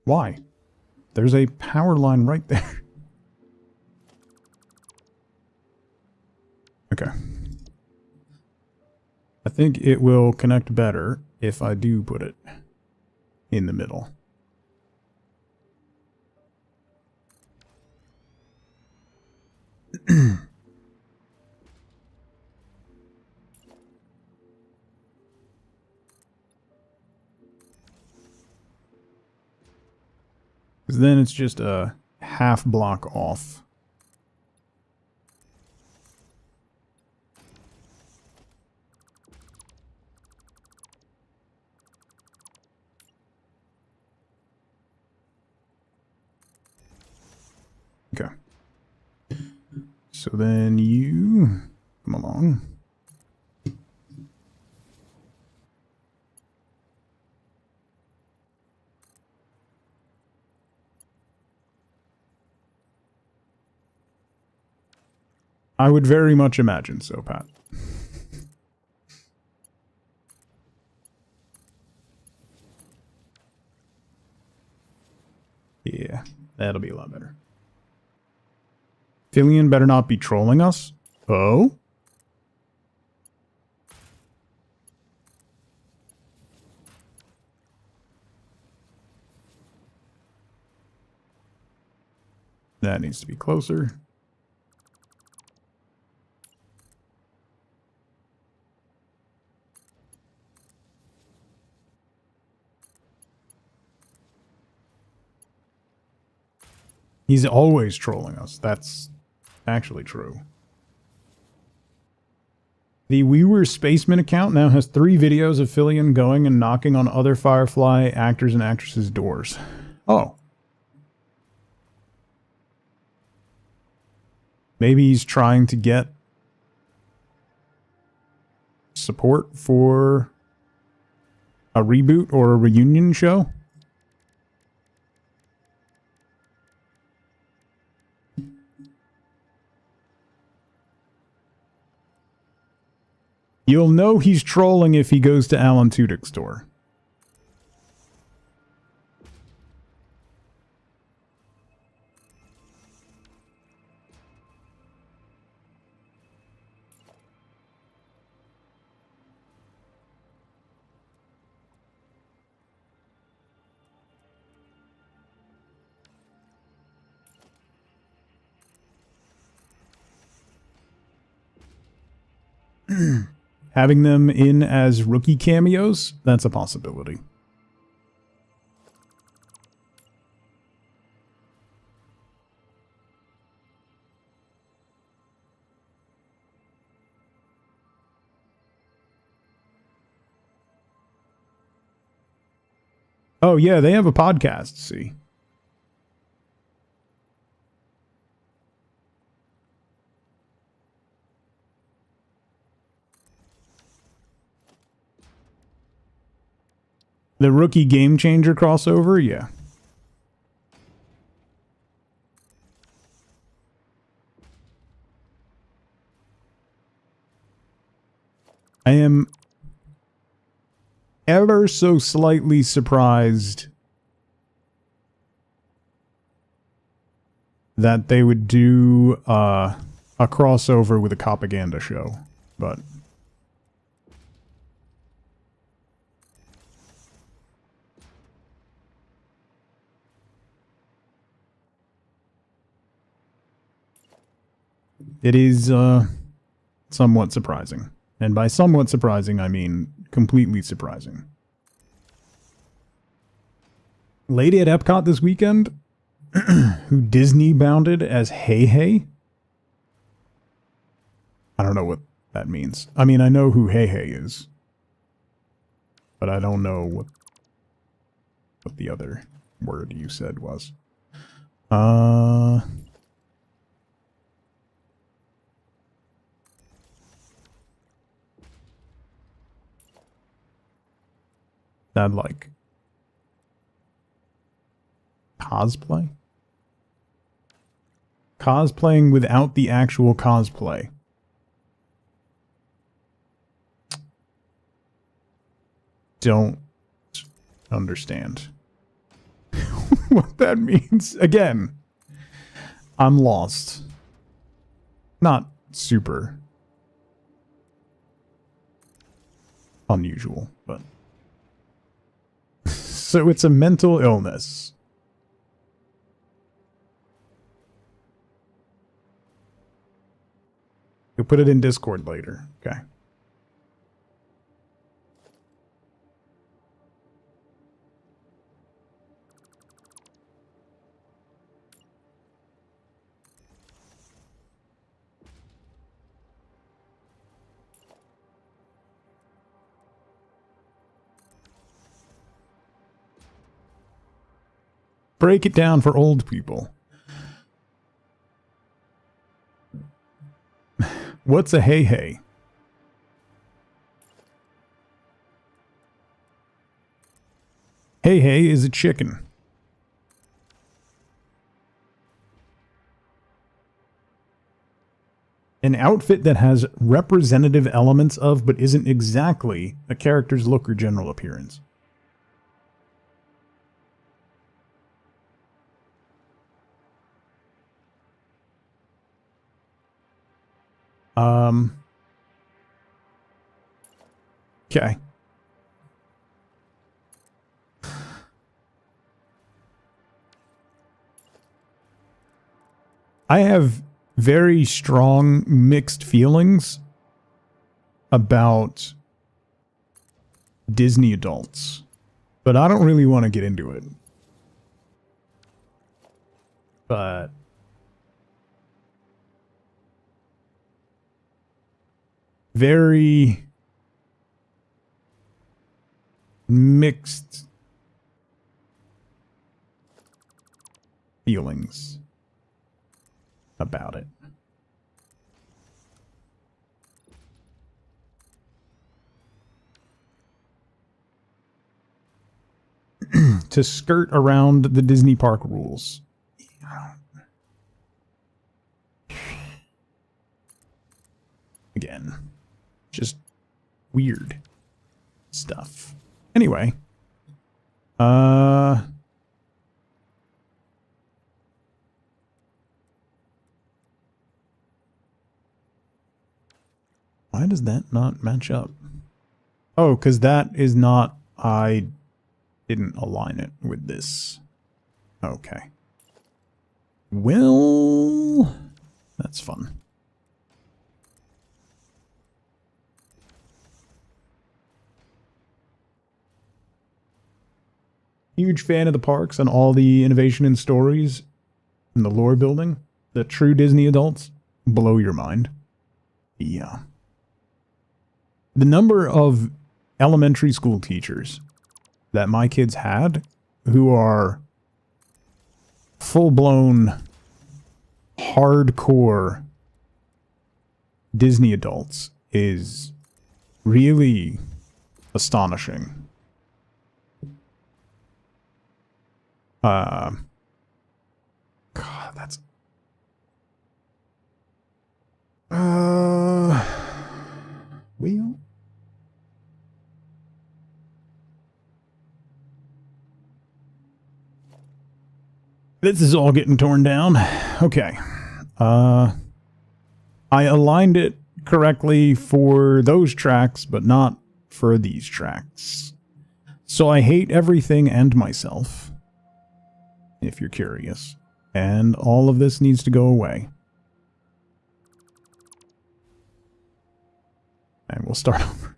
Why? There's a power line right there. Okay. I think it will connect better if I do put it in the middle. Because then it's just a half block off. Okay. So then you come along. I would very much imagine so, Pat. Yeah, that'll be a lot better. Fillion better not be trolling us. Oh? That needs to be closer. He's always trolling us. That's actually true. The We Were Spaceman account now has 3 videos of Fillion going and knocking on other Firefly actors and actresses' doors. Oh. Maybe he's trying to get support for a reboot or a reunion show? You'll know he's trolling if he goes to Alan Tudyk's store. Having them in as rookie cameos, that's a possibility. Oh yeah, they have a podcast, see. The rookie Game Changer crossover, yeah. I am ever so slightly surprised that they would do a crossover with a propaganda show, but it is somewhat surprising. And by somewhat surprising, I mean completely surprising. Lady at Epcot this weekend, who Disney bounded as Hey Hey. I don't know what that means. I mean, I know who Hey Hey is. But I don't know what the other word you said was. That like cosplay? Cosplaying without the actual cosplay. Don't understand what that means. Again, I'm lost. Not super unusual, but so it's a mental illness. You'll put it in Discord later. Okay. Break it down for old people. What's a Hey Hey? Hey Hey is a chicken. An outfit that has representative elements of, but isn't exactly, a character's look or general appearance. Okay. I have very strong mixed feelings about Disney adults, but I don't really want to get into it. But very mixed feelings about it. To skirt around the Disney park rules. Again, just weird stuff. Anyway, why does that not match up? Oh, because that is not... I didn't align it with this. Okay. Well, that's fun. Huge fan of the parks and all the innovation and stories and the lore building. The true Disney adults blow your mind. Yeah. The number of elementary school teachers that my kids had who are full-blown hardcore Disney adults is really astonishing. God, that's... Wheel? This is all getting torn down. Okay. I aligned it correctly for those tracks, but not for these tracks. So I hate everything and myself. If you're curious. And all of this needs to go away. And we'll start over.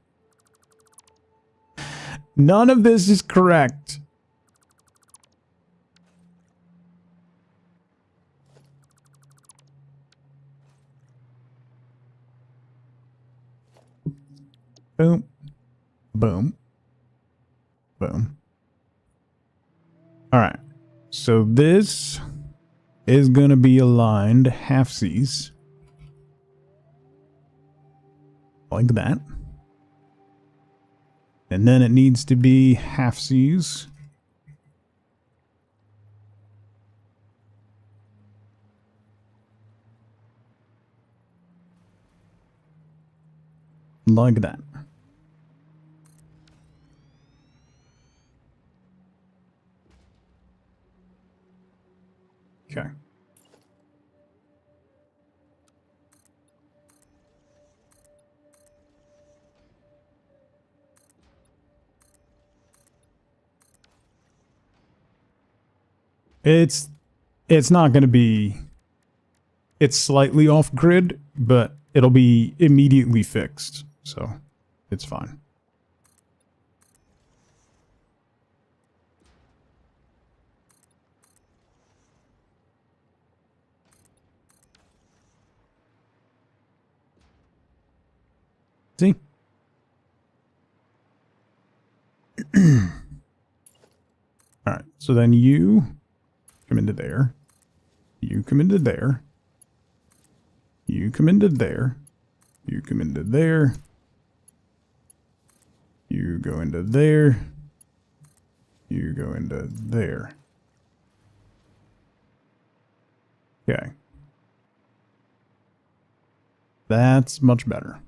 None of this is correct. Boom. Boom. Boom. Alright. So this is going to be aligned halfsies. Like that. And then it needs to be halfsies. Like that. Okay. It's not going to be, it's slightly off grid, but it'll be immediately fixed, so it's fine. See? Alright, so then you come into there. You come into there. You come into there. You come into there. You go into there. You go into there. Okay. That's much better.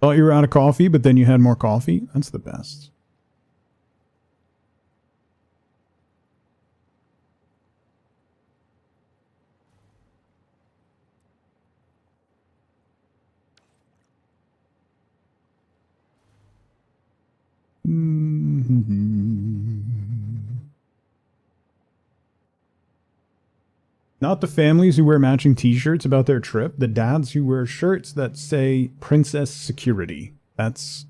Thought you were out of coffee, but then you had more coffee? That's the best. Not the families who wear matching t-shirts about their trip, the dads who wear shirts that say Princess Security. That's...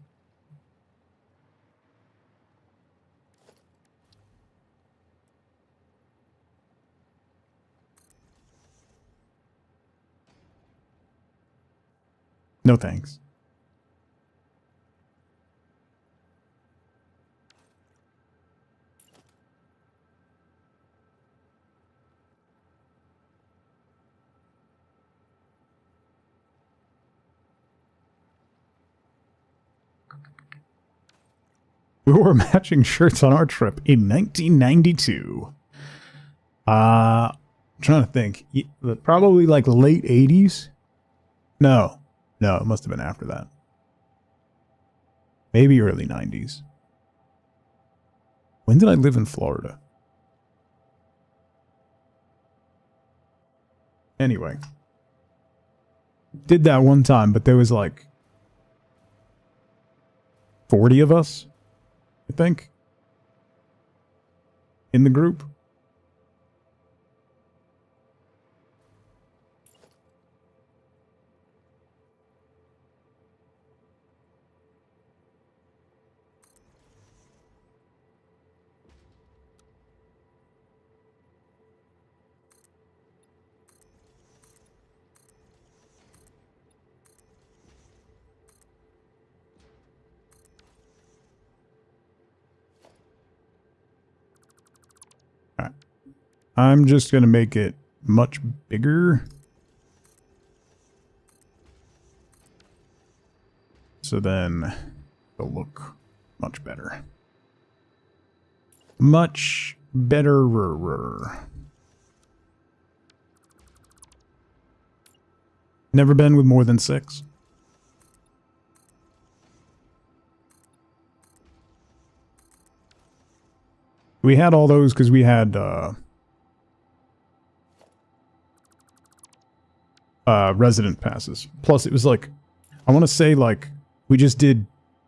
No thanks. We wore matching shirts on our trip in 1992. I'm trying to think. Probably like late 80s? No. No, it must have been after that. Maybe early 90s. When did I live in Florida? Anyway. Did that one time, but there was like 40 of us, I think, in the group. I'm just going to make it much bigger. So then it'll look much better. Much betterer. Never been with more than 6. We had all those because we had resident passes. Plus it was like, I want to say like we just did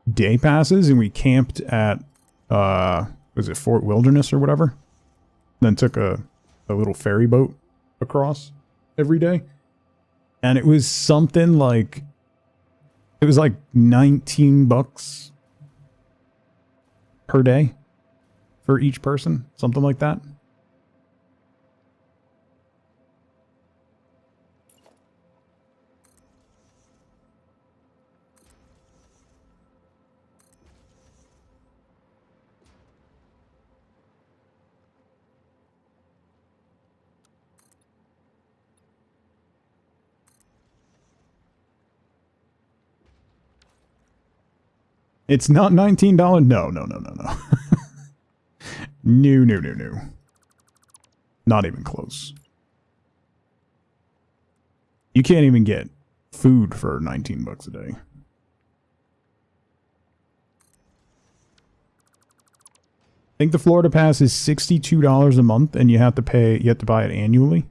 day passes, and we camped at, was it Fort Wilderness or whatever? Then took a little ferry boat across every day. And it was something like, it was like $19 per day for each person, something like that. It's not $19. No. No. Not even close. You can't even get food for $19 a day. I think the Florida Pass is $62 a month, and you have to buy it annually.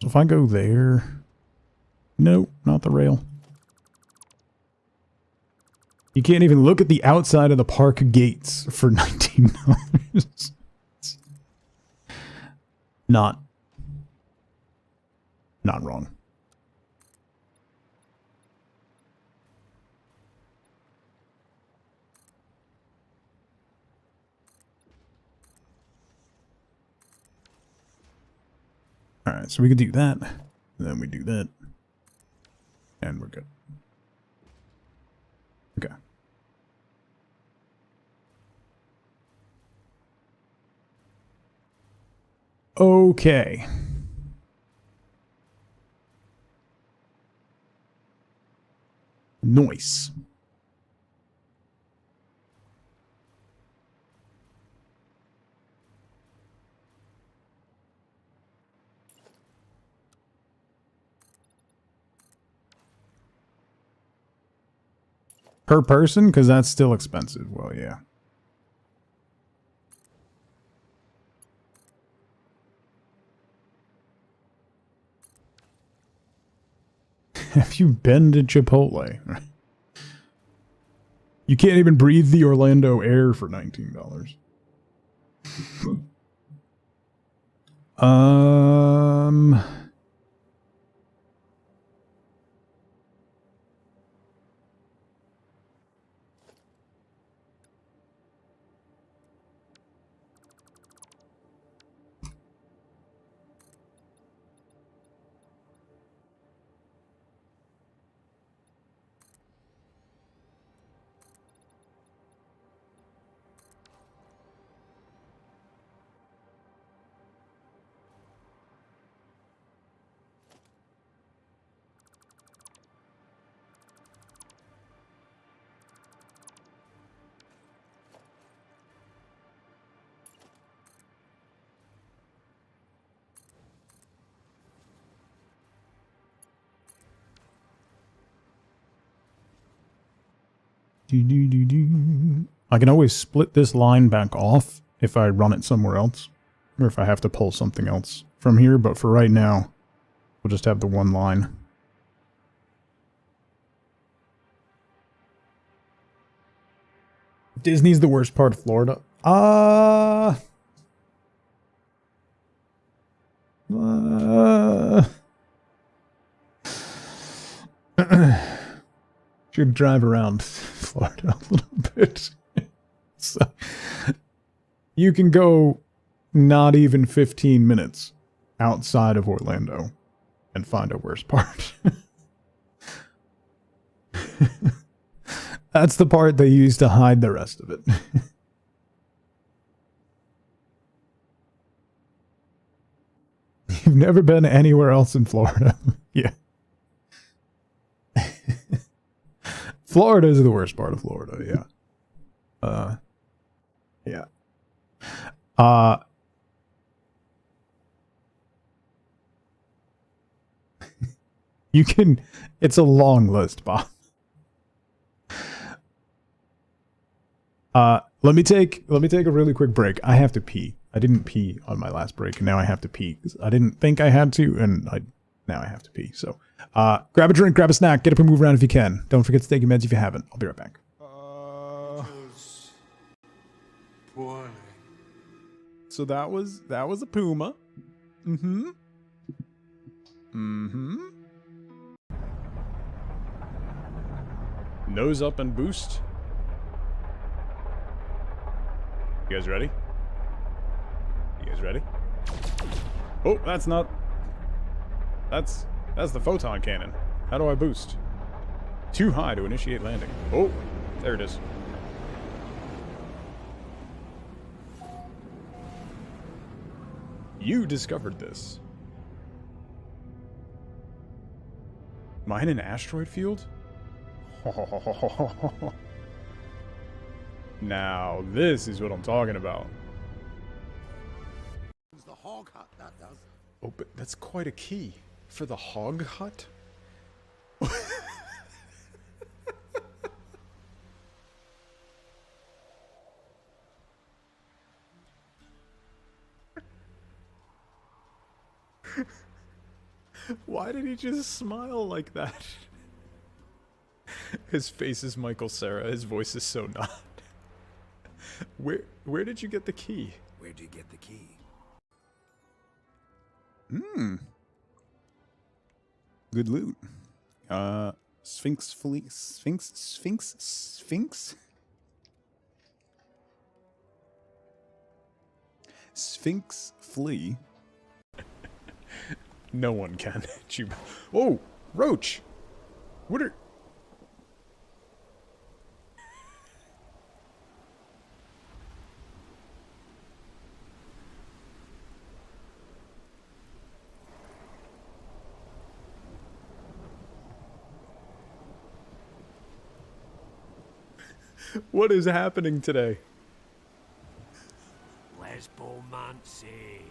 So if I go there, nope, not the rail. You can't even look at the outside of the park gates for $19. Not wrong. Alright, so we could do that. Then we do that. And we're good. Okay. Okay. Nice. Per person? Because that's still expensive. Well, yeah. Have you been to Chipotle? You can't even breathe the Orlando air for $19. I can always split this line back off if I run it somewhere else, or if I have to pull something else from here, but for right now, we'll just have the one line. Disney's the worst part of Florida. Should drive around Florida a little bit. So, you can go not even 15 minutes outside of Orlando and find a worse part. That's the part they use to hide the rest of it. You've never been anywhere else in Florida. Yeah. Florida is the worst part of Florida, yeah. Yeah. You can, it's a long list, Bob. Let me take a really quick break. I have to pee. I didn't pee on my last break, and now I have to pee. I didn't think I had to, and now I have to pee. So, grab a drink, grab a snack, get up and move around if you can. Don't forget to take your meds if you haven't. I'll be right back. So that was a puma. Mm-hmm. Mm-hmm. Nose up and boost. You guys ready? You guys ready? Oh, that's not... That's the photon cannon. How do I boost? Too high to initiate landing. Oh, there it is. You discovered this. Am I in an asteroid field? Now, this is what I'm talking about. The hog hut, that does. Oh, but that's quite a key. For the hog hut? Why did he just smile like that? His face is Michael Cera, his voice is so not. Where did you get the key? Where'd you get the key? Good loot. Sphinx flea. Sphinx? Sphinx flea. No one can. Oh, Roach. What are... What is happening today? Lesbomancy.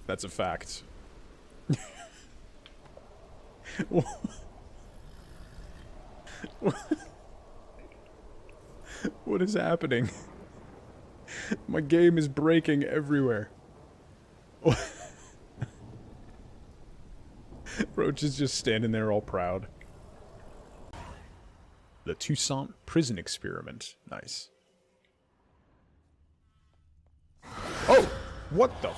That's a fact. What is happening? My game is breaking everywhere. Roach is just standing there all proud. The Toussaint prison experiment. Nice. Oh! What the...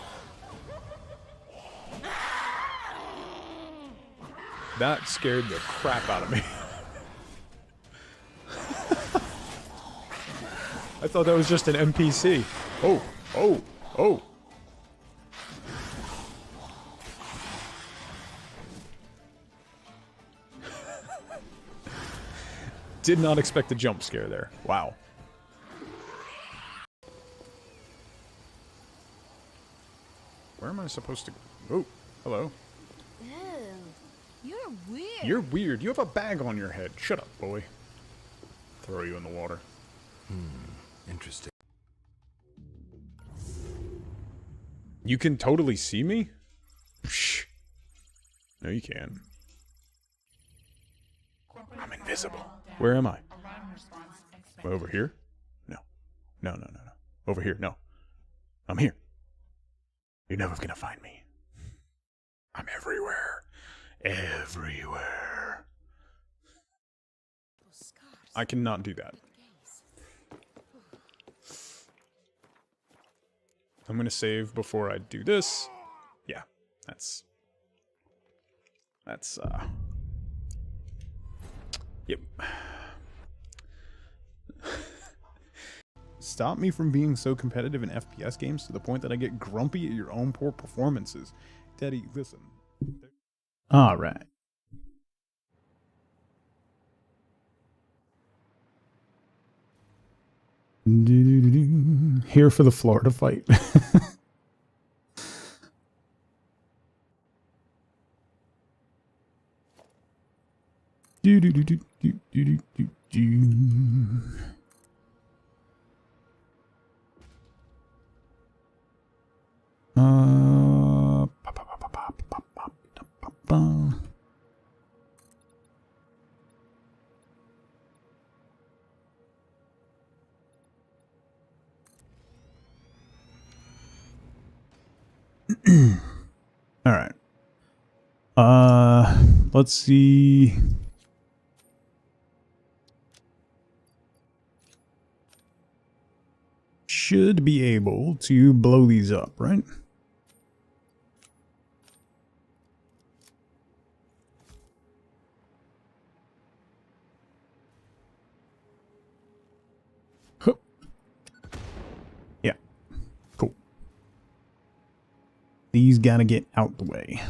That scared the crap out of me. I thought that was just an NPC. Oh, oh, oh. Did not expect a jump scare there. Wow. Where am I supposed to go? Oh, hello. Ew, you're weird. You're weird. You have a bag on your head. Shut up, boy. Throw you in the water. Interesting. You can totally see me? Psh. No, you can. I'm invisible. Where am I? Am I over here? No. No, no, no, no. Over here, no. I'm here. You're never gonna find me. I'm everywhere. Everywhere. I cannot do that. I'm gonna save before I do this. Yeah, that's... Yep. Stop me from being so competitive in FPS games to the point that I get grumpy at your own poor performances. Daddy, listen. Alright. Here for the Florida fight. All right. Let's see. Should be able to blow these up, right? Hup. Yeah. Cool. These gotta get out the way.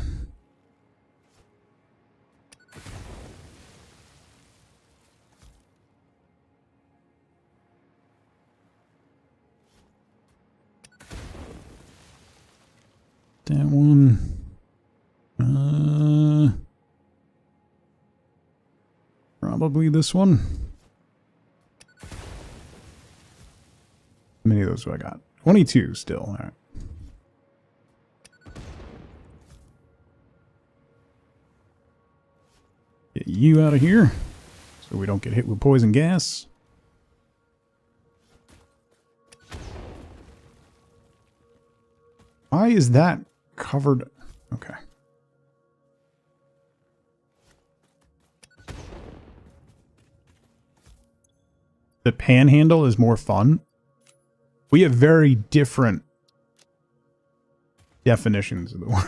That one. Probably this one. How many of those do I got? 22 still. All right. Get you out of here so we don't get hit with poison gas. Why is that covered? Okay. The panhandle is more fun. We have very different definitions of the word.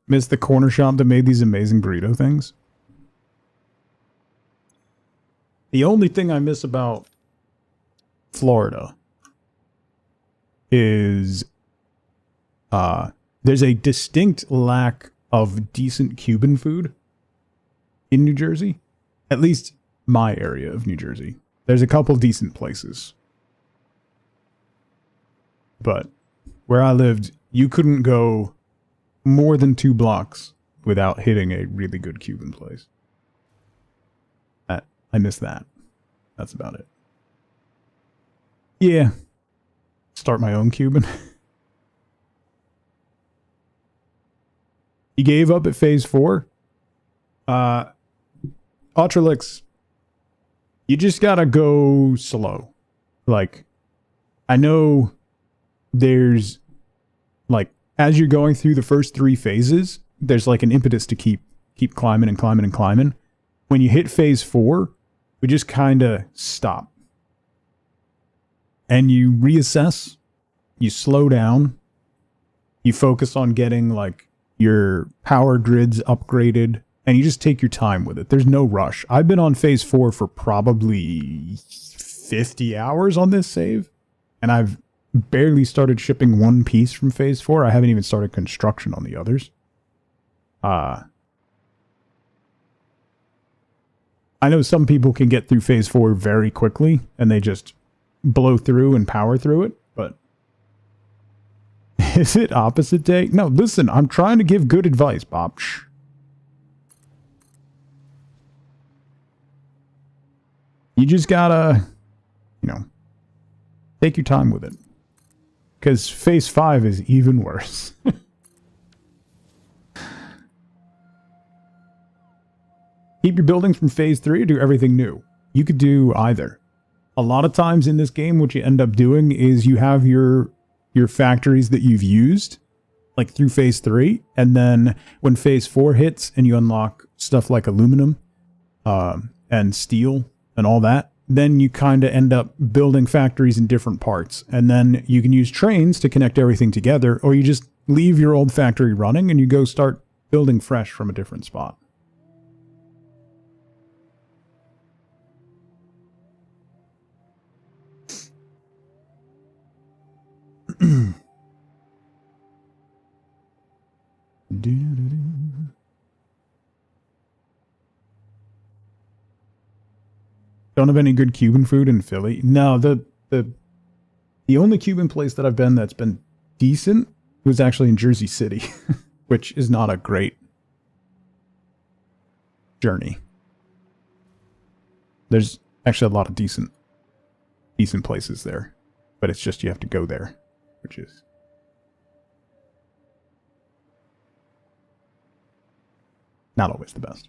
Miss the corner shop that made these amazing burrito things. The only thing I miss about Florida is there's a distinct lack of decent Cuban food in New Jersey. At least my area of New Jersey. There's a couple decent places. But where I lived, you couldn't go more than 2 blocks without hitting a really good Cuban place. I miss that. That's about it. Yeah. Start my own Cuban. He gave up at phase 4. Ultralix, you just gotta go slow. Like, I know there's, like, as you're going through the first 3 phases, there's like an impetus to keep climbing and climbing and climbing. When you hit phase 4, we just kind of stop. And you reassess, you slow down, you focus on getting like your power grids upgraded, and you just take your time with it. There's no rush. I've been on phase 4 for probably 50 hours on this save, and I've barely started shipping one piece from phase 4. I haven't even started construction on the others. I know some people can get through phase 4 very quickly, and they just blow through and power through it, but is it opposite day? No, listen, I'm trying to give good advice, Bob. Shh. You just gotta, take your time with it. Because phase 5 is even worse. Keep your buildings from phase 3 or do everything new. You could do either. A lot of times in this game, what you end up doing is you have your factories that you've used, like through phase 3, and then when phase 4 hits and you unlock stuff like aluminum and steel and all that, then you kind of end up building factories in different parts. And then you can use trains to connect everything together, or you just leave your old factory running and you go start building fresh from a different spot. Don't have any good Cuban food in Philly? No, the only Cuban place that I've been that's been decent was actually in Jersey City, which is not a great journey. There's actually a lot of decent places there, but it's just you have to go there, which is not always the best.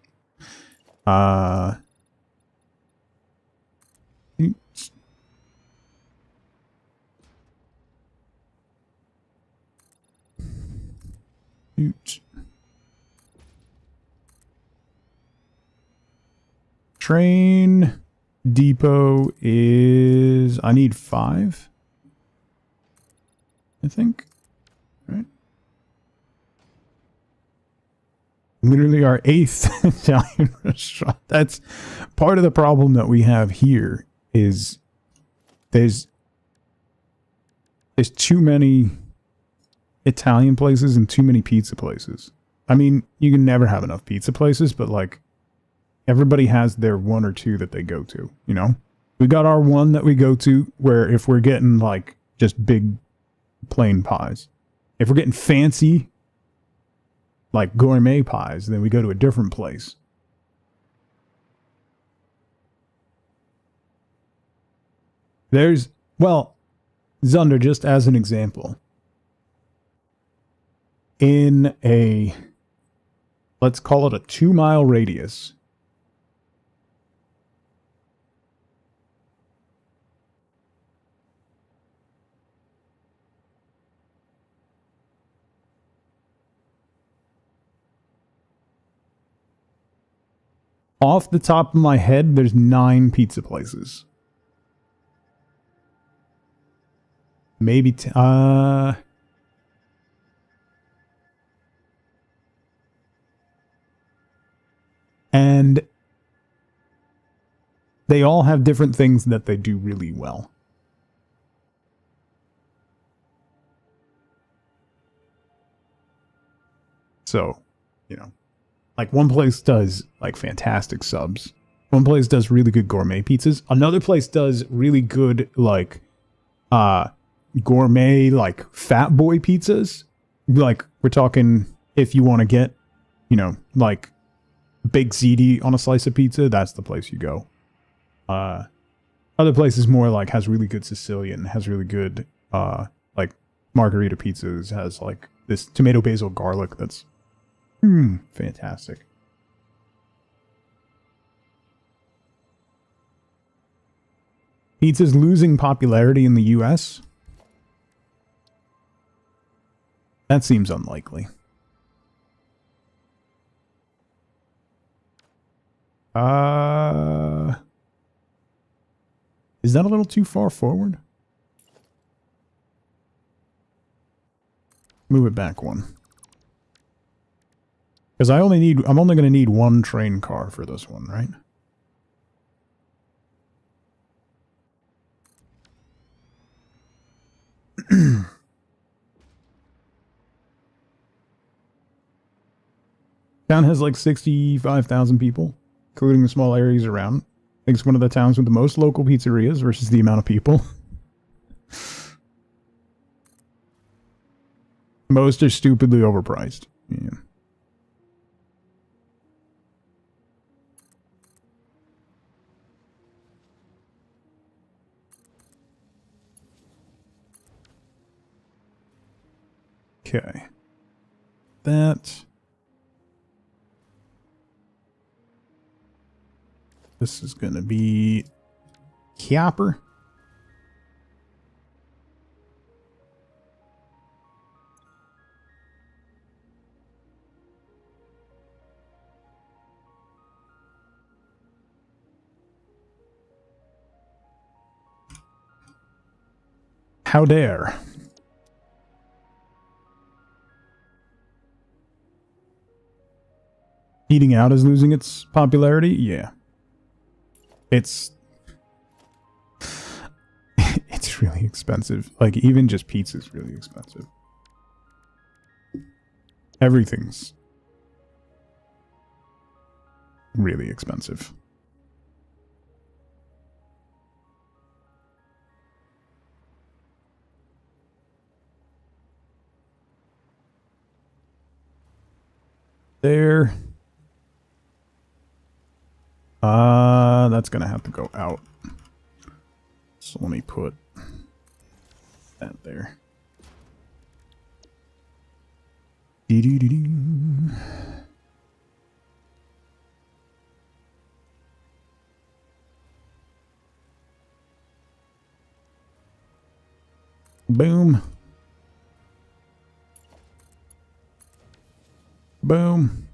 Shoot. Train depot is... I need 5. I think. Right. Literally our 8th Italian restaurant. That's part of the problem that we have here is there's too many Italian places and too many pizza places. I mean, you can never have enough pizza places, but like everybody has their 1 or 2 that they go to, you know? We got our one that we go to where if we're getting like just big plain pies. If we're getting fancy like gourmet pies, then we go to a different place. There's, well, Zunder, just as an example, in a, let's call it a 2-mile radius, off the top of my head, there's 9 pizza places. Maybe, and they all have different things that they do really well. So, you know, like one place does like fantastic subs. One place does really good gourmet pizzas. Another place does really good like gourmet like fat boy pizzas. Like we're talking if you want to get, you know, like big ziti on a slice of pizza, that's the place you go. Other places more like has really good Sicilian, has really good like margarita pizzas, has like this tomato basil garlic that's fantastic. Pizza's losing popularity in the US. That seems unlikely. Is that a little too far forward? Move it back one. Because I'm only going to need 1 train car for this one, right? Town has like 65,000 people, including the small areas around. I think it's one of the towns with the most local pizzerias versus the amount of people. Most are stupidly overpriced. Yeah. Okay. That. This is going to be Chiapper. How dare. Eating out is losing its popularity? Yeah. It's really expensive. Like, even just pizza's really expensive. Everything's really expensive. There. That's gonna have to go out. So let me put that there. Dee-dee-dee-dee. Boom. Boom.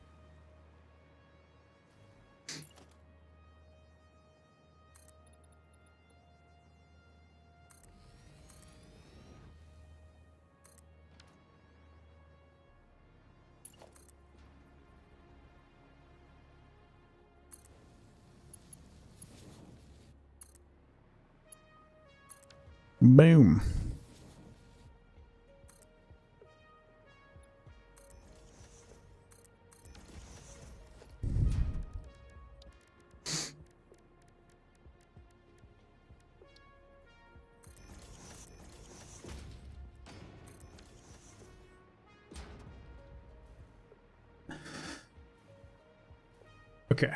Boom. Okay.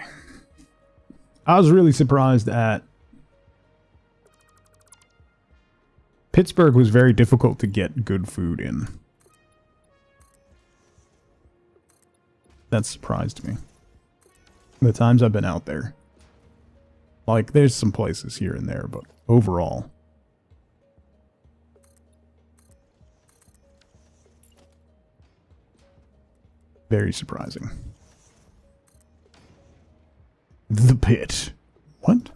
I was really surprised at Pittsburgh was very difficult to get good food in. That surprised me. The times I've been out there. Like, there's some places here and there, but overall. Very surprising. The pit. What?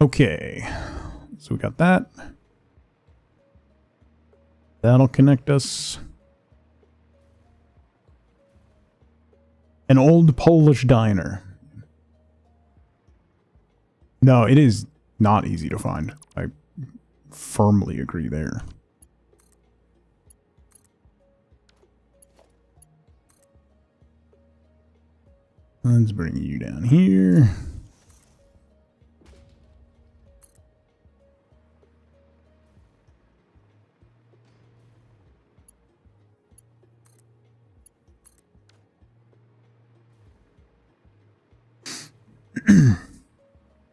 Okay. So we got that. That'll connect us. An old Polish diner. No, it is not easy to find. I firmly agree there. Let's bring you down here.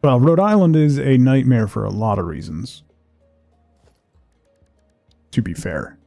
Well, Rhode Island is a nightmare for a lot of reasons. To be fair.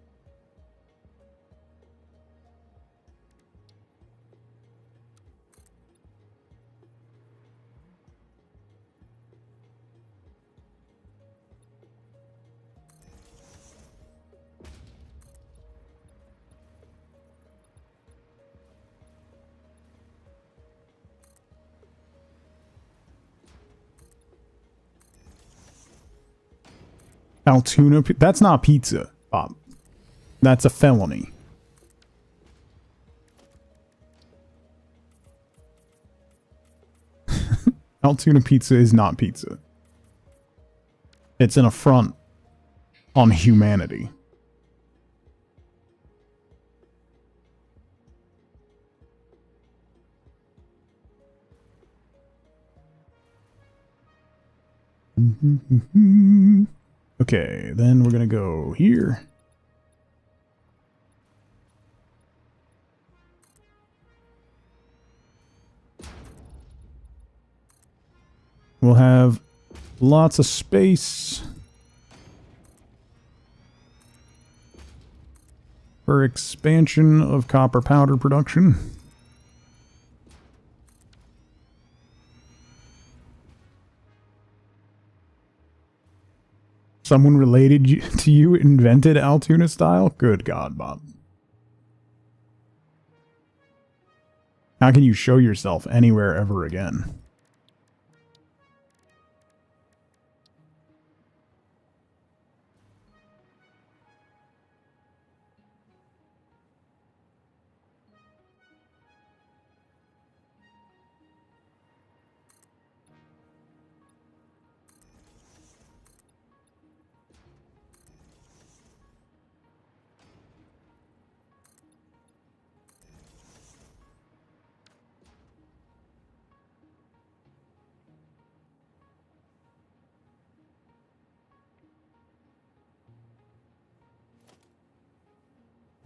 Altoona, that's not pizza, Bob. That's a felony. Altoona pizza is not pizza. It's an affront on humanity. Okay, then we're gonna go here. We'll have lots of space for expansion of copper powder production. Someone related to you invented Altoona style? Good God, Bob. How can you show yourself anywhere ever again?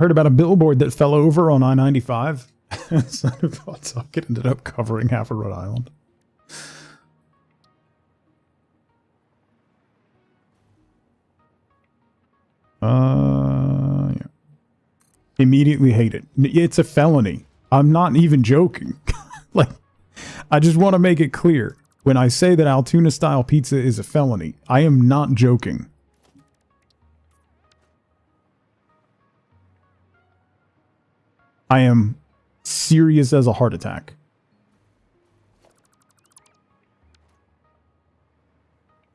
Heard about a billboard that fell over on I-95. It ended up covering half of Rhode Island. Yeah. Immediately hate it. It's a felony. I'm not even joking. Like, I just want to make it clear. When I say that Altoona style pizza is a felony, I am not joking. I am serious as a heart attack.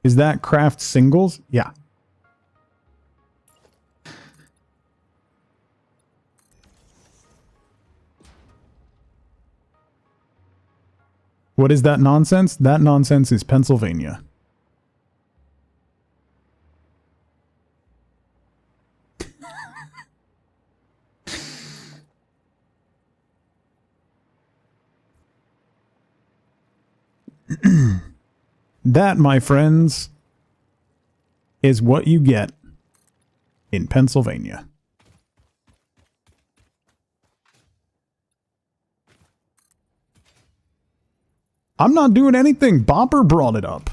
Is that craft singles? Yeah. What is that nonsense? That nonsense is Pennsylvania. That, my friends, is what you get in Pennsylvania. I'm not doing anything. Bopper brought it up.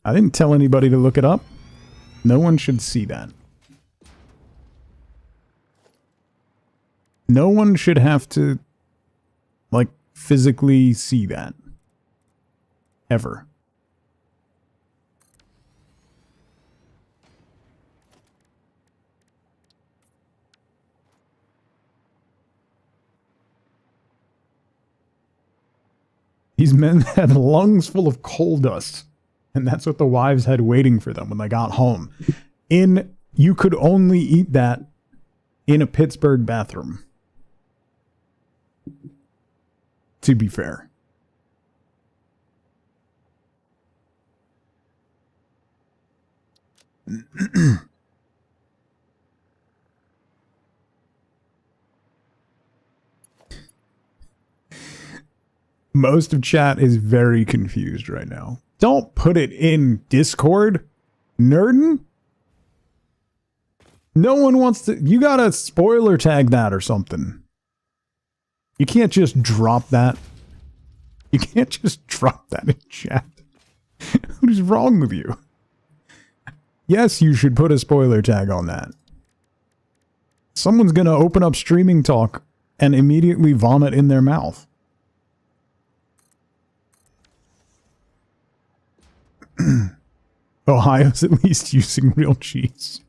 I didn't tell anybody to look it up. No one should see that. No one should have to, like, physically see that. Ever. These men had lungs full of coal dust, and that's what the wives had waiting for them when they got home. You could only eat that in a Pittsburgh bathroom. To be fair. Most of chat is very confused right now. Don't put it in Discord, Nerdin. No one wants to. You gotta spoiler tag that or something. You can't just drop that. You can't just drop that in chat. What is wrong with you? Yes, you should put a spoiler tag on that. Someone's gonna open up Streaming Talk and immediately vomit in their mouth. Ohio's at least using real cheese.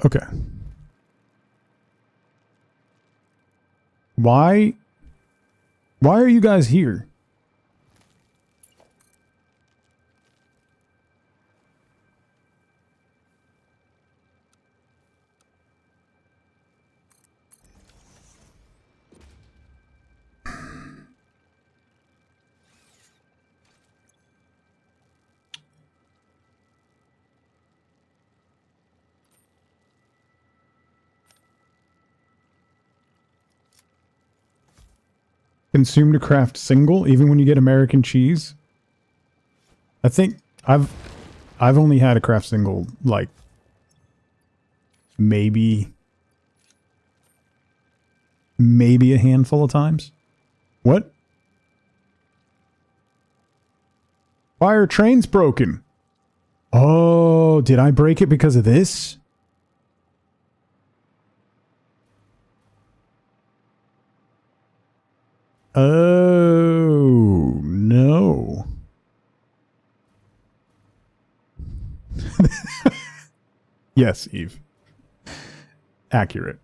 Okay. Why are you guys here? Consume to craft single, even when you get American cheese. I think I've only had a craft single like maybe a handful of times. What? Why are trains broken? Oh, did I break it because of this? Oh, no. Yes, Eve. Accurate.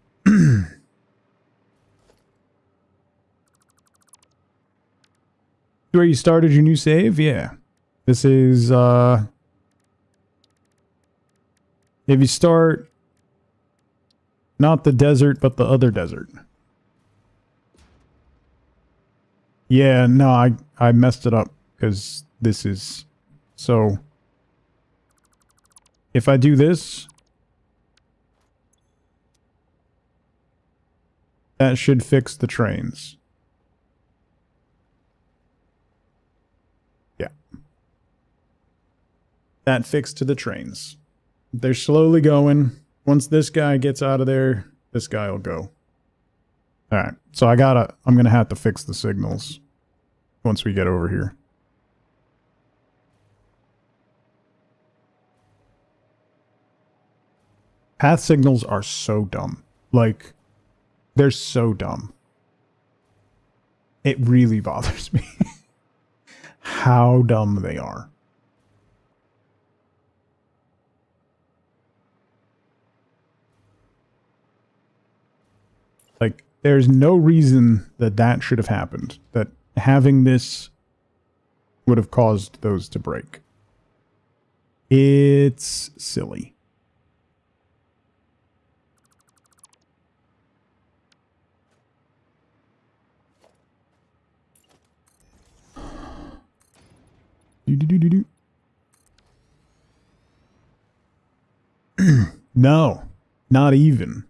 Where you started your new save? Yeah. This is, if you start not the desert, but the other desert. Yeah, no, I messed it up because this is so. If I do this, that should fix the trains. Yeah. That fixed to the trains. They're slowly going. Once this guy gets out of there, this guy will go. Alright, so I'm gonna have to fix the signals once we get over here. Path signals are so dumb. Like, they're so dumb. It really bothers me how dumb they are. Like, there's no reason that that should have happened. That having this would have caused those to break. It's silly. No, not even.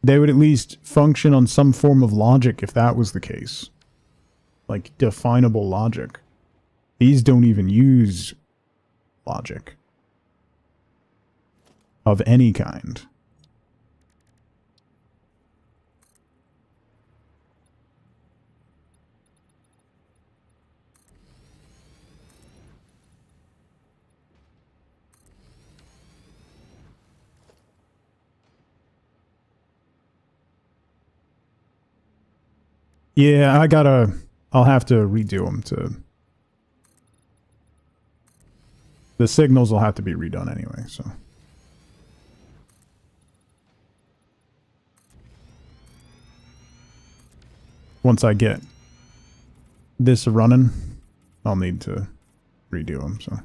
They would at least function on some form of logic if that was the case. Like, definable logic. These don't even use logic. Of any kind. Yeah, I'll have to redo them to... The signals will have to be redone anyway, so... Once I get this running, I'll need to redo them, so...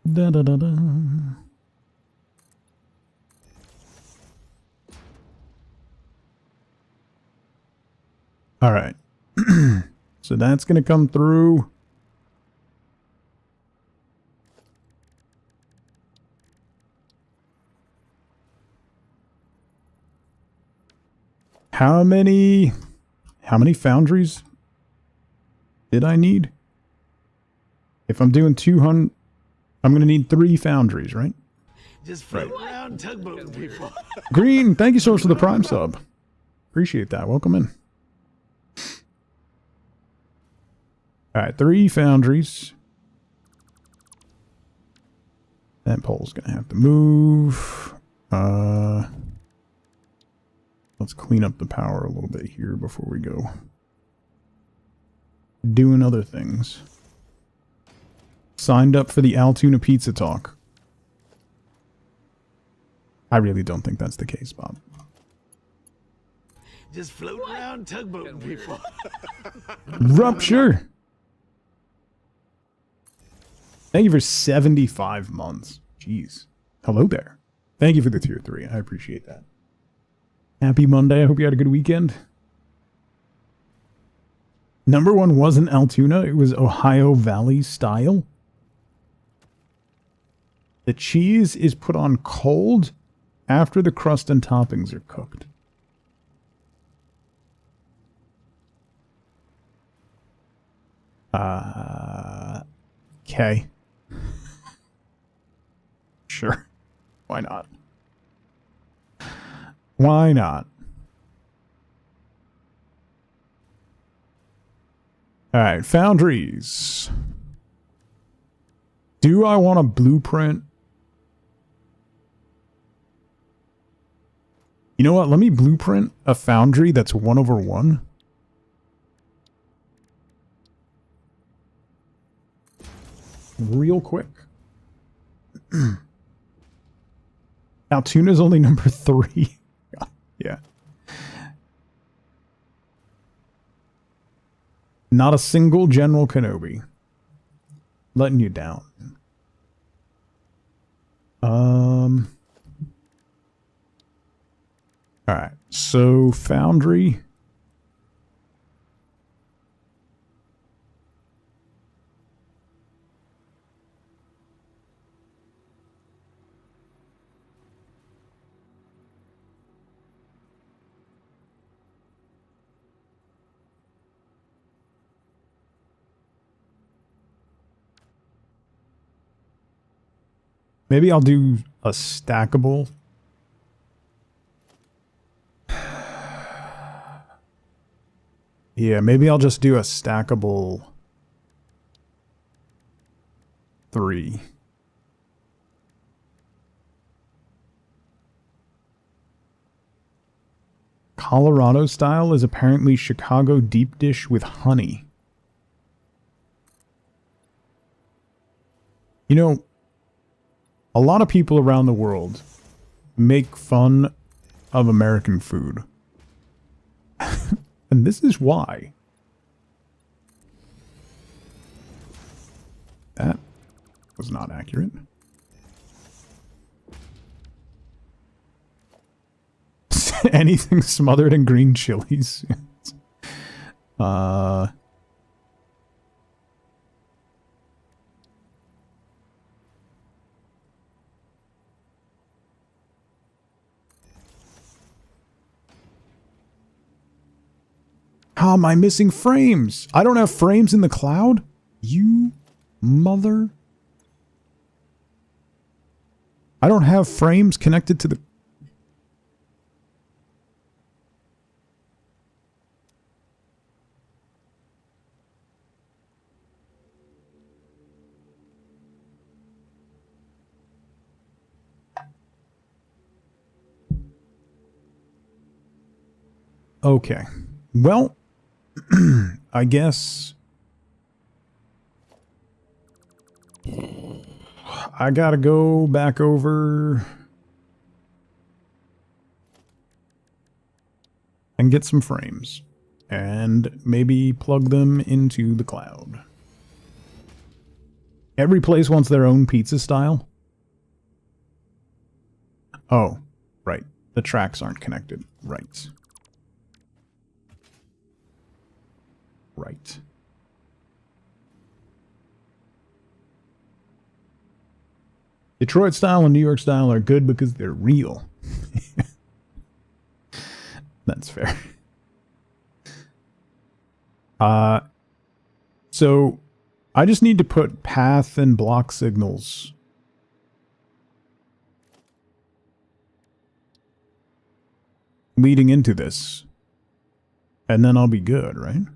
Da da da da. All right. So that's going to come through. How many foundries did I need? If I'm doing 200, I'm going to need 3 foundries, right? Just float around tugboating people. Green, thank you so much for the Prime sub. Appreciate that. Welcome in. Alright, 3 foundries. That pole's going to have to move. Let's clean up the power a little bit here before we go doing other things. Signed up for the Altoona Pizza Talk. I really don't think that's the case, Bob. Just floating around tugboating people. Rupture! Thank you for 75 months. Jeez. Hello there. Thank you for the tier 3. I appreciate that. Happy Monday. I hope you had a good weekend. Number 1 wasn't Altoona. It was Ohio Valley style. The cheese is put on cold after the crust and toppings are cooked. Okay. Sure. Why not? Why not? Alright, foundries. Do I want a blueprint? You know what? Let me blueprint a foundry that's 1/1. Real quick. Altoona is only number 3. Yeah. Not a single General Kenobi. Letting you down. Alright, so Foundry. Maybe I'll do a stackable. Yeah, maybe I'll just do a stackable 3. Colorado style is apparently Chicago deep dish with honey. You know, a lot of people around the world make fun of American food. And this is why. That was not accurate. Anything smothered in green chilies. How am I missing frames? I don't have frames in the cloud? You mother... I don't have frames connected to the... Okay. Well, I guess I gotta go back over and get some frames and maybe plug them into the cloud. Every place wants their own pizza style. Oh, right. The tracks aren't connected. Right. Right. Detroit style and New York style are good because they're real. That's fair. So I just need to put path and block signals leading into this, and then I'll be good, right?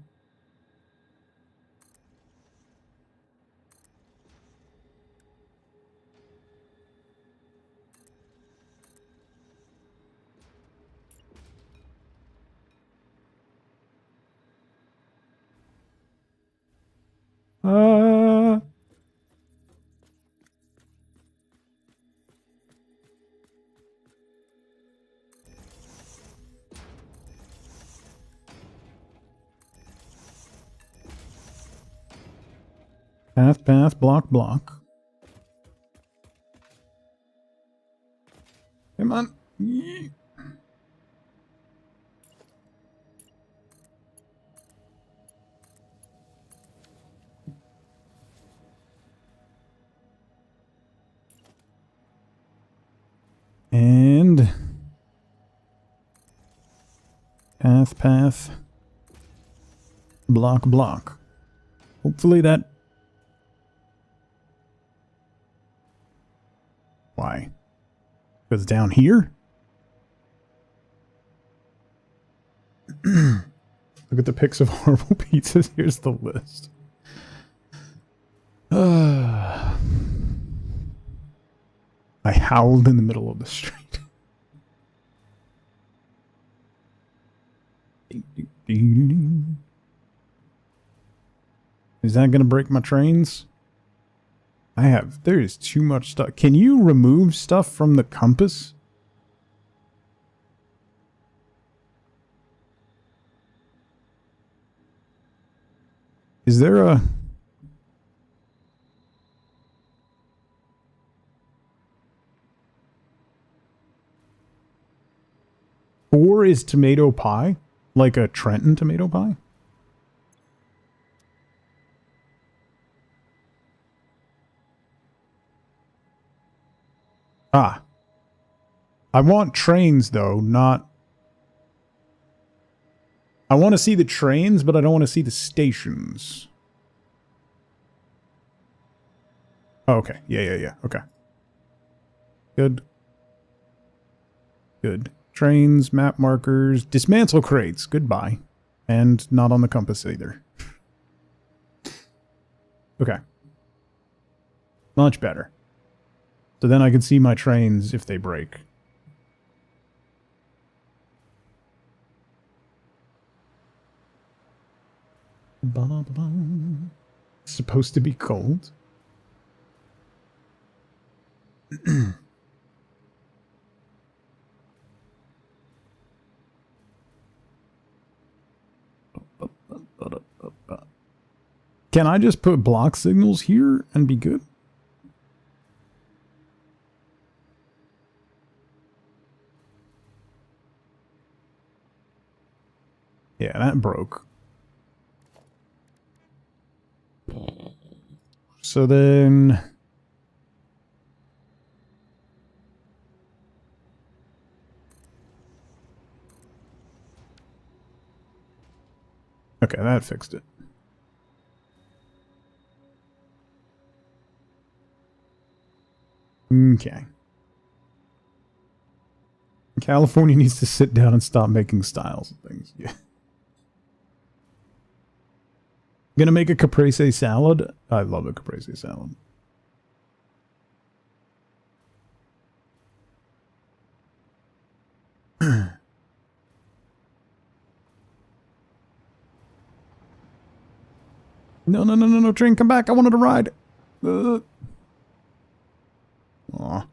Path, path, block, block. Come on. Yeah. And path, path, block, block. Hopefully that... Why? Because down here? Look at the pics of horrible pizzas. Here's the list. I howled in the middle of the street. Is that going to break my trains? There is too much stuff. Can you remove stuff from the compass? Is there a... Or is tomato pie like a Trenton tomato pie? Ah. I want trains, though, not... I want to see the trains, but I don't want to see the stations. Oh, okay. Yeah. Okay. Good. Good. Trains, map markers, dismantle crates. Goodbye. And not on the compass either. Okay. Much better. So then I can see my trains if they break. Ba-ba-ba. It's supposed to be cold. Can I just put block signals here and be good? Yeah, that broke. So then... Okay, that fixed it. Okay. California needs to sit down and stop making styles and things. Yeah. Gonna make a caprese salad? I love a caprese salad. No, train, come back. I wanted to ride. Aw.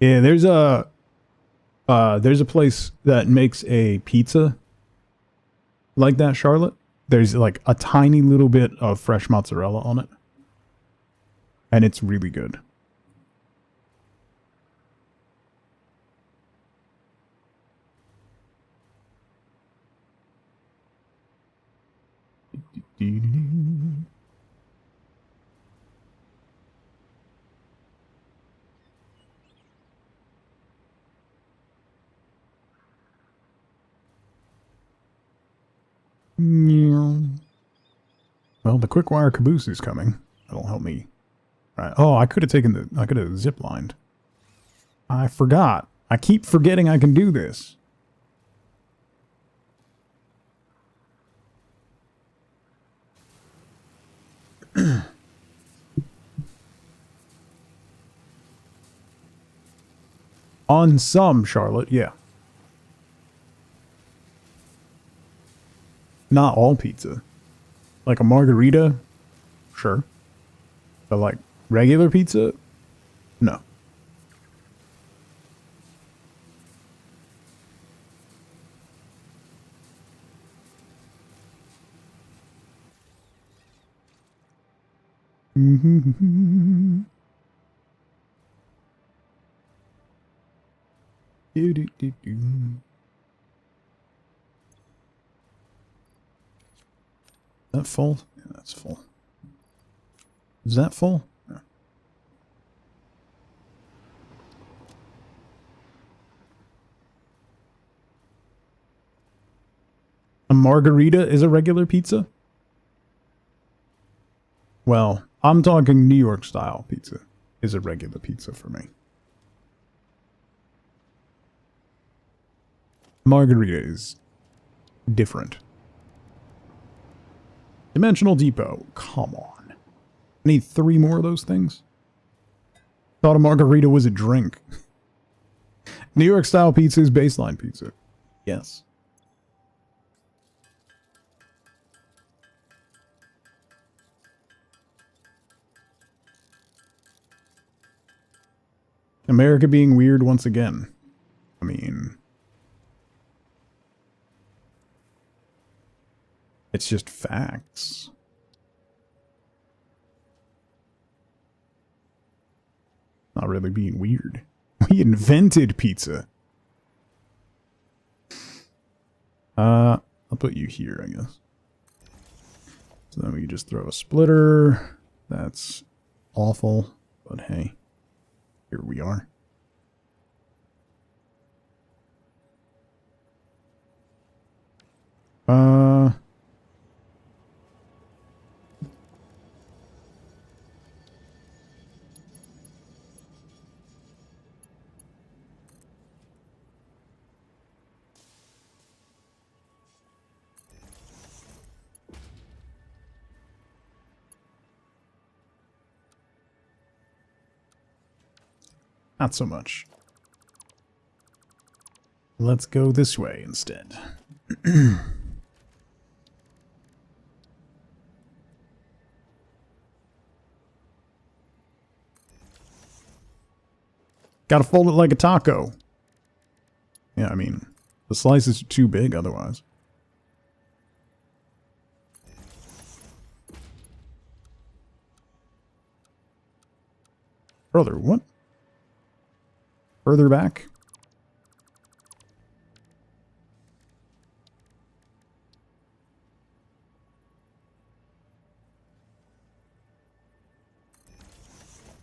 Yeah, there's a place that makes a pizza like that, Charlotte. There's like a tiny little bit of fresh mozzarella on it. And it's really good. Well, the quick wire caboose is coming. That'll help me. Right. Oh, I could have zip lined. I forgot. I keep forgetting I can do this. On some, Charlotte, yeah. Not all pizza. Like a margarita, sure. But like regular pizza, no. That full? Yeah, that's full. Is that full? No. A margarita is a regular pizza? Well, I'm talking New York style pizza is a regular pizza for me. Margarita is different. Dimensional Depot. Come on. I need 3 more of those things. Thought a margarita was a drink. New York style pizza is baseline pizza. Yes. America being weird once again. I mean... it's just facts. Not really being weird. We invented pizza. I'll put you here, I guess. So then we can just throw a splitter. That's awful, but hey, here we are. Not so much. Let's go this way instead. Gotta fold it like a taco. Yeah, I mean, the slices are too big otherwise. Brother, what? Further back?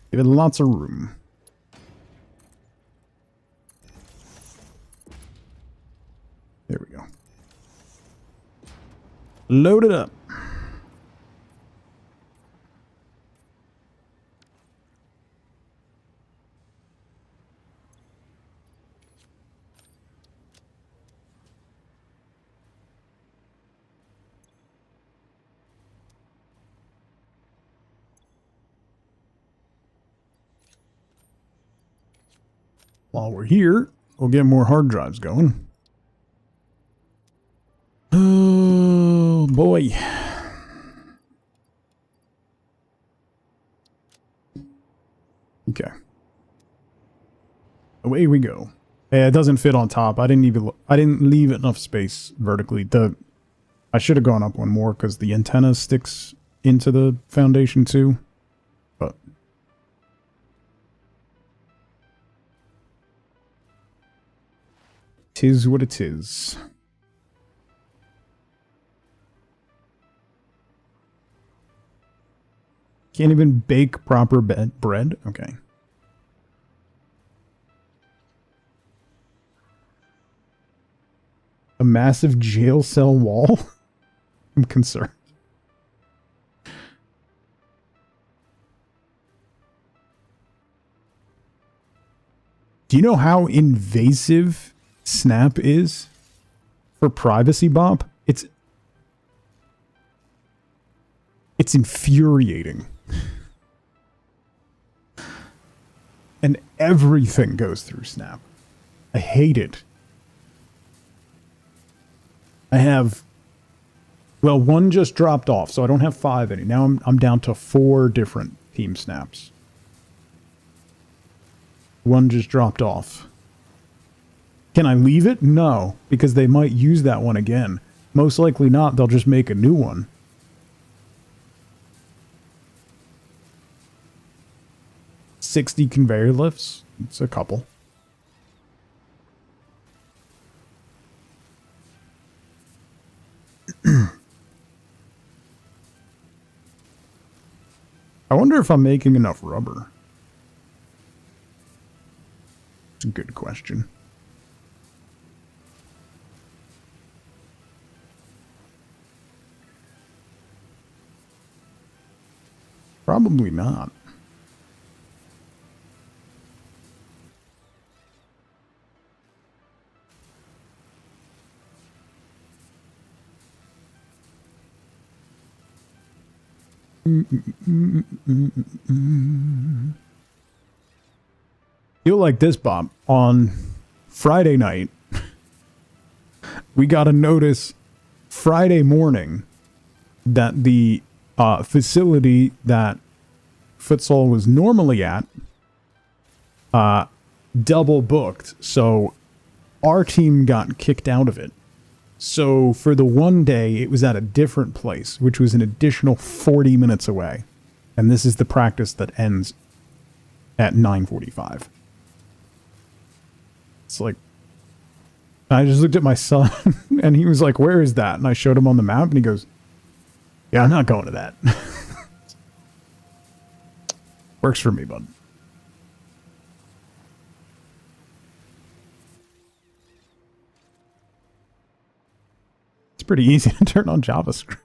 Give it lots of room. There we go. Load it up. While we're here, we'll get more hard drives going. Oh, boy. Okay. Away we go. Yeah, it doesn't fit on top. I didn't leave enough space vertically. I should have gone up one more because the antenna sticks into the foundation too. But tis what it is. Can't even bake proper bread? Okay. A massive jail cell wall? I'm concerned. Do you know how invasive Snap is for privacy bop? It's infuriating. And everything goes through Snap. I hate it. I have, well, one just dropped off, so I don't have 5 any. Now I'm down to 4 different team snaps. One just dropped off. Can I leave it? No, because they might use that one again. Most likely not. They'll just make a new one. $60 conveyor lifts. It's a couple. I wonder if I'm making enough rubber. It's a good question. Probably not. Feel like this, Bob. On Friday night, we got a notice Friday morning that the facility that Futsal was normally at double booked, so our team got kicked out of it. So for the one day, it was at a different place, which was an additional 40 minutes away. And this is the practice that ends at 9:45. It's like, I just looked at my son, and he was like, where is that? And I showed him on the map, and he goes, yeah, I'm not going to that. Works for me, bud. It's pretty easy to turn on JavaScript.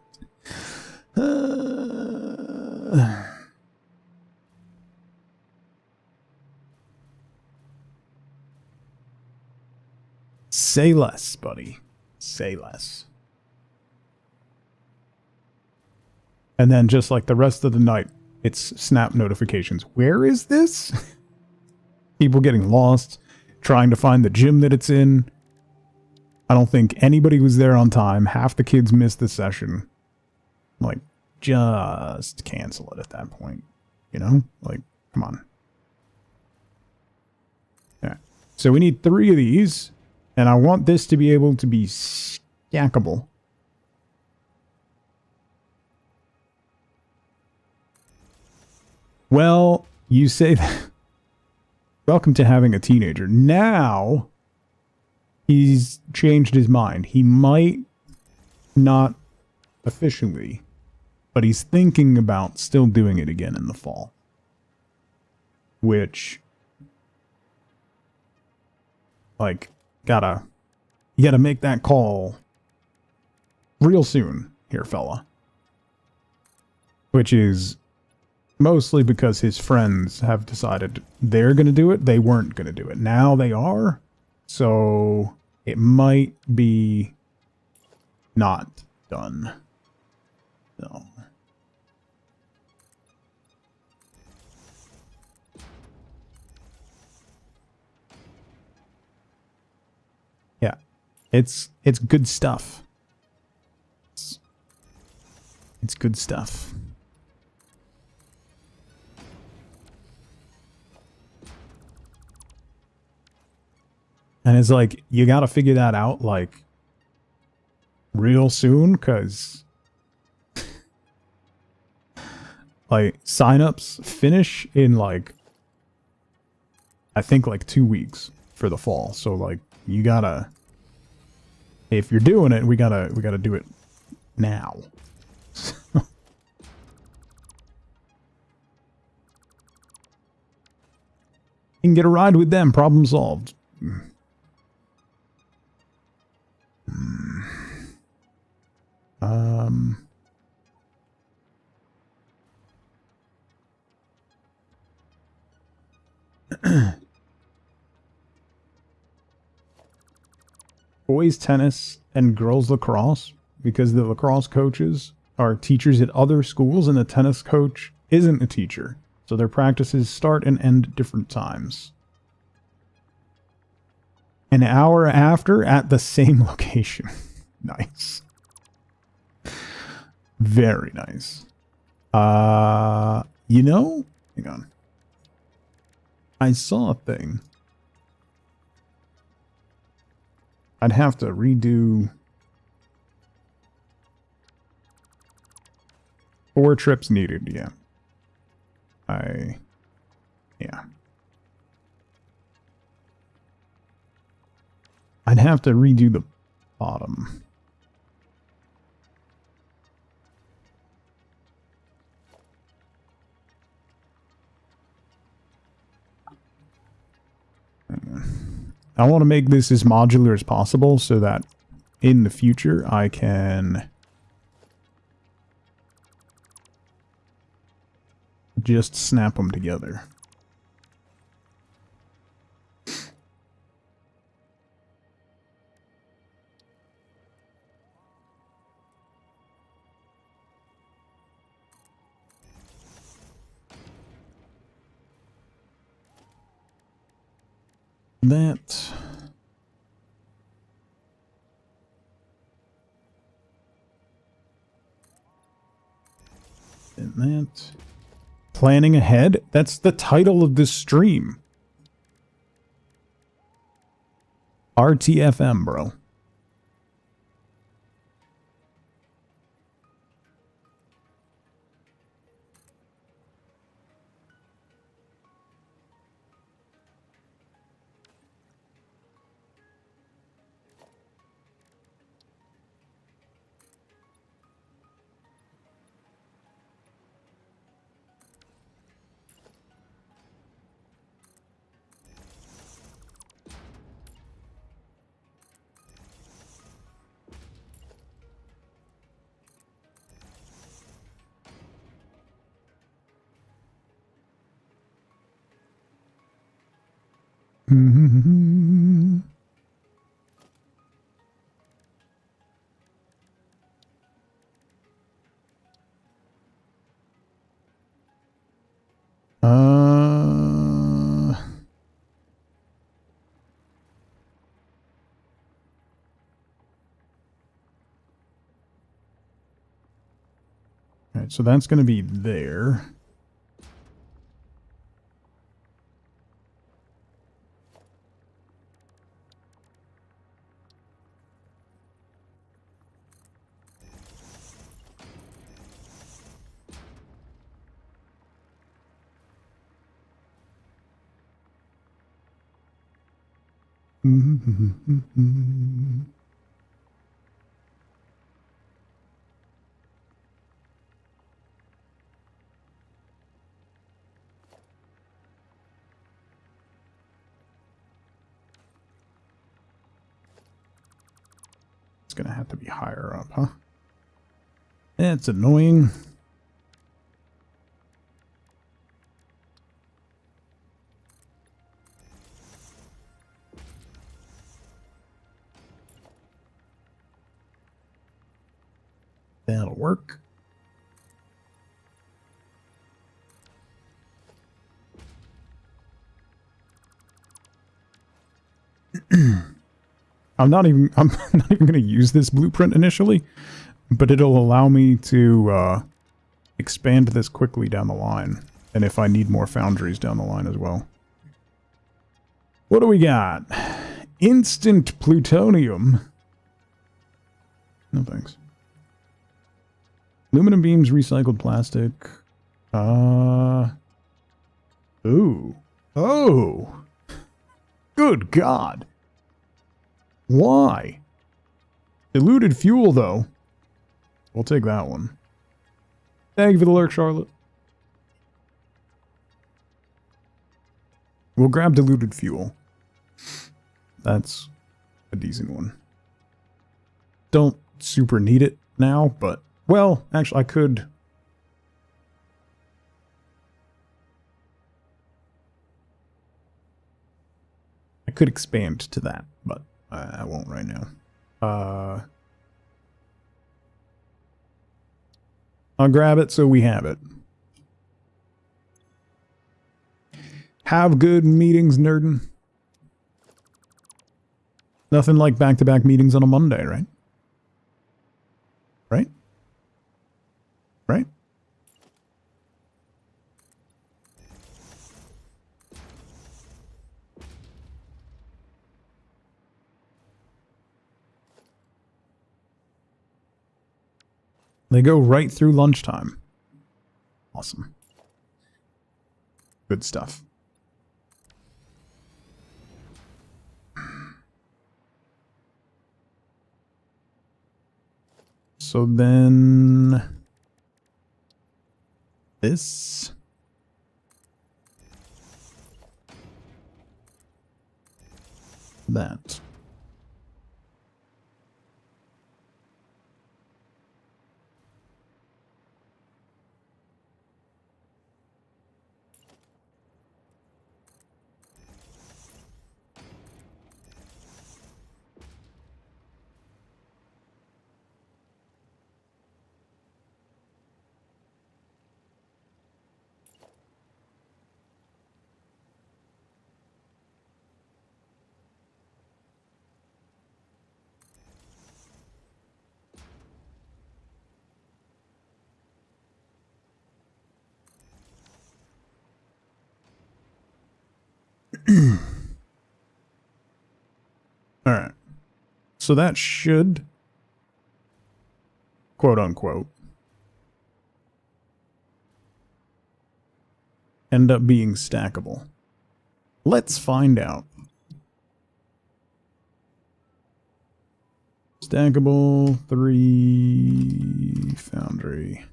Say less, buddy. Say less. And then just like the rest of the night, it's Snap notifications. Where is this? people getting lost, trying to find the gym that it's in. I don't think anybody was there on time. Half the kids missed the session. Like, just cancel it at that point. You know? Like, come on. Yeah. So we need 3 of these, and I want this to be able to be stackable. Well, you say that. Welcome to having a teenager. Now, he's changed his mind. He might not officially, but he's thinking about still doing it again in the fall. Which, like, you gotta make that call real soon here, fella. Which is mostly because his friends have decided they're gonna do it. They weren't gonna do it. Now they are. So it might be not done. So. Yeah. It's good stuff. It's good stuff. And it's like, you gotta figure that out, like, real soon, because, like, signups finish in, like, I think, like, 2 weeks for the fall. So, like, you gotta, if you're doing it, we gotta do it now. You can get a ride with them, problem solved. Boys tennis and girls lacrosse, because the lacrosse coaches are teachers at other schools and the tennis coach isn't a teacher. So their practices start and end at different times. An hour after at the same location. Nice. Very nice. You know, hang on. I saw a thing. I'd have to redo 4 trips needed, yeah. Yeah. I'd have to redo the bottom. I want to make this as modular as possible so that in the future I can just snap them together. That. And that. Planning ahead? That's the title of this stream. RTFM, bro. Alright, so that's going to be there. It's gonna have to be higher up, huh? It's annoying. That'll work. I'm not even going to use this blueprint initially, but it'll allow me to expand this quickly down the line, and if I need more foundries down the line as well. What do we got? Instant plutonium. No thanks. Aluminum beams, recycled plastic. Ooh. Oh. Good God. Why? Diluted fuel, though. We'll take that one. Thank you for the lurk, Charlotte. We'll grab diluted fuel. That's a decent one. Don't super need it now, but... Well, actually, I could... I could expand to that, but I won't right now. I'll grab it so we have it. Have good meetings, nerdin'. Nothing like back-to-back meetings on a Monday, right? Right? Right? They go right through lunchtime. Awesome. Good stuff. So then... This... That. Alright. So that should, quote unquote, end up being stackable. Let's find out. Stackable 3 foundry.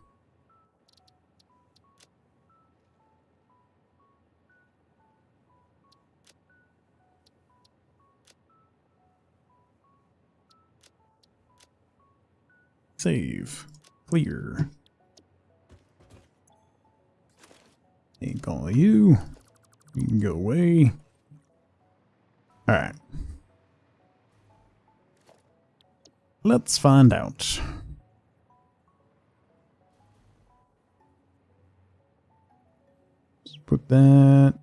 Save. Clear. Ain't all you. You can go away. Alright. Let's find out. Let's put that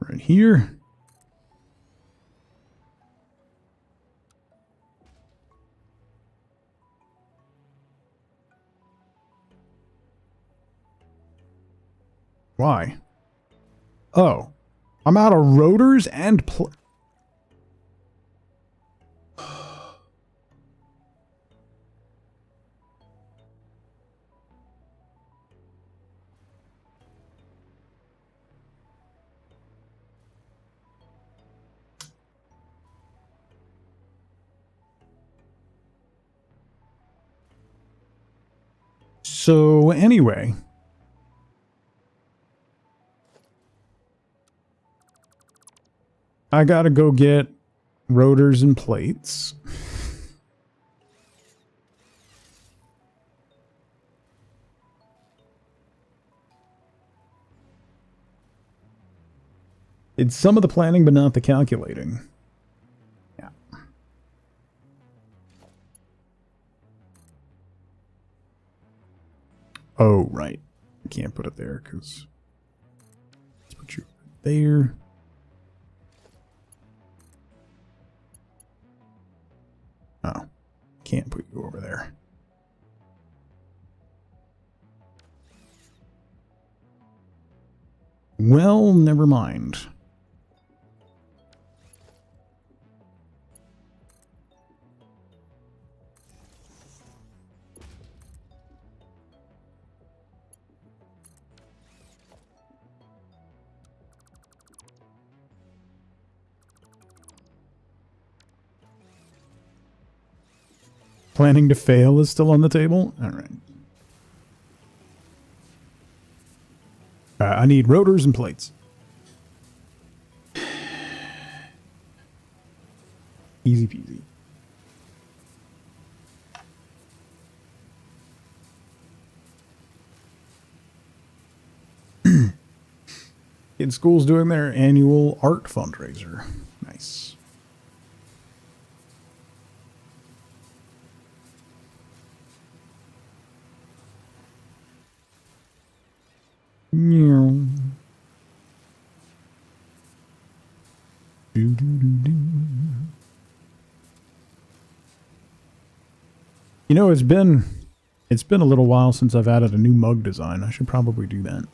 right here. Why? Oh. I'm out of rotors and So anyway, I gotta go get rotors and plates. It's some of the planning, but not the calculating. Yeah. Oh, right. I can't put it there because let's put you there. Oh, can't put you over there. Well, never mind. Planning to fail is still on the table? Alright. I need rotors and plates. Easy peasy. Kid School's doing their annual art fundraiser. Nice. You know, it's been a little while since I've added a new mug design. I should probably do that.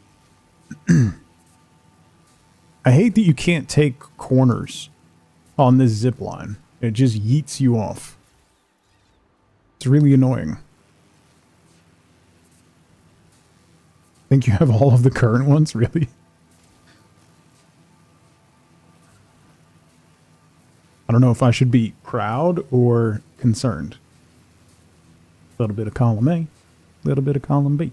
I hate that you can't take corners on this zip line. It just yeets you off. It's really annoying. Think you have all of the current ones, really? I don't know if I should be proud or concerned. A little bit of column A, a little bit of column B.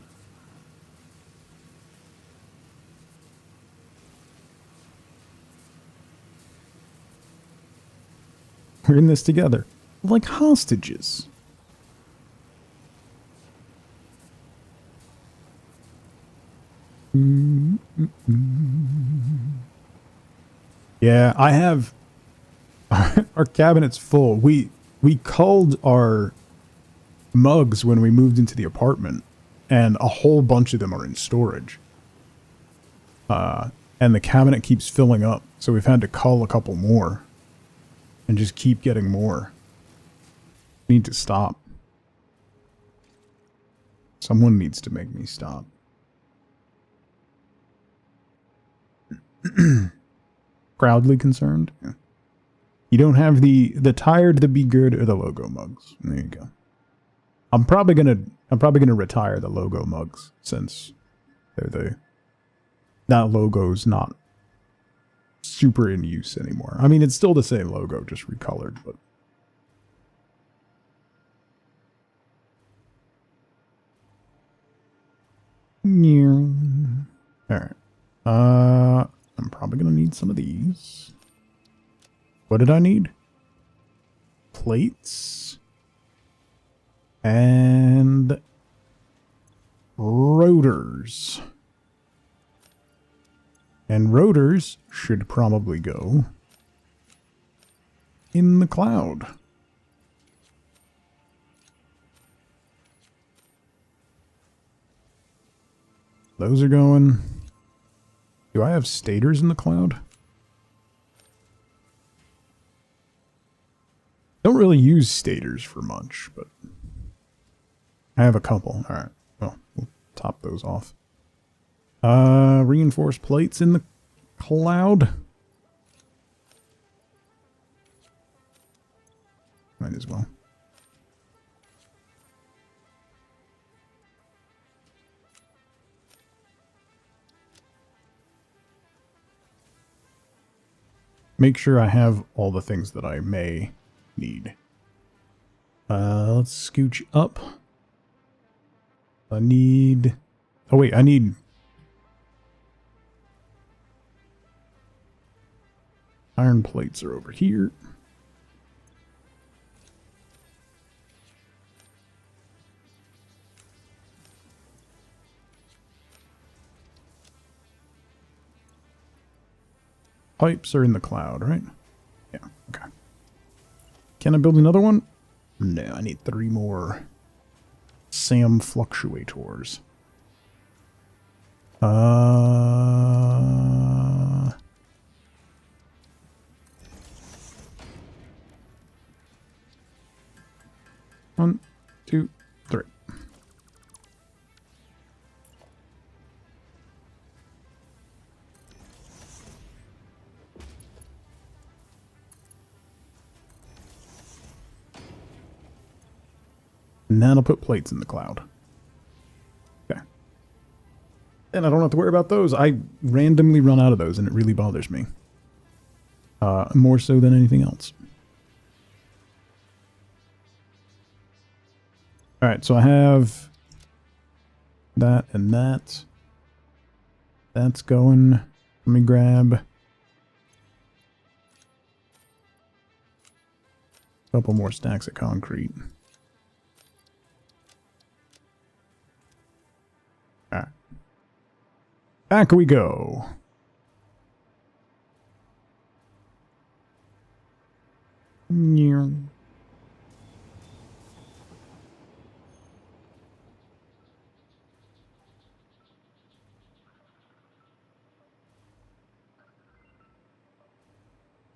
We're in this together, like hostages. Yeah, I have our cabinet's full. We culled our mugs when we moved into the apartment, and a whole bunch of them are in storage. And the cabinet keeps filling up, so we've had to cull a couple more and just keep getting more. Need to stop. Someone needs to make me stop. Proudly concerned. Yeah. You don't have the tired, the be good, or the logo mugs. There you go. I'm probably gonna retire the logo mugs since that logo's not super in use anymore. I mean, it's still the same logo, just recolored, but alright. I'm probably gonna need some of these. What did I need? Plates. And rotors. And rotors should probably go in the cloud. Those are going. Do I have stators in the cloud? Don't really use stators for much, but I have a couple. Alright, well, we'll top those off. Reinforced plates in the cloud. Might as well. Make sure I have all the things that I may need. Let's scooch up. I need... Oh wait, I need... Iron plates are over here. Pipes are in the cloud, right? Yeah, okay. Can I build another one? No, I need 3 more SAM fluctuators. One, 2, 3. And that'll put plates in the cloud. Okay. And I don't have to worry about those. I randomly run out of those, and it really bothers me. More so than anything else. Alright, so I have that and that. That's going. Let me grab a couple more stacks of concrete. Alright. Back we go.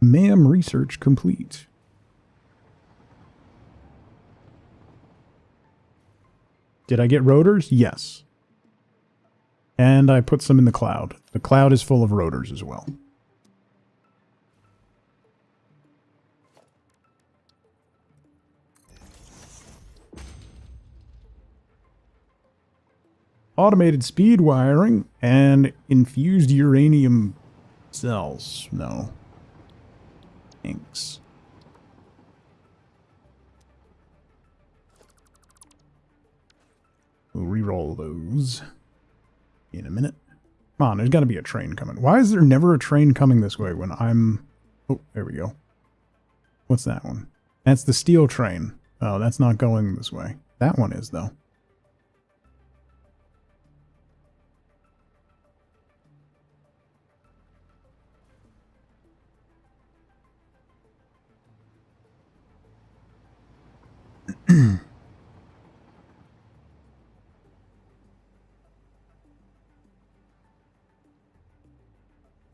Ma'am, research complete. Did I get rotors? Yes. And I put some in the cloud. The cloud is full of rotors as well. Automated speed wiring and infused uranium cells. No. Thanks. We'll re-roll those in a minute. Come on, there's got to be a train coming. Why is there never a train coming this way when I'm... Oh, there we go. What's that one? That's the steel train. Oh, that's not going this way. That one is, though.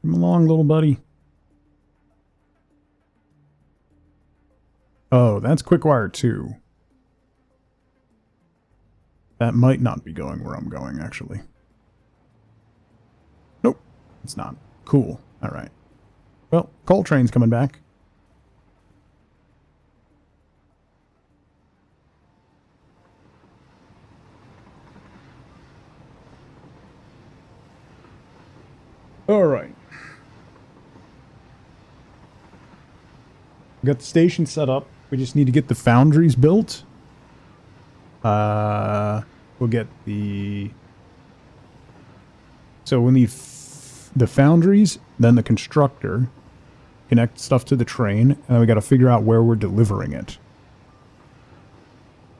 Come along, little buddy. Oh, that's quick wire 2. That might not be going where I'm going, actually. Nope, it's not. Cool. All right. Well, coal train's coming back. All right. Got the station set up. We just need to get the foundries built. We'll get the... So we'll need the foundries, then the constructor, connect stuff to the train, and then we got to figure out where we're delivering it.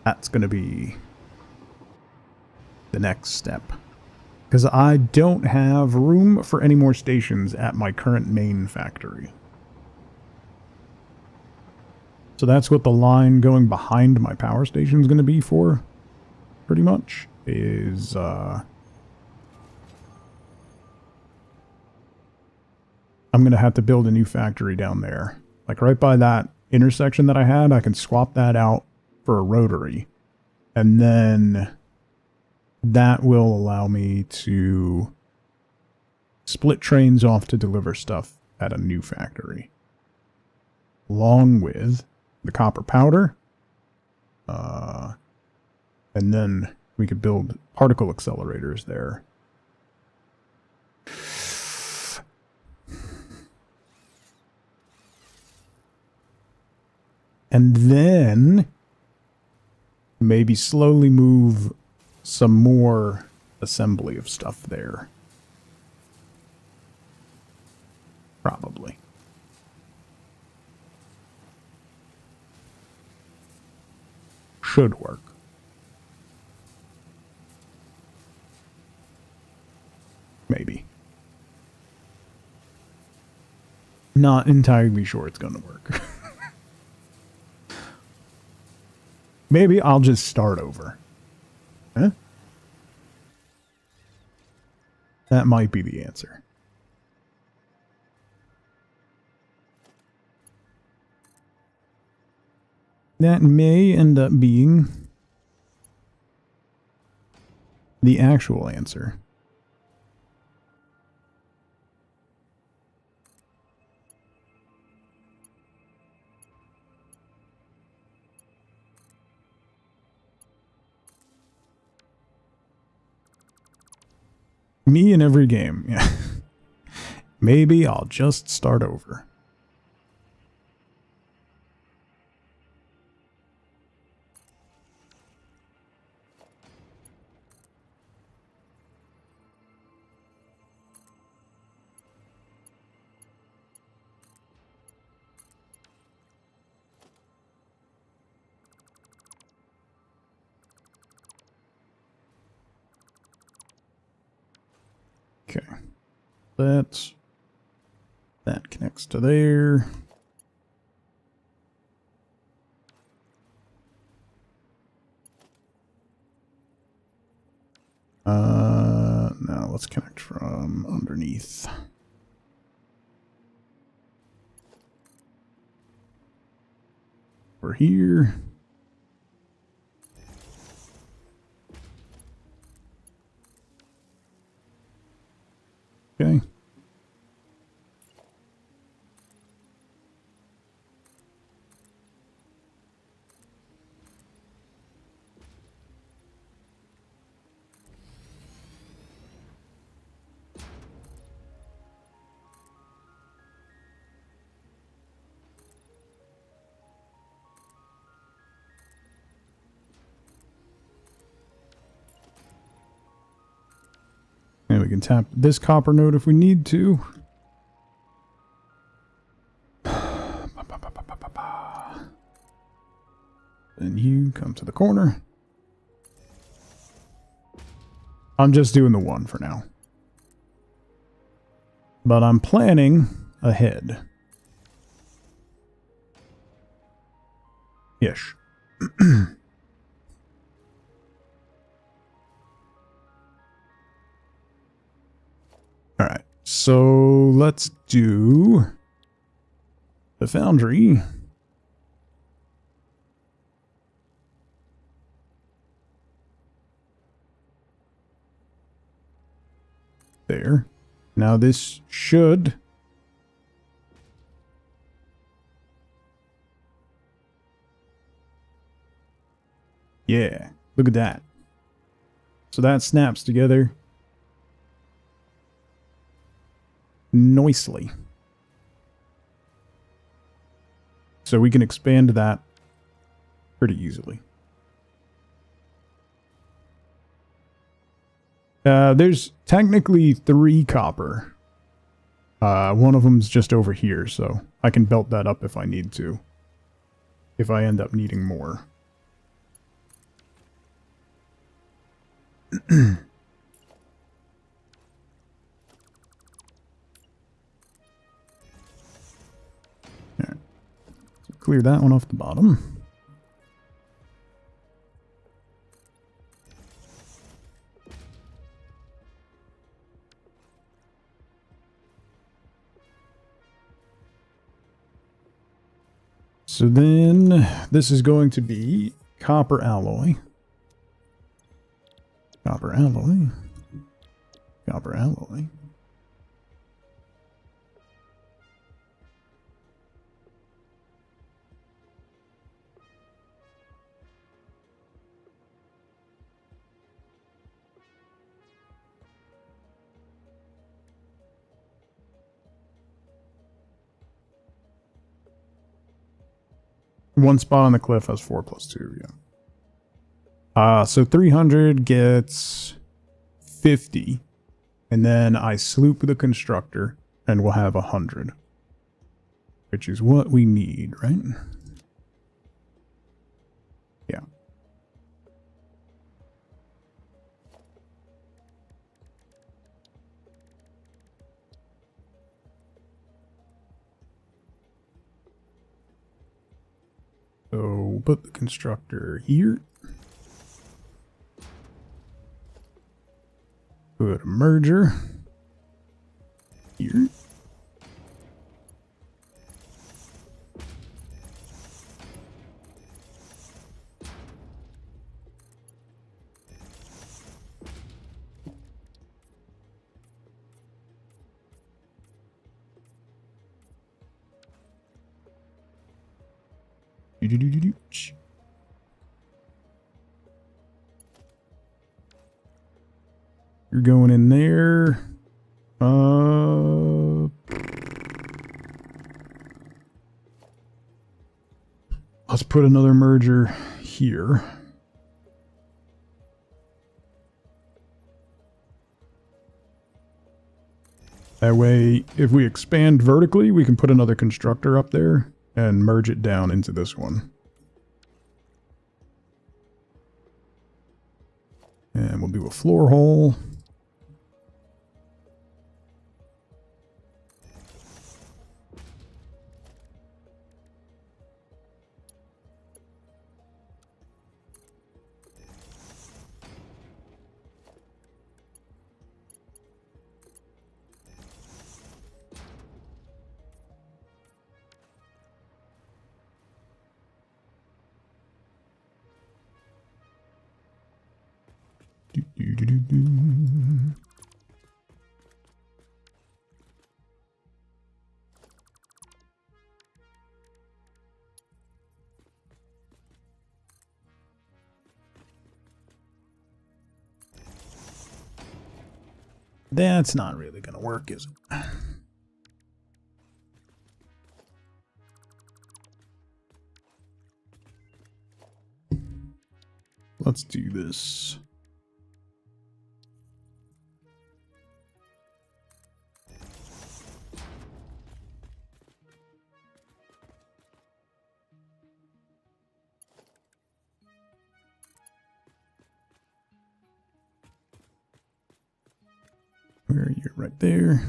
That's going to be the next step. Because I don't have room for any more stations at my current main factory. So that's what the line going behind my power station is going to be for, pretty much, is, I'm going to have to build a new factory down there. Like right by that intersection that I had, I can swap that out for a rotary. And then that will allow me to split trains off to deliver stuff at a new factory. Along with the copper powder. And then we could build particle accelerators there. And then maybe slowly move some more assembly of stuff there. Probably. Should work. Maybe. Not entirely sure it's gonna work. Maybe I'll just start over. Huh? That might be the answer. That may end up being the actual answer. Me in every game, yeah. Maybe I'll just start over. Okay, that connects to there. Now let's connect from underneath. Over here. Okay. And we can tap this copper node if we need to. Then you come to the corner. I'm just doing the one for now. But I'm planning ahead. Ish. Alright, so let's do the foundry. There. Now this should... Yeah, look at that. So that snaps together nicely. So we can expand that pretty easily. There's technically 3 copper. One of them's just over here, so I can belt that up if I need to. If I end up needing more. Alright. So clear that one off the bottom. So then this is going to be copper alloy. Copper alloy. Copper alloy. One spot on the cliff has 4 plus 2, yeah. So 300 gets 50. And then I sloop the constructor, and we'll have 100. Which is what we need, right? Yeah. So put the constructor here. Put a merger here. You're going in there. Let's put another merger here. That way, if we expand vertically, we can put another constructor up there and merge it down into this one. And we'll do a floor hole. That's not really going to work, is it? Let's do this. Where you're right there.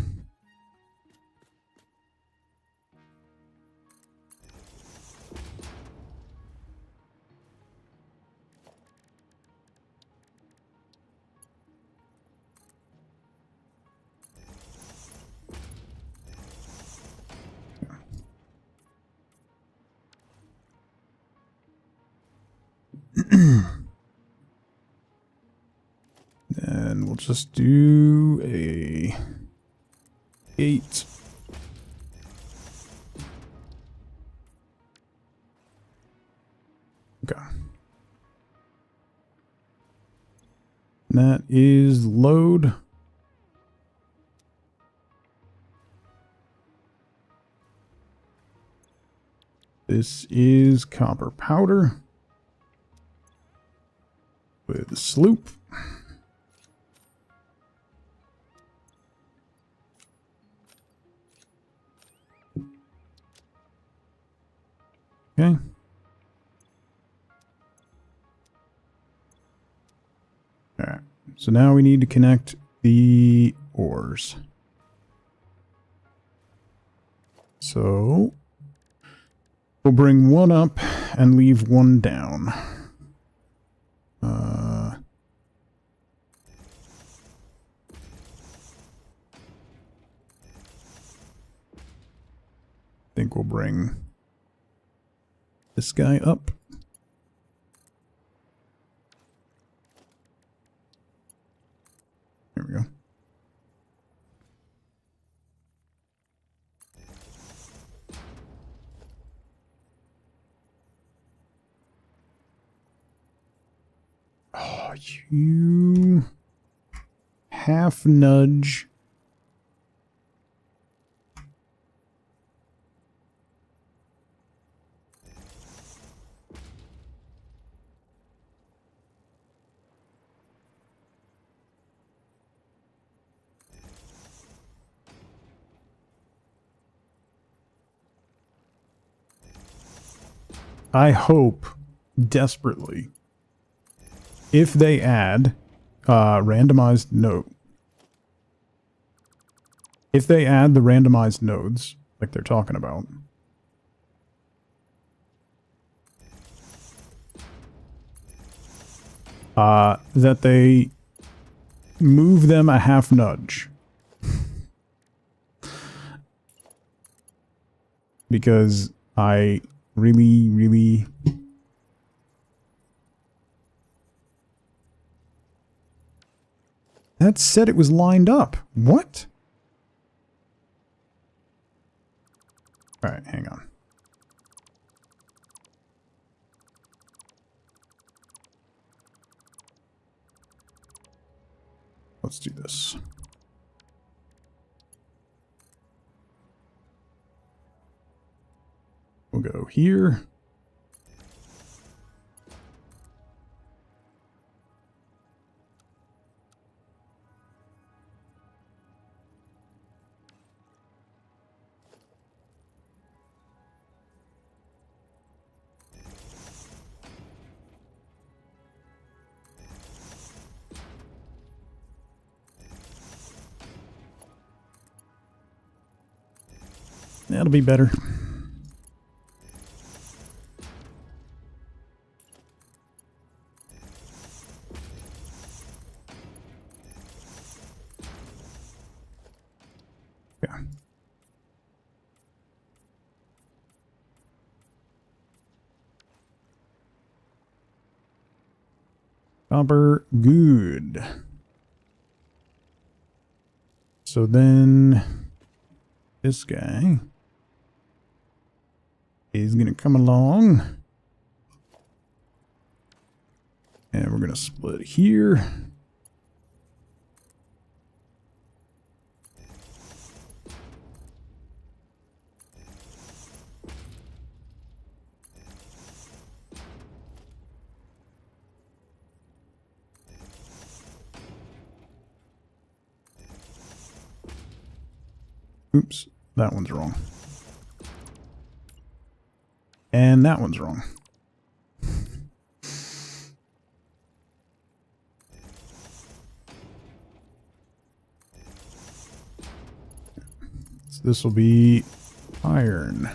And we'll just do a 8. Okay. And that is load. This is copper powder with a sloop. Okay. Alright. So now we need to connect the ores. So we'll bring one up and leave one down. I think we'll bring this guy up. There we go. Oh, you half nudge. I hope desperately if they add randomized node. If they add the randomized nodes, like they're talking about, that they move them a half nudge. Because I really... That said it was lined up. What? Alright, hang on. Let's do this. We'll go here. That'll be better. Yeah. Copper, good. So then this guy is going to come along and we're going to split here. Oops, that one's wrong. And that one's wrong. So this will be iron.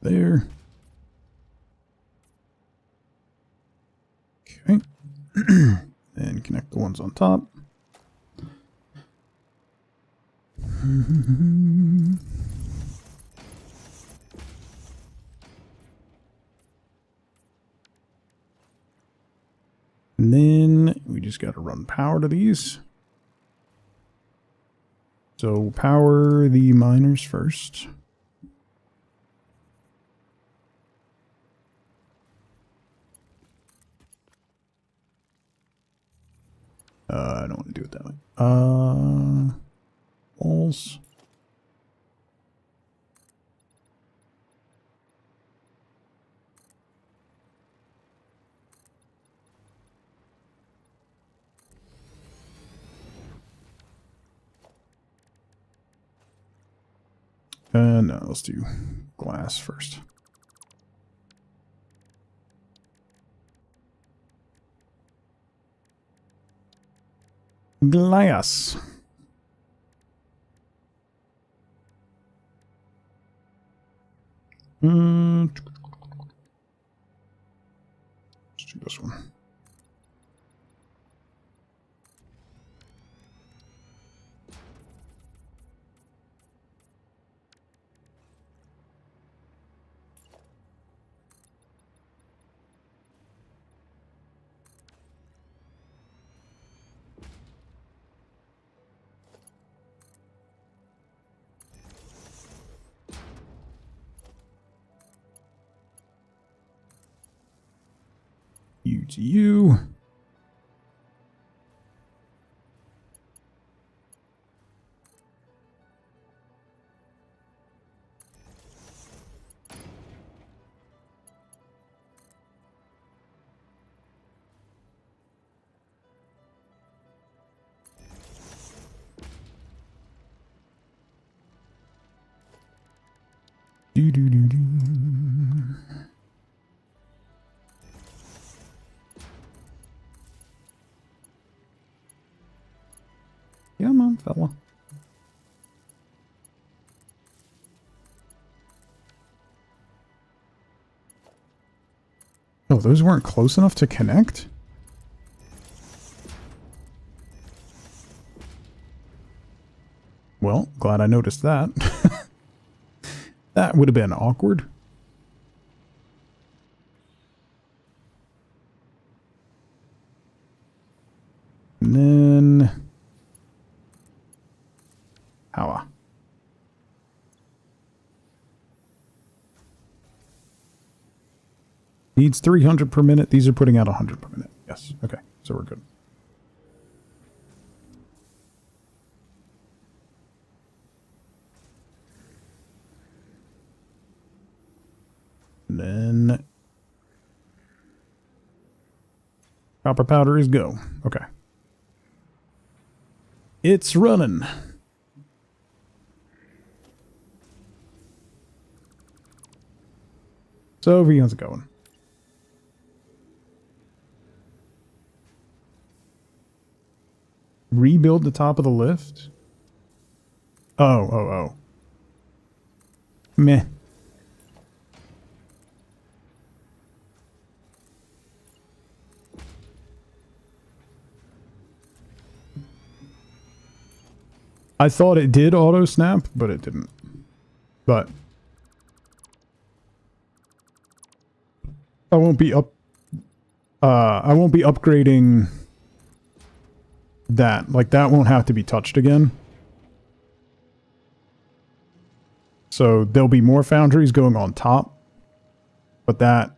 There. Okay. And connect the ones on top. And then we just got to run power to these. So power the miners first. I don't want to do it that way. Walls. No, let's do glass first. Glass. Let's do this one. You to you. Come on, fella. Oh, those weren't close enough to connect? Well, glad I noticed that. That would have been awkward. And then... Power. Needs 300 per minute. These are putting out 100 per minute. Yes. Okay. So we're good. And then... Copper powder is go. Okay. It's running. So, how's it going? Rebuild the top of the lift? Oh. Meh. I thought it did auto snap, but it didn't. But I won't be upgrading that. Like, that won't have to be touched again. So there'll be more foundries going on top, but that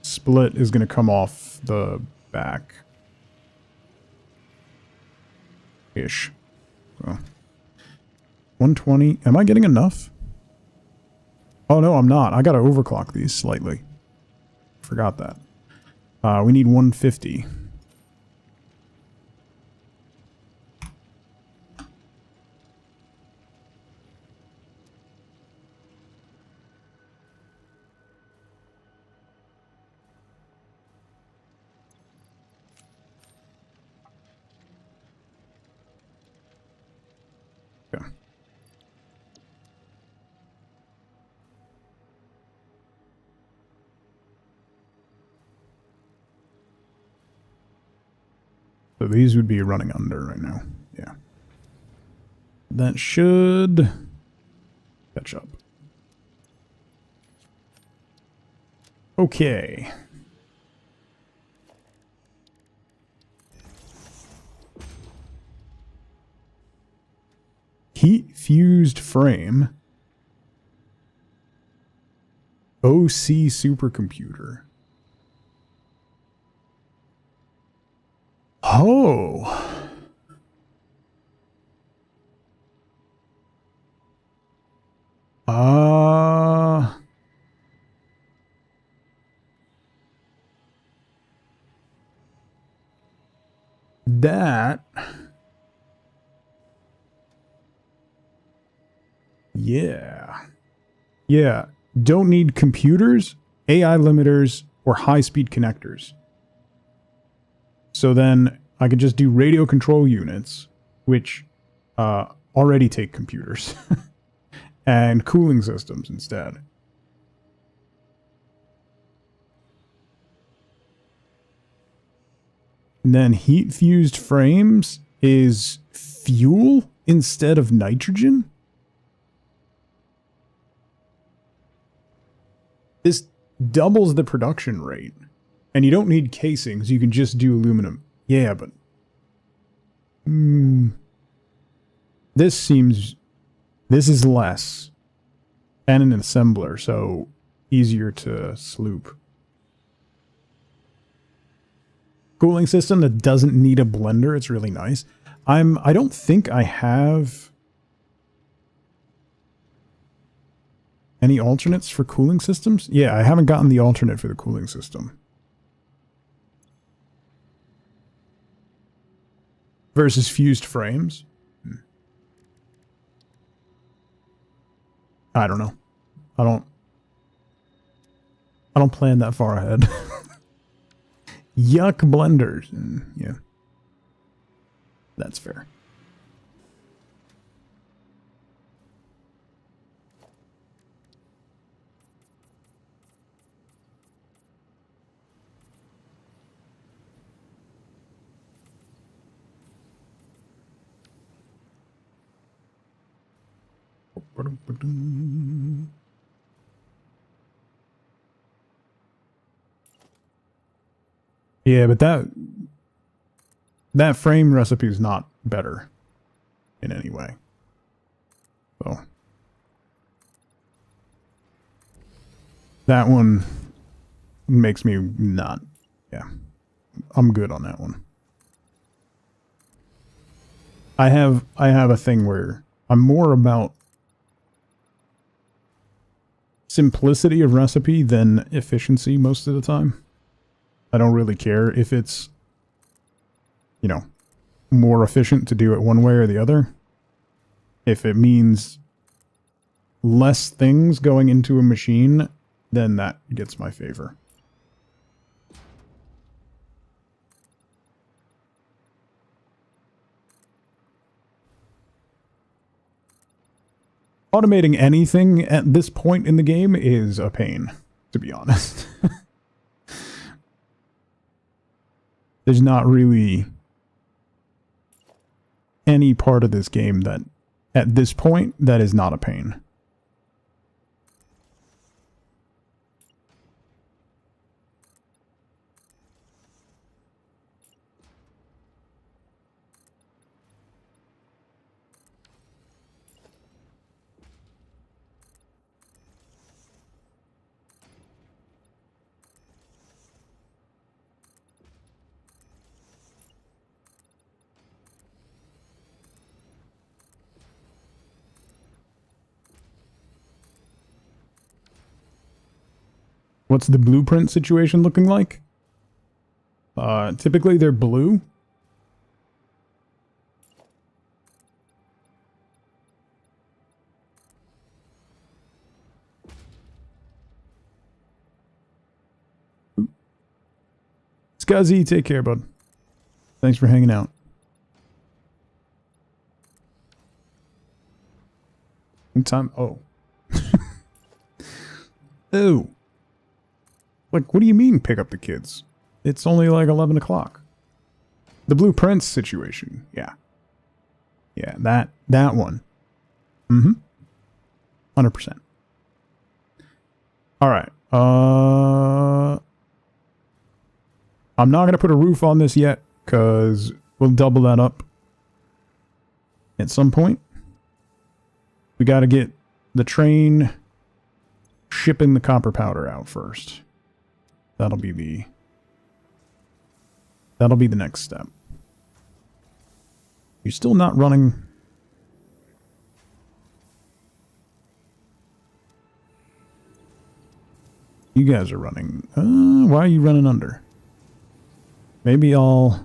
split is going to come off the back. Ish. So 120. Am I getting enough? Oh no, I'm not. I gotta overclock these slightly. Forgot that. We need 150. Okay. So these would be running under right now. Yeah. That should catch up. Okay. Heat fused frame. OC supercomputer. Oh. That. Yeah. Yeah. Don't need computers, AI limiters, or high-speed connectors. So then I could just do radio control units, which already take computers, and cooling systems instead. And then heat-fused frames is fuel instead of nitrogen? This doubles the production rate. And you don't need casings, you can just do aluminum. Yeah, but... This is less. And an assembler, so easier to sloop. Cooling system that doesn't need a blender, it's really nice. I don't think I have any alternates for cooling systems. Yeah, I haven't gotten the alternate for the cooling system. Versus fused frames. I don't know. I don't plan that far ahead. Yuck blenders. Yeah. That's fair. Yeah, but that frame recipe is not better in any way. So that one makes me not. Yeah, I'm good on that one. I have a thing where I'm more about simplicity of recipe than efficiency most of the time. I don't really care if it's, you know, more efficient to do it one way or the other. If it means less things going into a machine, then that gets my favor. Automating anything at this point in the game is a pain, to be honest. There's not really any part of this game that, at this point, that is not a pain. What's the blueprint situation looking like? Typically they're blue. Scuzzy, take care, bud. Thanks for hanging out. In time. Oh. Oh. Like, what do you mean pick up the kids? It's only like 11 o'clock. The Blue Prince situation. Yeah. Yeah, that one. Mm-hmm. 100%. Alright. I'm not going to put a roof on this yet, because we'll double that up at some point. We got to get the train shipping the copper powder out first. That'll be the next step. You're still not running. You guys are running. Why are you running under? Maybe I'll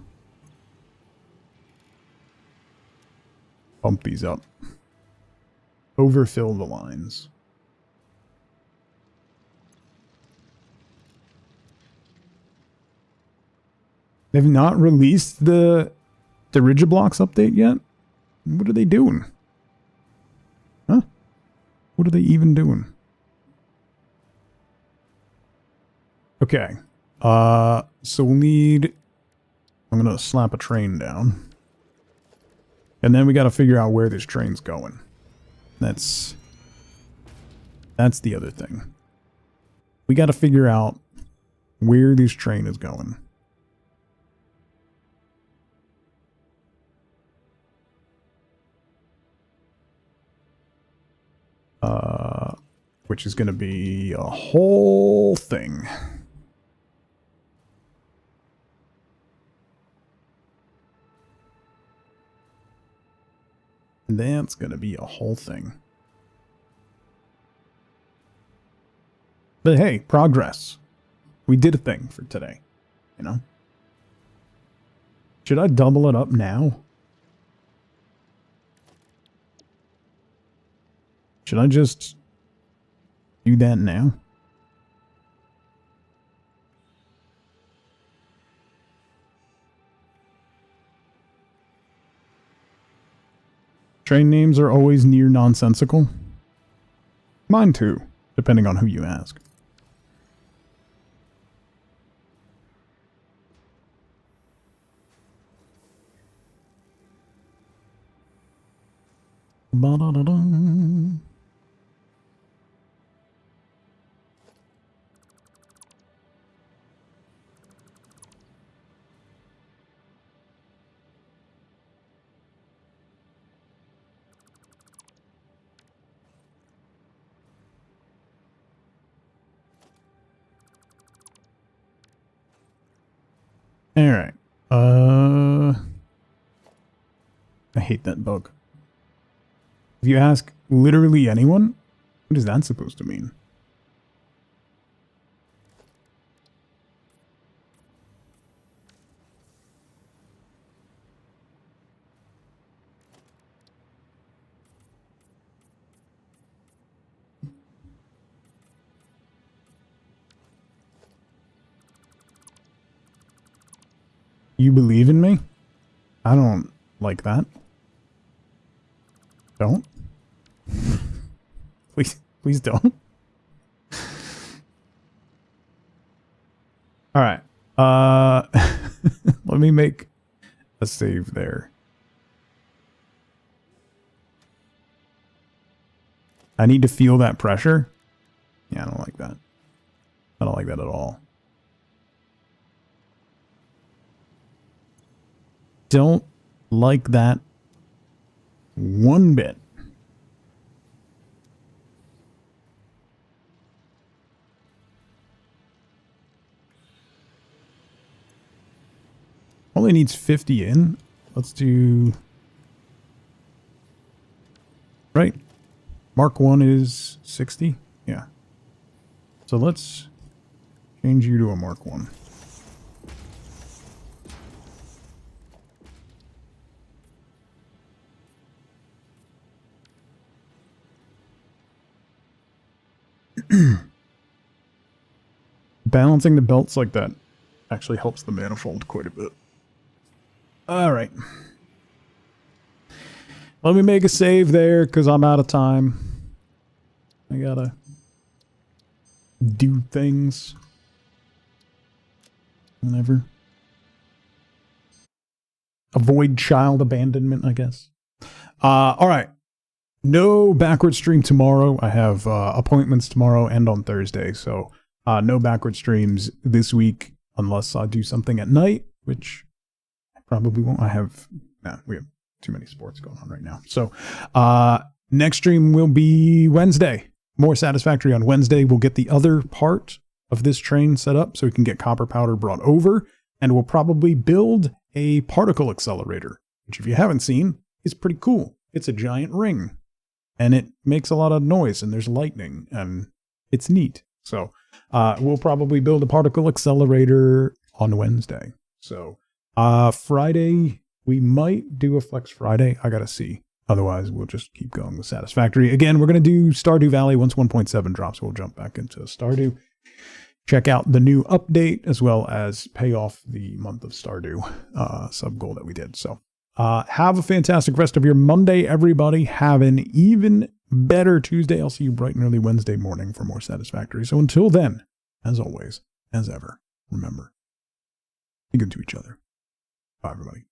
bump these up. Overfill the lines. They've not released the Digiblocks update yet? What are they doing? Huh? What are they even doing? Okay. So we'll need... I'm gonna slap a train down. And then we gotta figure out where this train's going. That's the other thing. We gotta figure out where this train is going. Which is going to be a whole thing. That's going to be a whole thing. But hey, progress. We did a thing for today, you know? Should I double it up now? Should I just do that now? Train names are always near nonsensical. Mine too, depending on who you ask. Ba-da-da-da. I hate that bug. If you ask literally anyone, what is that supposed to mean? You believe in me? I don't like that. Don't. Please don't. All right. Let me make a save there. I need to feel that pressure. Yeah, I don't like that. I don't like that at all. Don't like that one bit. Only needs 50 in. Let's do... Right. Mark 1 is 60. Yeah. So let's change you to a Mark 1. Balancing the belts like that actually helps the manifold quite a bit. Alright. Let me make a save there, because I'm out of time. I gotta do things. Whatever. Avoid child abandonment, I guess. Alright. No backward stream tomorrow. I have appointments tomorrow and on Thursday, so no backward streams this week unless I do something at night, which I probably won't. We have too many sports going on right now. So next stream will be Wednesday. More Satisfactory on Wednesday. We'll get the other part of this train set up so we can get copper powder brought over, and we'll probably build a particle accelerator, which if you haven't seen is pretty cool. It's a giant ring. And it makes a lot of noise, and there's lightning, and it's neat. So we'll probably build a particle accelerator on Wednesday. So Friday, we might do a Flex Friday. I gotta see. Otherwise, we'll just keep going with Satisfactory. Again, we're going to do Stardew Valley. Once 1.7 drops, we'll jump back into Stardew. Check out the new update, as well as pay off the month of Stardew sub goal that we did. So have a fantastic rest of your Monday, everybody. Have an even better Tuesday. I'll see you bright and early Wednesday morning for more Satisfactory. So until then, as always, as ever, remember, be good to each other. Bye, everybody.